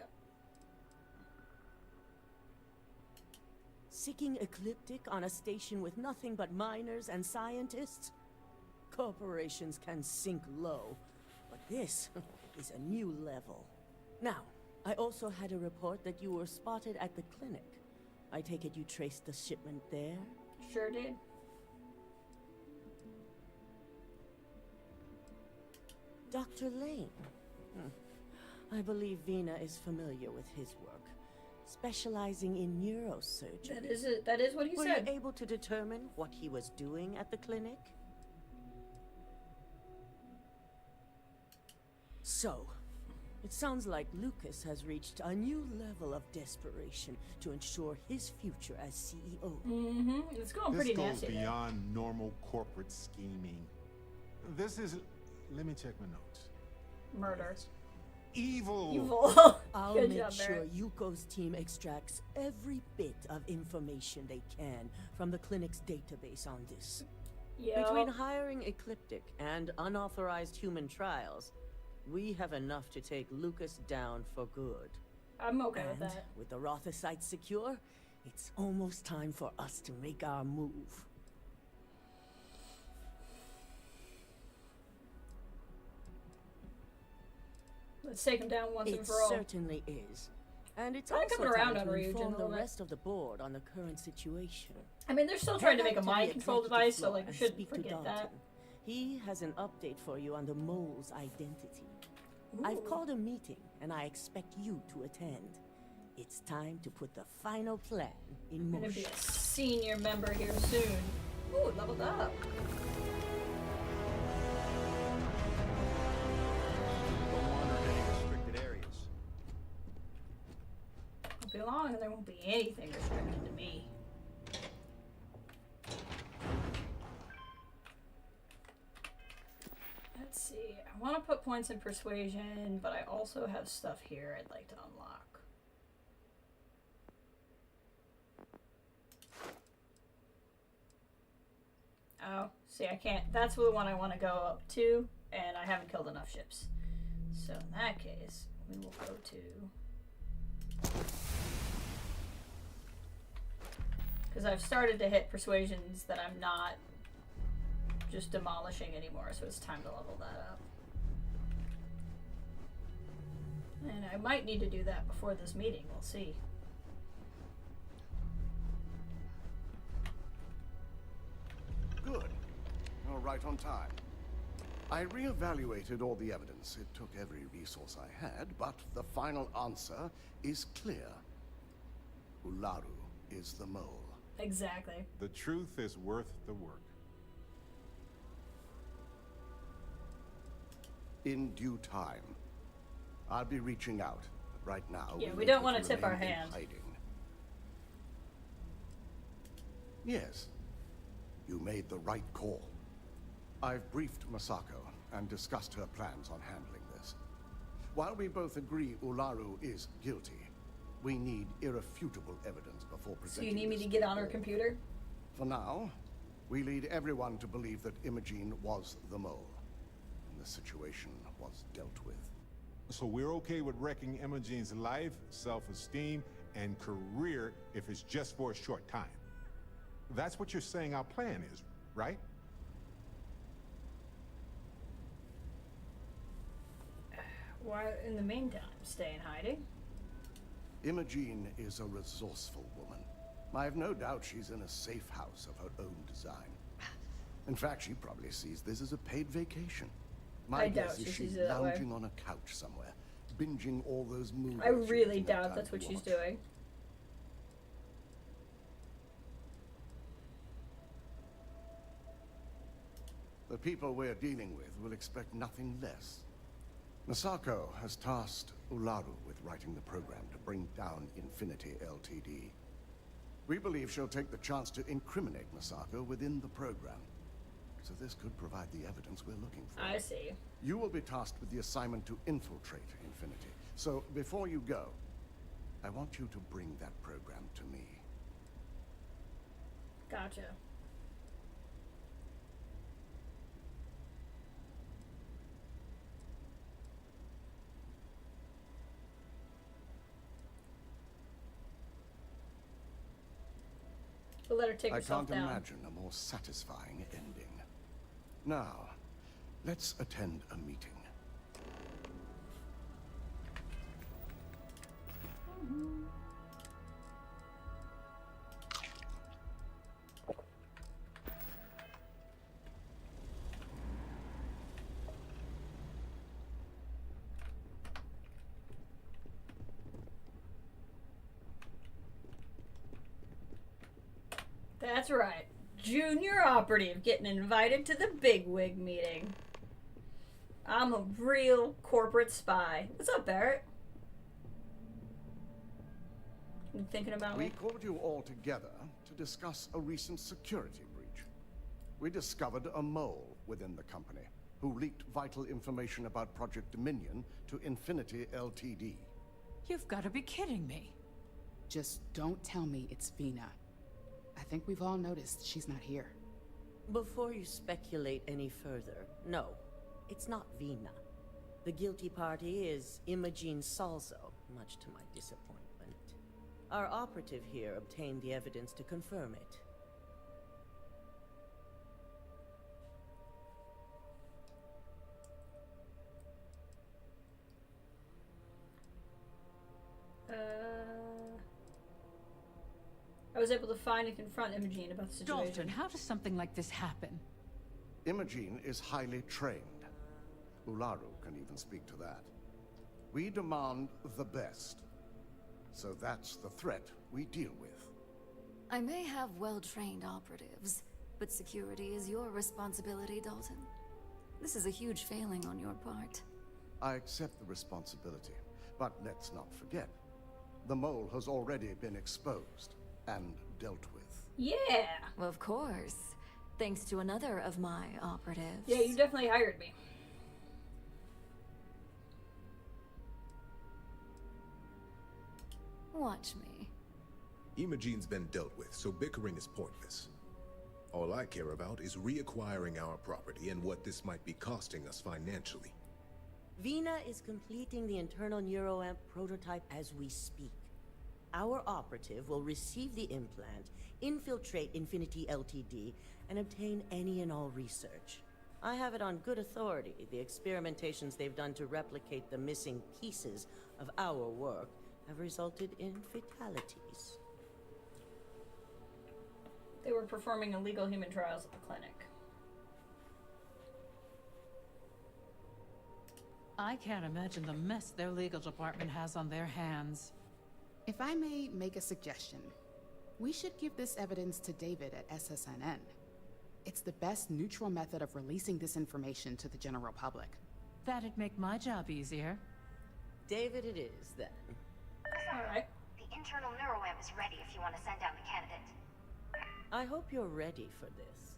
Seeking ecliptic on a station with nothing but miners and scientists? Corporations can sink low, but this is a new level. Now, I also had a report that you were spotted at the clinic. I take it you traced the shipment there? Sure did. Dr. Lane. I believe Vina is familiar with his work, specializing in neurosurgery. That is it. That is what he Were said. you able to determine what he was doing at the clinic? So, it sounds like Lucas has reached a new level of desperation to ensure his future as CEO. Mm-hmm. It's going pretty nasty. This goes beyond normal corporate scheming. This is... Let me check my notes. Murder. Evil. Evil. I'll Good make job, sure Barrett. Yuko's team extracts every bit of information they can from the clinic's database on this. Yeah. Between hiring Ecliptic and unauthorized human trials, we have enough to take Lucas down for good. I'm okay And with that. with the Rothosite secure, it's almost time for us to make our move. Let's take him down once and It for all. certainly is. And it's Kinda also coming around time on to Ryujin inform a the little bit. rest of the board on the current situation. I mean, they're still trying to Head make a out to mind the control executive device, so floor like, and shouldn't speak to forget Dalton. that. He has an update for you on the mole's identity. I've Ooh. called a meeting, and I expect you to attend. It's time to put the final plan in I'm gonna motion. be a senior member here soon. Ooh, leveled up. Don't wander in any restricted areas. I'll be too long and there won't be anything restricted to me. Let's see. I want to put points in persuasion, but I also have stuff here I'd like to unlock. Oh, see, I can't. That's the one I want to go up to, and I haven't killed enough ships. So in that case, we will go to... Because I've started to hit persuasions that I'm not just demolishing anymore, so it's time to level that up. And I might need to do that before this meeting, we'll see. Good. You're right on time. I reevaluated all the evidence. It took every resource I had, but the final answer is clear. Ularu is the mole. Exactly. The truth is worth the work. In due time. I'll be reaching out. Right now, yeah, we don't want to tip our hand. Hiding. Yes. You made the right call. I've briefed Masako and discussed her plans on handling this. While we both agree Ularu is guilty, we need irrefutable evidence before presenting. So you need me to get on her computer? For now, we lead everyone to believe that Imogene was the mole, and the situation was dealt with. So we're okay with wrecking Imogene's life, self-esteem, and career if it's just for a short time. That's what you're saying our plan is, right? Why, in the meantime, stay in hiding? Imogene is a resourceful woman. I have no doubt she's in a safe house of her own design. In fact, she probably sees this as a paid vacation. My guess is she's lounging on a couch somewhere, binging all those movies. I really doubt that's what she's doing. The people we're dealing with will expect nothing less. Masako has tasked Ularu with writing the program to bring down Infinity Ltd. We believe she'll take the chance to incriminate Masako within the program. So this could provide the evidence we're looking for. I see. You will be tasked with the assignment to infiltrate Infinity. So before you go, I want you to bring that program to me. Gotcha. We'll let her take herself down. I can't imagine a more satisfying ending. Now, let's attend a meeting. That's right. Junior operative getting invited to the bigwig meeting. I'm a real corporate spy. What's up, Barrett? You thinking about me? We called you all together to discuss a recent security breach. We discovered a mole within the company who leaked vital information about Project Dominion to Infinity Ltd. You've got to be kidding me. Just don't tell me it's Vina. I think we've all noticed she's not here. Before you speculate any further, no, it's not Vina. The guilty party is Imogene Salzo, much to my disappointment. Our operative here obtained the evidence to confirm it. I was able to find and confront Imogene about the situation. Dalton, how does something like this happen? Imogene is highly trained. Ularu can even speak to that. We demand the best. So that's the threat we deal with. I may have well-trained operatives, but security is your responsibility, Dalton. This is a huge failing on your part. I accept the responsibility, but let's not forget. The mole has already been exposed and dealt with. Yeah. Of course. Thanks to another of my operatives. Yeah, you definitely hired me. Watch me. Imogene's been dealt with, so bickering is pointless. All I care about is reacquiring our property and what this might be costing us financially. Vina is completing the internal neuroamp prototype as we speak. Our operative will receive the implant, infiltrate Infinity Ltd, and obtain any and all research. I have it on good authority. The experimentations they've done to replicate the missing pieces of our work have resulted in fatalities. They were performing illegal human trials at the clinic. I can't imagine the mess their legal department has on their hands. If I may make a suggestion, we should give this evidence to David at SSNN. It's the best neutral method of releasing this information to the general public. That'd make my job easier. David it is, then. Alright. The internal neuroamp is ready if you want to send down the candidate. I hope you're ready for this.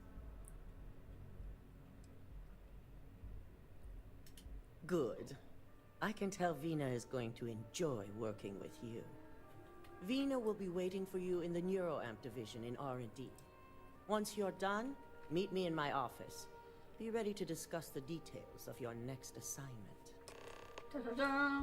Good. I can tell Vina is going to enjoy working with you. Vina will be waiting for you in the neuroamp division in R&D. Once you're done, meet me in my office. Be ready to discuss the details of your next assignment. Da-da-da.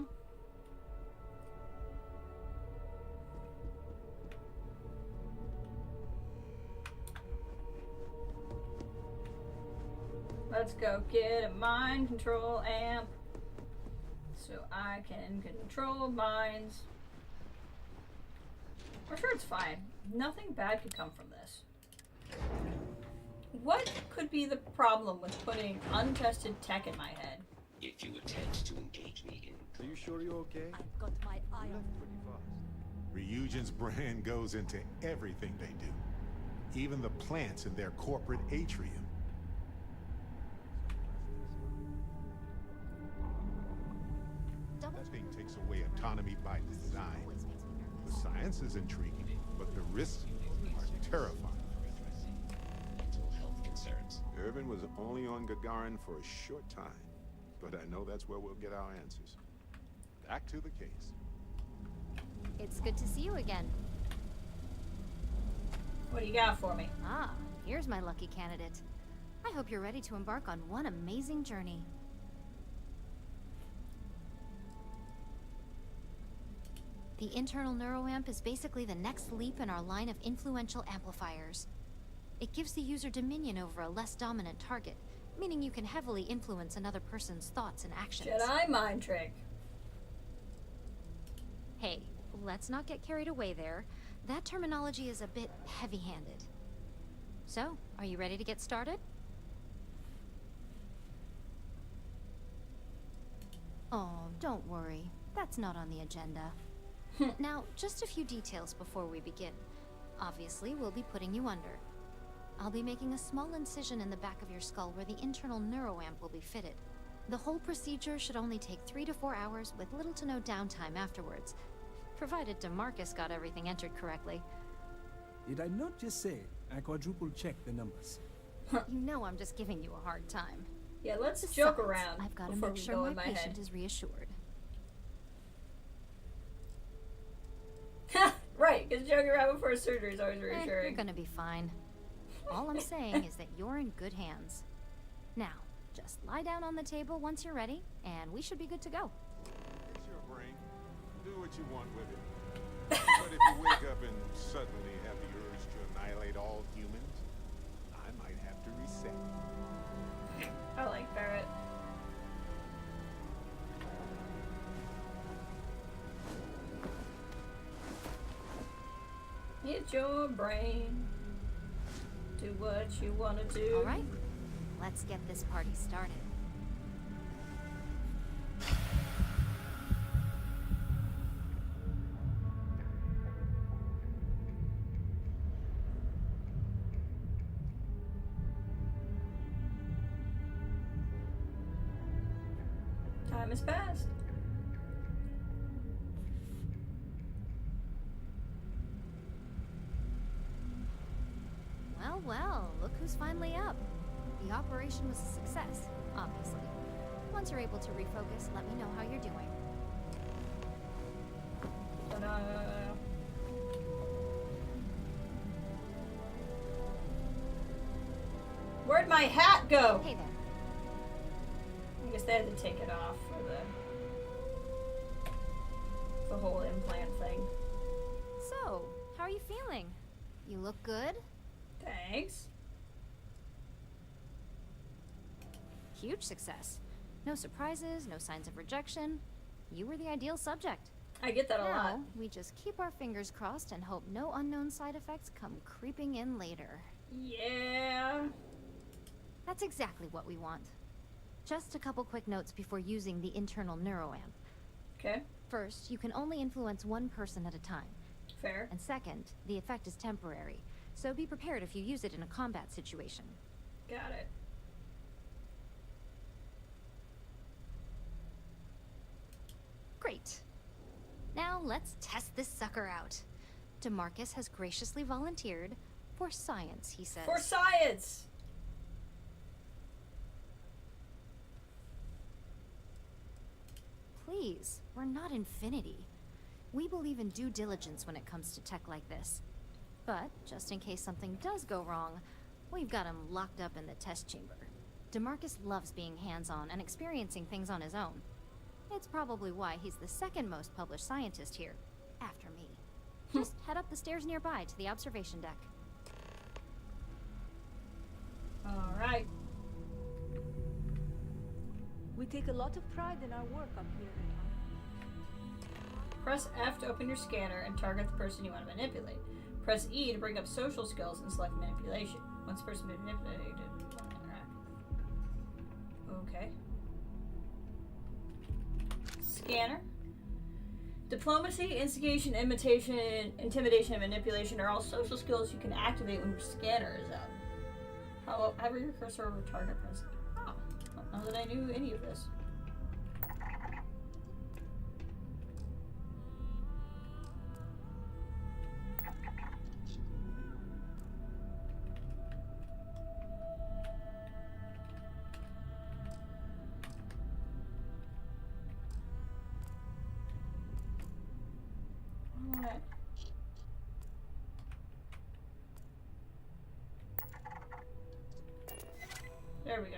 Let's go get a mind control amp so I can control minds. I'm sure it's fine. Nothing bad could come from this. What could be the problem with putting untested tech in my head? If you attempt to engage me in... Are you sure you're okay? I've got my eye on Pretty fast. Reunion's brand goes into everything they do. Even the plants in their corporate atrium. That thing takes away autonomy by design. The science is intriguing, but the risks are terrifying. Mental health concerns. Irvin was only on Gagarin for a short time, but I know that's where we'll get our answers. Back to the case. It's good to see you again. What do you got for me? Ah, here's my lucky candidate. I hope you're ready to embark on one amazing journey. The internal neuroamp is basically the next leap in our line of influential amplifiers. It gives the user dominion over a less dominant target, meaning you can heavily influence another person's thoughts and actions. Jedi mind trick. Hey, let's not get carried away there. That terminology is a bit heavy-handed. So, are you ready to get started? Oh, don't worry. That's not on the agenda. Now, just a few details before we begin. Obviously, we'll be putting you under. I'll be making a small incision in the back of your skull where the internal neuroamp will be fitted. The whole procedure should only take 3 to 4 hours with little to no downtime afterwards, provided DeMarcus got everything entered correctly. Did I not just say I quadruple-checked the numbers? You know I'm just giving you a hard time. Yeah, let's Besides, joke around I've got to before make we sure go my in my patient head. is reassured. Right, because joking around before surgery is always You're reassuring. gonna be fine. All I'm saying is that you're in good hands. Now, just lie down on the table once you're ready, and we should be good to go. It's your brain. Do what you want with it. But if you wake up and suddenly have the urge to annihilate all humans, I might have to reset. I like Barrett. It's your brain. Do what you want to do. All right, let's get this party started. Time has passed. Well, well, look who's finally up. The operation was a success, obviously. Once you're able to refocus, let me know how you're doing. Ta-da. Where'd my hat go? Hey there. I guess they had to take it off for the whole implant thing. So, how are you feeling? You look good? Thanks. Huge success. No surprises, no signs of rejection. You were the ideal subject. I get that a lot. Now, we just keep our fingers crossed and hope no unknown side effects come creeping in later. Yeah. That's exactly what we want. Just a couple quick notes before using the internal neuroamp. Okay. First, you can only influence one person at a time. Fair. And second, the effect is temporary, so be prepared if you use it in a combat situation. Got it. Great. Now let's test this sucker out. DeMarcus has graciously volunteered for science, he says. For science! Please, we're not Infinity. We believe in due diligence when it comes to tech like this. But, just in case something does go wrong, we've got him locked up in the test chamber. DeMarcus loves being hands-on and experiencing things on his own. It's probably why he's the second most published scientist here, after me. Just head up the stairs nearby to the observation deck. Alright. We take a lot of pride in our work up here. Press F to open your scanner and target the person you want to manipulate. Press E to bring up social skills and select manipulation. Once the person has been manipulated, interact. Okay. Scanner. Diplomacy, instigation, intimidation, and manipulation are all social skills you can activate when your scanner is up. Hover your cursor over target, press. Oh, I don't know that I knew any of this. Alright. There we go.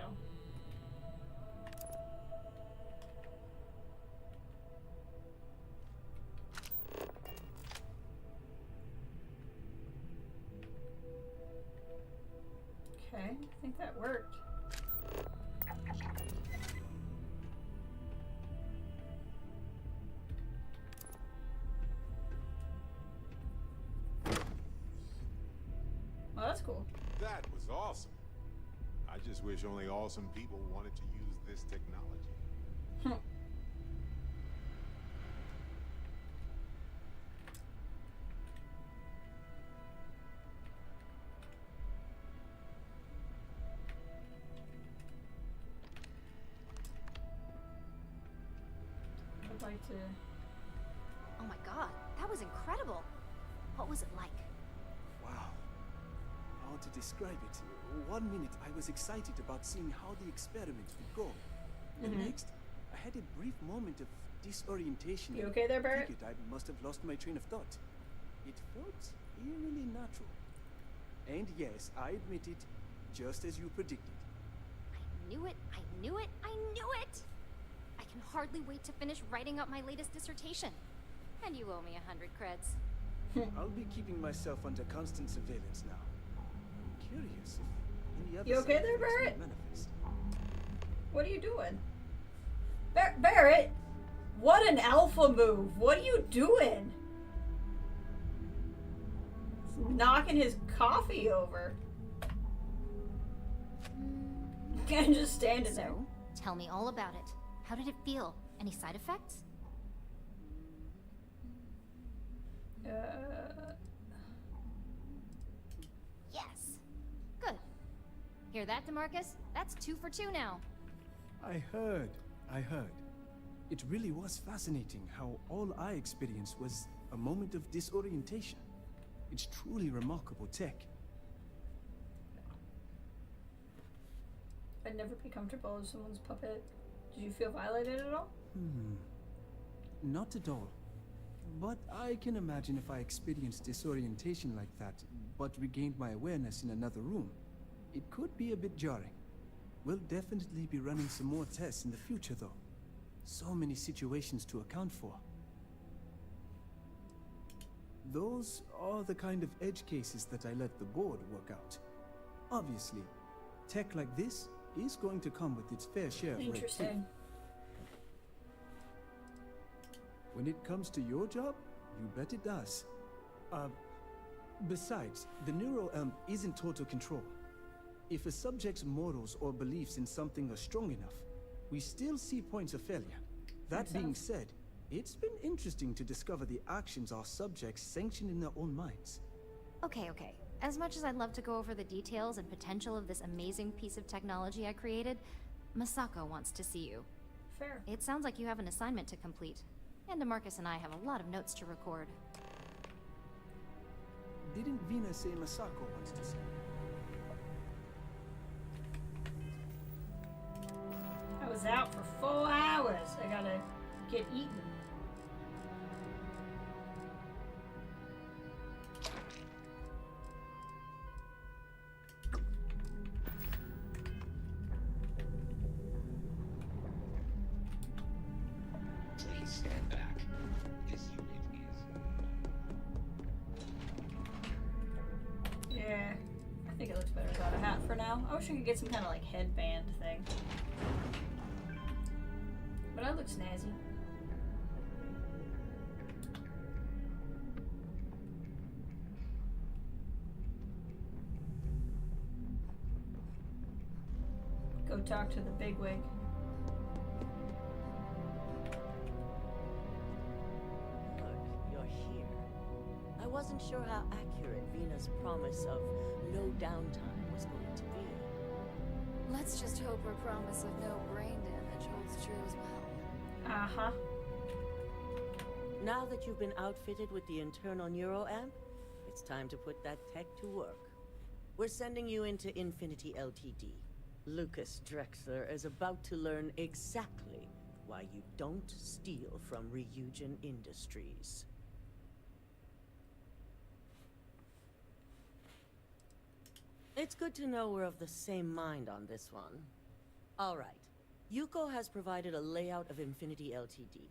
Okay, I think that worked. Well, that's cool. That was awesome. I just wish only awesome people wanted to use this technology. I'd like to... Oh my god, that was incredible. What was it like? Wow. How to describe it? 1 minute I was excited about seeing how the experiment would go. And next, I had a brief moment of disorientation. You okay there, Barrett? I figured I must have lost my train of thought. It felt eerily natural. And yes, I admit it, just as you predicted. I knew it, I knew it, I knew it! I can hardly wait to finish writing up my latest dissertation. And you owe me 100 creds. I'll be keeping myself under constant surveillance now. I'm curious if any other You okay side there, effects may Barrett? manifest. What are you doing? Barrett! What an alpha move! What are you doing? He's knocking his coffee over. And just standing there. So, tell me all about it. How did it feel? Any side effects? Yes. Good. Hear that, DeMarcus? That's 2 for 2 now. I heard. It really was fascinating how all I experienced was a moment of disorientation. It's truly remarkable tech. I'd never be comfortable as someone's puppet. Did you feel violated at all? Not at all. But I can imagine if I experienced disorientation like that, but regained my awareness in another room. It could be a bit jarring. We'll definitely be running some more tests in the future, though. So many situations to account for. Those are the kind of edge cases that I let the board work out. Obviously, tech like this is going to come with its fair share of red tape. Interesting. When it comes to your job, you bet it does. Besides, the neuroamp isn't total control. If a subject's morals or beliefs in something are strong enough, we still see points of failure. That being said, it's been interesting to discover the actions our subjects sanction in their own minds. Okay. As much as I'd love to go over the details and potential of this amazing piece of technology I created, Masako wants to see you. Fair. It sounds like you have an assignment to complete. And DeMarcus and I have a lot of notes to record. Didn't Vina say Masako wants to see? I was out for 4 hours. I gotta get eaten. Please stand back. This unit is... Yeah, I think it looks better without a hat for now. I wish I could get some kind of like headband thing. But I look snazzy. Go talk to the bigwig. Look, you're here. I wasn't sure how accurate Vina's promise of no downtime was going to be. Let's just hope her promise of no brain damage holds true as well. Uh-huh. Now that you've been outfitted with the internal neuroamp, it's time to put that tech to work. We're sending you into Infinity Ltd. Lucas Drexler is about to learn exactly why you don't steal from Ryujin Industries. It's good to know we're of the same mind on this one. All right. Yuko has provided a layout of Infinity Ltd.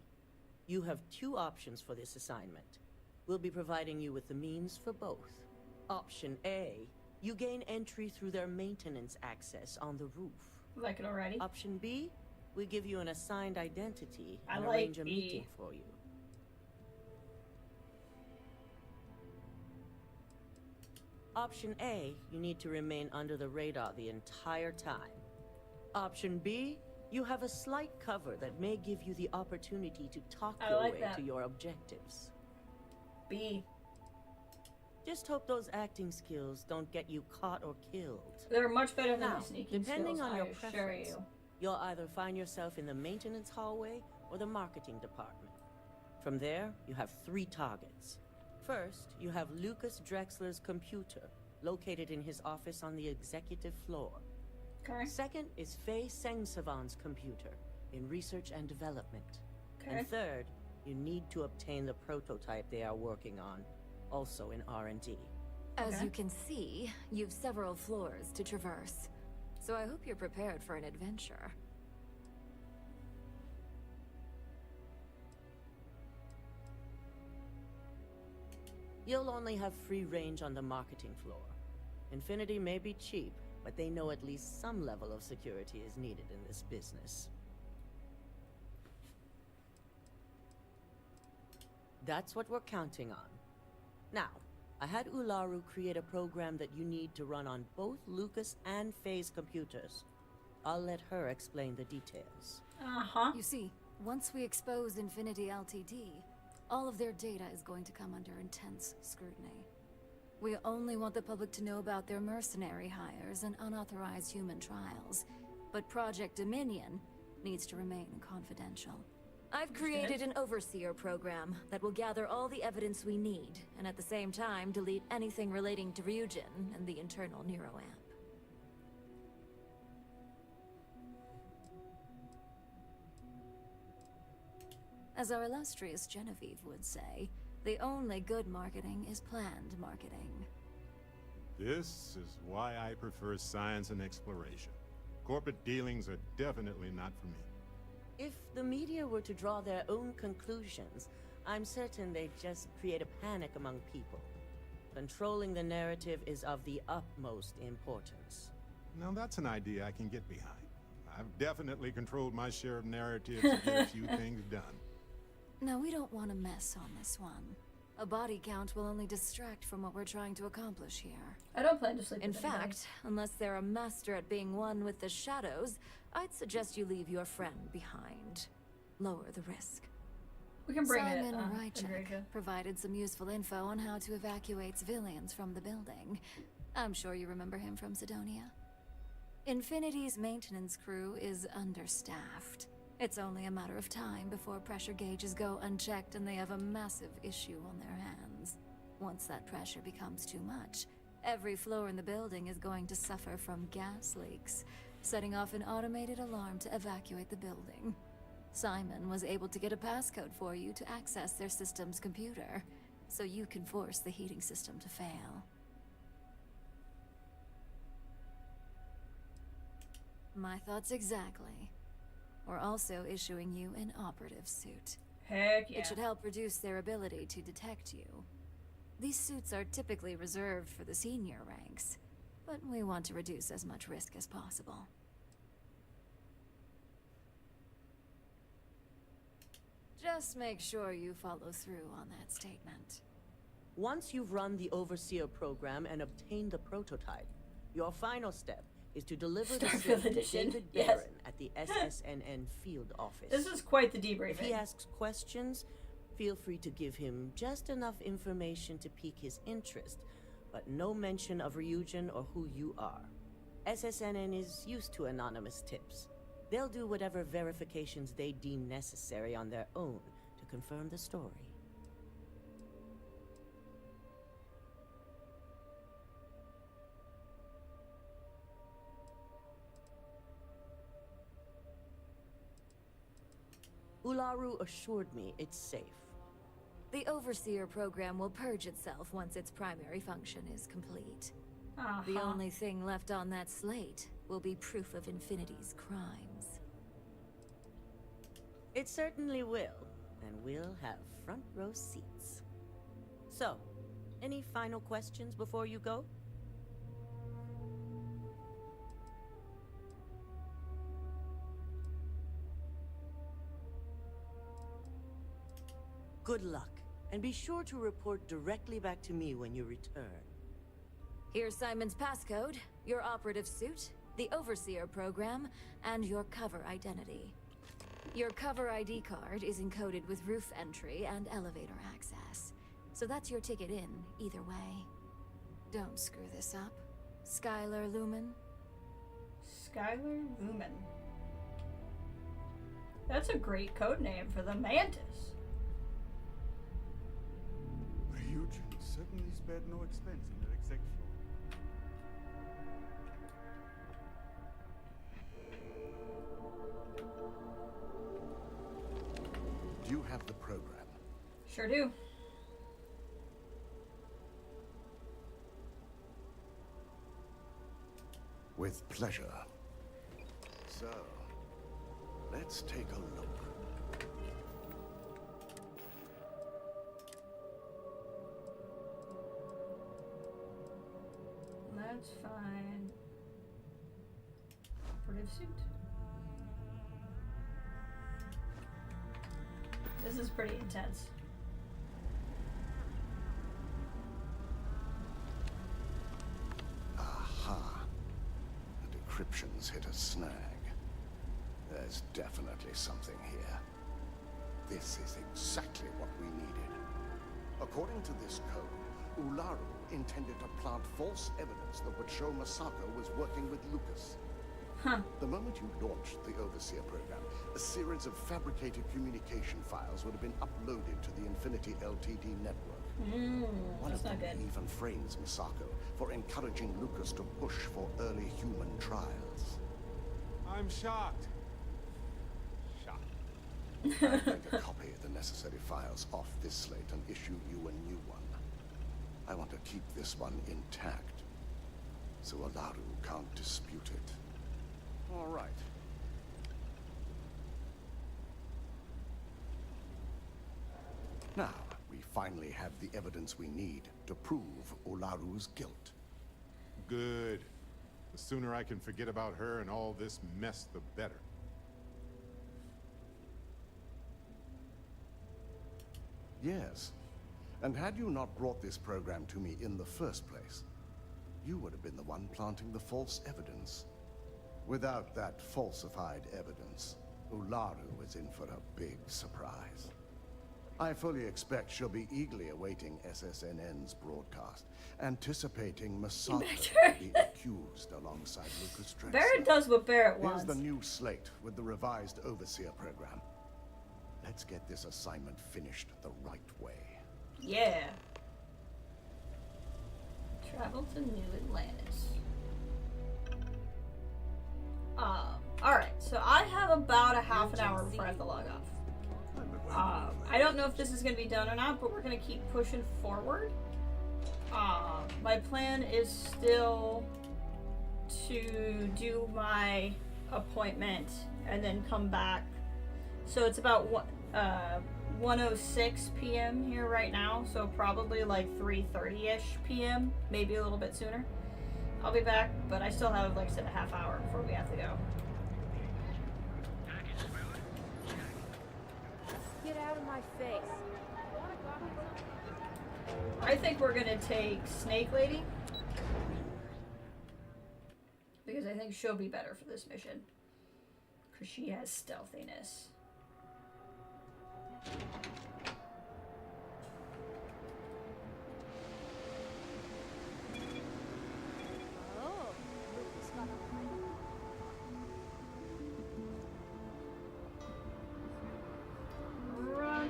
You have 2 options for this assignment. We'll be providing you with the means for both. Option A, you gain entry through their maintenance access on the roof. Like it already. Option B, we give you an assigned identity I and like arrange a B. meeting for you. Option A, you need to remain under the radar the entire time. Option B, you have a slight cover that may give you the opportunity to talk I your like way that. to your objectives. B. Just hope those acting skills don't get you caught or killed. They're much better than Now, my sneaking depending skills, on your I assure preference, you. you'll either find yourself in the maintenance hallway or the marketing department. From there, you have 3 targets. First, you have Lucas Drexler's computer, located in his office on the executive floor. Okay. Second is Faye Sengsavan's computer, in research and development. Okay. And third, you need to obtain the prototype they are working on, also in R&D. As you can see, you've several floors to traverse. So I hope you're prepared for an adventure. You'll only have free range on the marketing floor. Infinity may be cheap, but they know at least some level of security is needed in this business. That's what we're counting on. Now, I had Ularu create a program that you need to run on both Lucas and Faye's computers. I'll let her explain the details. Uh-huh. You see, once we expose Infinity Ltd, all of their data is going to come under intense scrutiny. We only want the public to know about their mercenary hires and unauthorized human trials. But Project Dominion needs to remain confidential. I've created an overseer program that will gather all the evidence we need, and at the same time delete anything relating to Ryujin and the internal neuroamp. As our illustrious Genevieve would say, the only good marketing is planned marketing. This is why I prefer science and exploration. Corporate dealings are definitely not for me. If the media were to draw their own conclusions, I'm certain they'd just create a panic among people. Controlling the narrative is of the utmost importance. Now that's an idea I can get behind. I've definitely controlled my share of narratives to get a few things done. No, we don't want to mess on this one. A body count will only distract from what we're trying to accomplish here. I don't plan to sleep In with anybody. fact, unless they're a master at being one with the shadows, I'd suggest you leave your friend behind. Lower the risk. We can bring Simon it. Rychek provided some useful info on how to evacuate civilians from the building. I'm sure you remember him from Sidonia. Infinity's maintenance crew is understaffed. It's only a matter of time before pressure gauges go unchecked and they have a massive issue on their hands. Once that pressure becomes too much, every floor in the building is going to suffer from gas leaks, setting off an automated alarm to evacuate the building. Simon was able to get a passcode for you to access their system's computer, so you can force the heating system to fail. My thoughts exactly. We're also issuing you an operative suit. Heck yeah. It should help reduce their ability to detect you. These suits are typically reserved for the senior ranks, but we want to reduce as much risk as possible. Just make sure you follow through on that statement. Once you've run the Overseer program and obtained the prototype, your final step is to deliver the Starfield suit to edition. David Yes. Barron at the SSNN field office. This is quite the debriefing. If he asks questions, feel free to give him just enough information to pique his interest, but no mention of Ryujin or who you are. SSNN is used to anonymous tips. They'll do whatever verifications they deem necessary on their own to confirm the story. Ularu assured me it's safe. The Overseer program will purge itself once its primary function is complete. The only thing left on that slate will be proof of Infinity's crimes. It certainly will, and we'll have front row seats. So, any final questions before you go? Good luck, and be sure to report directly back to me when you return. Here's Simon's passcode, your operative suit, the Overseer program, and your cover identity. Your cover ID card is encoded with roof entry and elevator access, so that's your ticket in, either way. Don't screw this up. Skylar Lumen? Skylar Lumen. That's a great code name for the Mantis. Ryujin certainly spared no expense in their exec floor. Do you have the program? Sure do. With pleasure. So, let's take a look. Let's find operative suit. This is pretty intense. Aha. The decryption's hit a snag. There's definitely something here. This is exactly what we needed. According to this code, Ularu intended to plant false evidence that would show Masako was working with Lucas. The moment you launched the Overseer program, a series of fabricated communication files would have been uploaded to the Infinity LTD network. One of them even frames Masako for encouraging Lucas to push for early human trials. I'm shocked. Shocked. I'll take a copy of the necessary files off this slate and issue you a new one. I want to keep this one intact, so Ularu can't dispute it. All right. Now, we finally have the evidence we need to prove Ularu's guilt. Good. The sooner I can forget about her and all this mess, the better. Yes. And had you not brought this program to me in the first place, you would have been the one planting the false evidence. Without that falsified evidence, Ularu is in for a big surprise. I fully expect she'll be eagerly awaiting SSNN's broadcast, anticipating Masako be accused alongside Lucas Drexler. Barrett does what Barrett wants. Here's the new slate with the revised Overseer program. Let's get this assignment finished the right way. Yeah. Travel to New Atlantis. Alright, so I have about a half an hour before I have to log off. I don't know if this is going to be done or not, but we're going to keep pushing forward. My plan is still to do my appointment and then come back. So it's about 1:06 p.m. here right now, so probably like 3:30ish p.m., maybe a little bit sooner. I'll be back, but I still have, like I said, a half hour before we have to go. Get out of my face. I think we're gonna take Snake Lady, because I think she'll be better for this mission, because she has stealthiness. Run.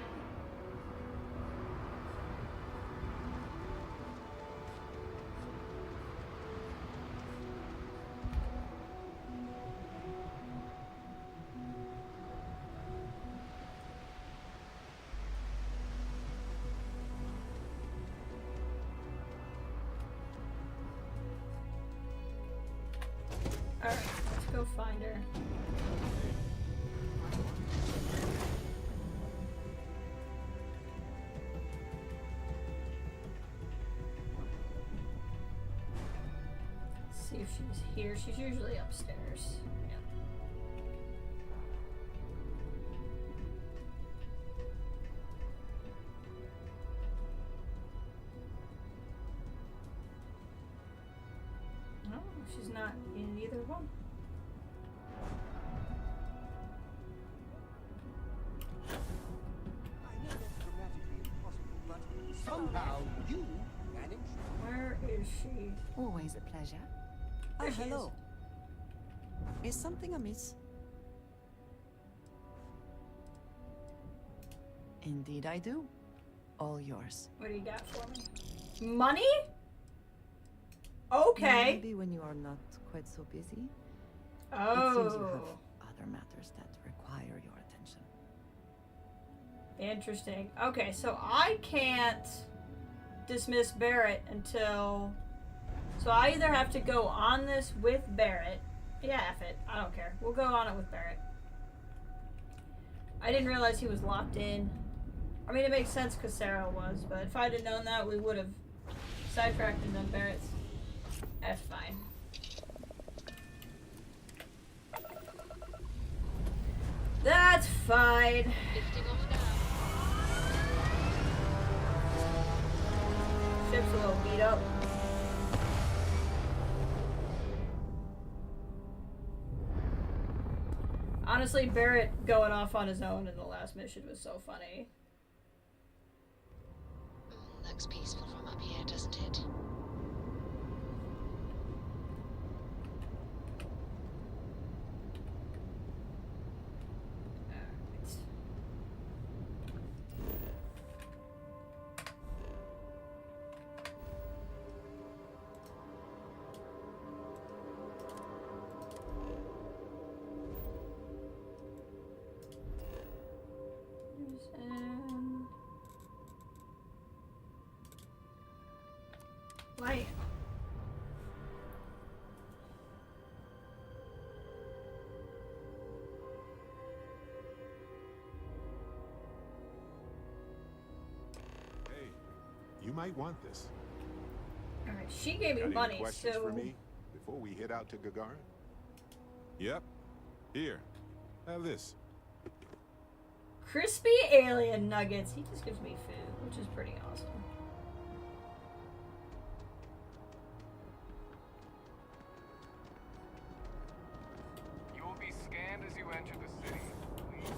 Alright, let's go find her. See if she's here. She's usually upstairs. Yeah. No, she's not in either one. I know that's grammatically impossible, but somehow you managed. Where is she? Always a pleasure. There she hello. Is something amiss? Indeed I do. All yours. What do you got for me? Money? Okay. Maybe when you are not quite so busy. Oh. It seems you have other matters that require your attention. Interesting. Okay, so I can't dismiss Barrett until... So I either have to go on this with Barrett. Yeah, F it. I don't care. We'll go on it with Barrett. I didn't realize he was locked in. I mean, it makes sense because Sarah was, but if I'd have known that, we would have sidetracked and done Barrett's. That's fine. That's fine. Ship's a little beat up. Honestly, Barrett going off on his own in the last mission was so funny. Looks peaceful from up here, doesn't it? You might want this. Alright, she gave me Got any money, questions so... for me before we head out to Gagarin? Yep. Here. Have this. Crispy alien nuggets. He just gives me food, which is pretty awesome. You will be scanned as you enter the city. Please.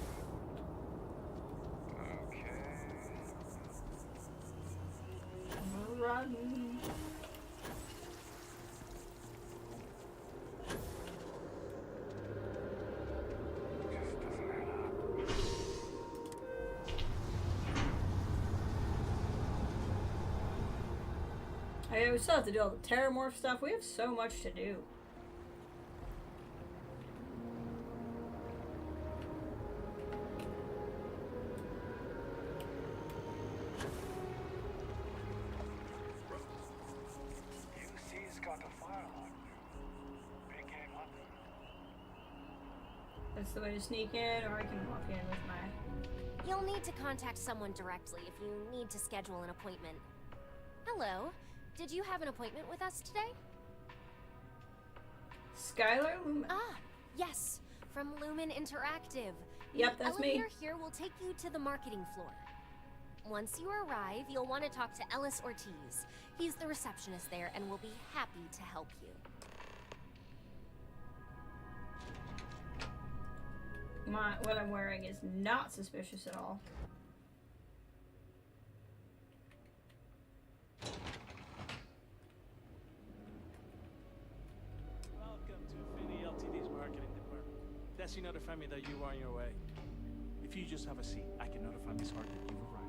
Okay. Run. Hey, we still have to do all the terramorph stuff. We have so much to do. UC's got a fire on you. Big game hunting. That's the way to sneak in, or I can walk in with my... You'll need to contact someone directly if you need to schedule an appointment. Hello. Did you have an appointment with us today? Skylar Lumen. Ah, yes. From Lumen Interactive. Yep, that's me. The elevator here will take you to the marketing floor. Once you arrive, you'll want to talk to Ellis Ortiz. He's the receptionist there and will be happy to help you. What I'm wearing is not suspicious at all. Welcome to Affinity Ltd's marketing department. Desi notified me that you are on your way. If you just have a seat, I can notify Miss Hart that you've arrived.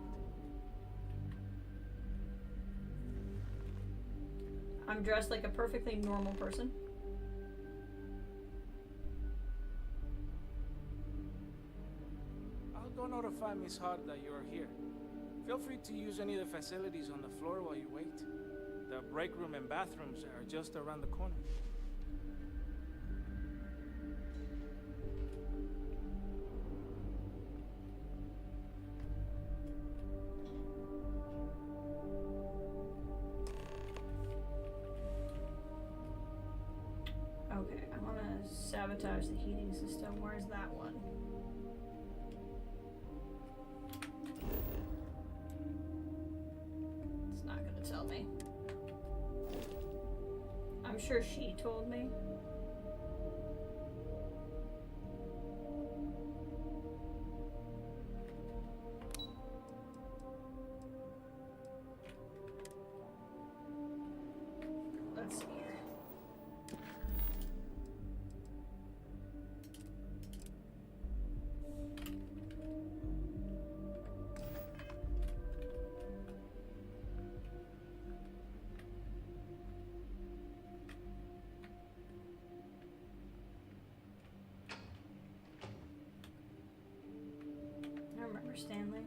I'm dressed like a perfectly normal person. I'll go notify Miss Hart that you are here. Feel free to use any of the facilities on the floor while you wait. The break room and bathrooms are just around the corner. Okay, I want to sabotage the heating system. Where's that one? It's not going to tell me. I'm sure she told me. Let's see here. I remember Stanley.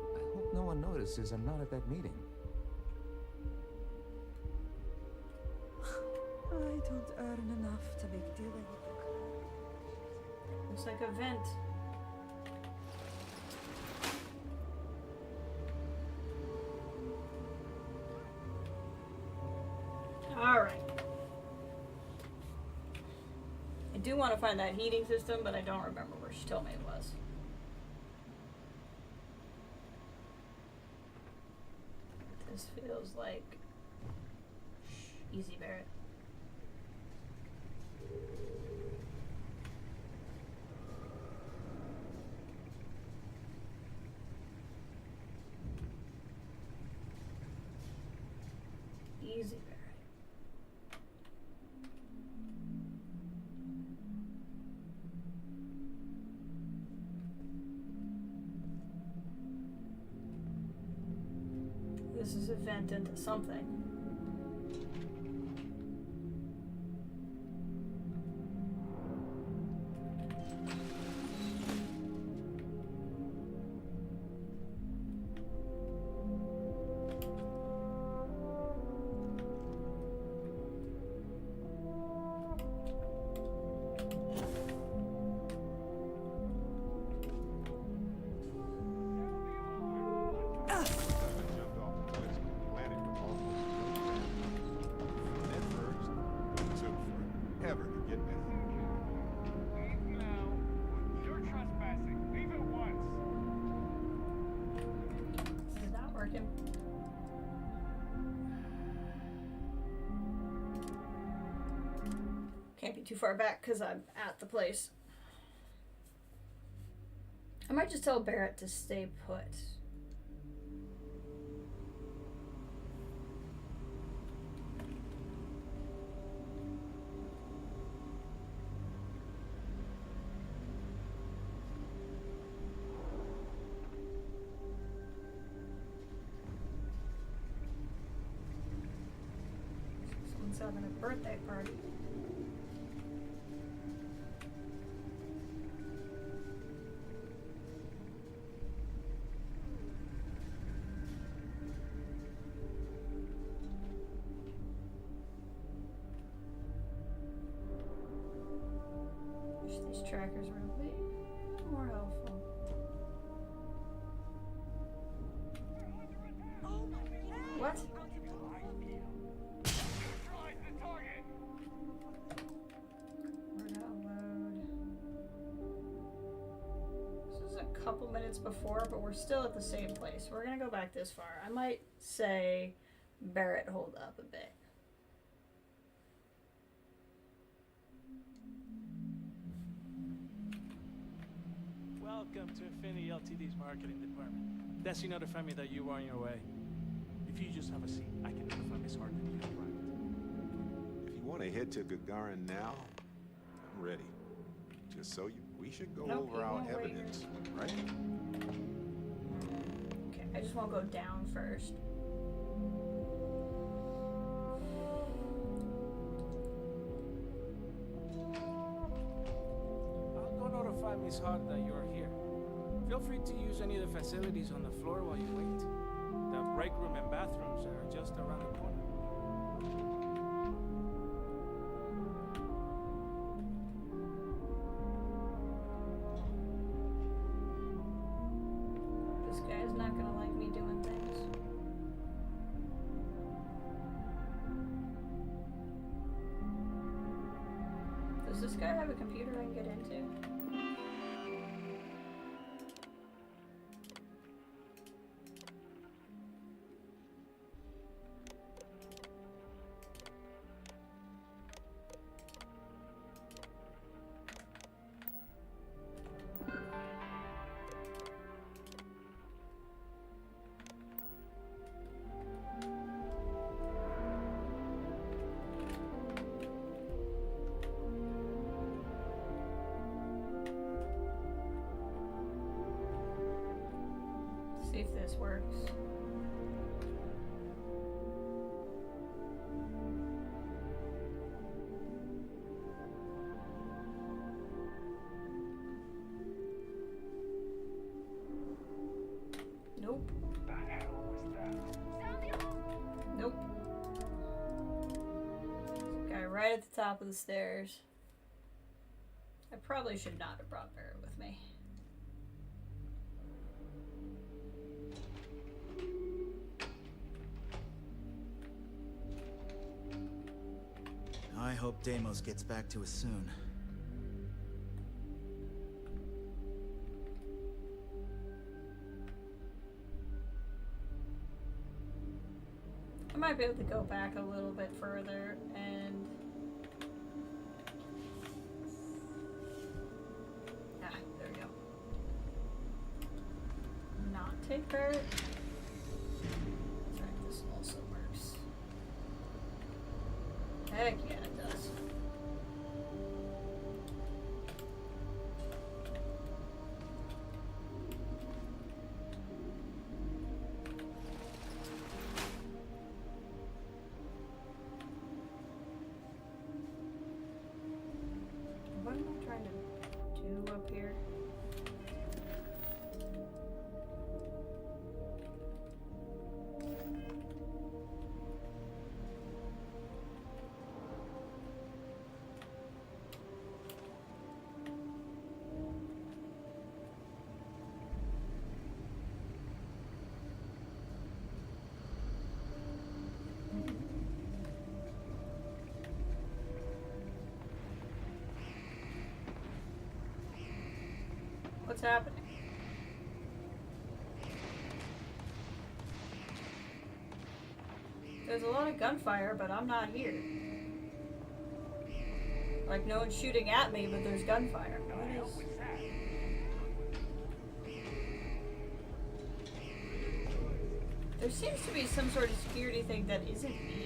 I hope no one notices I'm not at that meeting. I don't earn enough to make dealing. Looks like a vent. Alright. I do want to find that heating system, but I don't remember where she told me it was. This feels like Easy Barrett. Easy Barrett. this is a vent into something. Can't be too far back because I'm at the place. I might just tell Barrett to stay put. Someone's having a birthday party. These trackers were a little more helpful. What? Word out loud. This is a couple minutes before, but we're still at the same place. We're gonna go back this far. I might say Barrett hold up a bit. Welcome to Infinity Ltd's marketing department. Desi notified me that you were on your way. If you just have a seat, I can notify Miss Hart that you arrived. If you want to head to Gagarin now, I'm ready. Just so we should go over our evidence, right? Okay, I just want to go down first. Miss Hart that you're here. Feel free to use any of the facilities on the floor while you wait. The break room and bathrooms are just around the corner. This guy's not gonna like me doing things. Does this guy have a computer I can get into? See if this works. Nope. The hell was that? Nope. There's a guy right at the top of the stairs. I probably should not have brought Barrett with me. I hope Deimos gets back to us soon. I might be able to go back a little bit further and... Ah, there we go. Not take Barrett. That's right, this also works. Heck yeah, it does. What's happening? There's a lot of gunfire, but I'm not here. Like, no one's shooting at me, but there's gunfire. What is... There seems to be some sort of security thing that isn't me.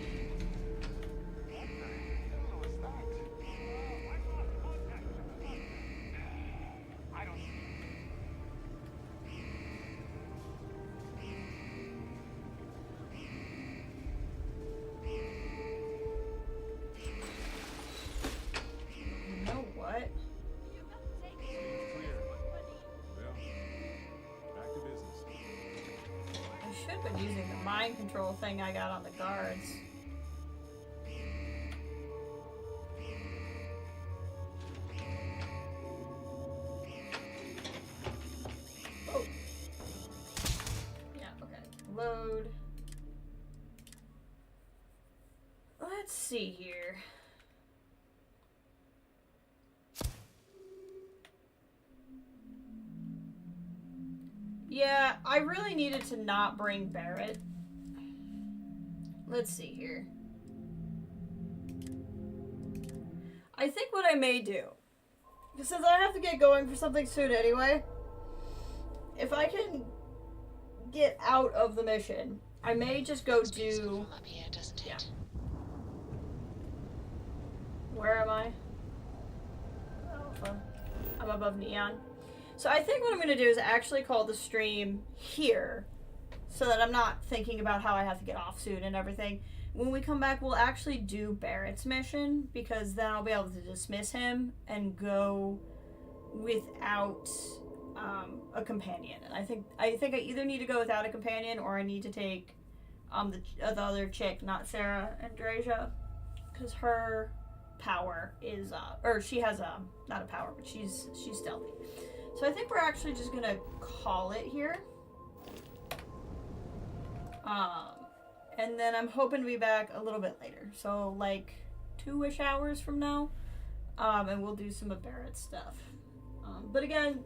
Using the mind control thing I got on the guards. Oh. Yeah, okay. Load. Let's see here. Yeah, I really needed to not bring Barrett. Let's see here. I think what I may do, since I have to get going for something soon anyway, if I can get out of the mission, I may just go do... Yeah. Where am I? Oh, I'm above Neon. So I think what I'm going to do is actually call the stream here so that I'm not thinking about how I have to get off soon and everything. When we come back, we'll actually do Barrett's mission because then I'll be able to dismiss him and go without a companion. And I think I either need to go without a companion or I need to take the other chick, not Sarah, Andreja, because her power is or she has not a power, but she's stealthy. So I think we're actually just gonna call it here. And then I'm hoping to be back a little bit later. So like 2-ish hours from now. And we'll do some of Barrett's stuff. But again,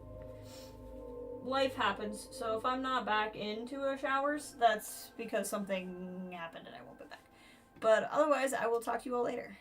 life happens. So if I'm not back in 2-ish hours, that's because something happened and I won't be back. But otherwise, I will talk to you all later.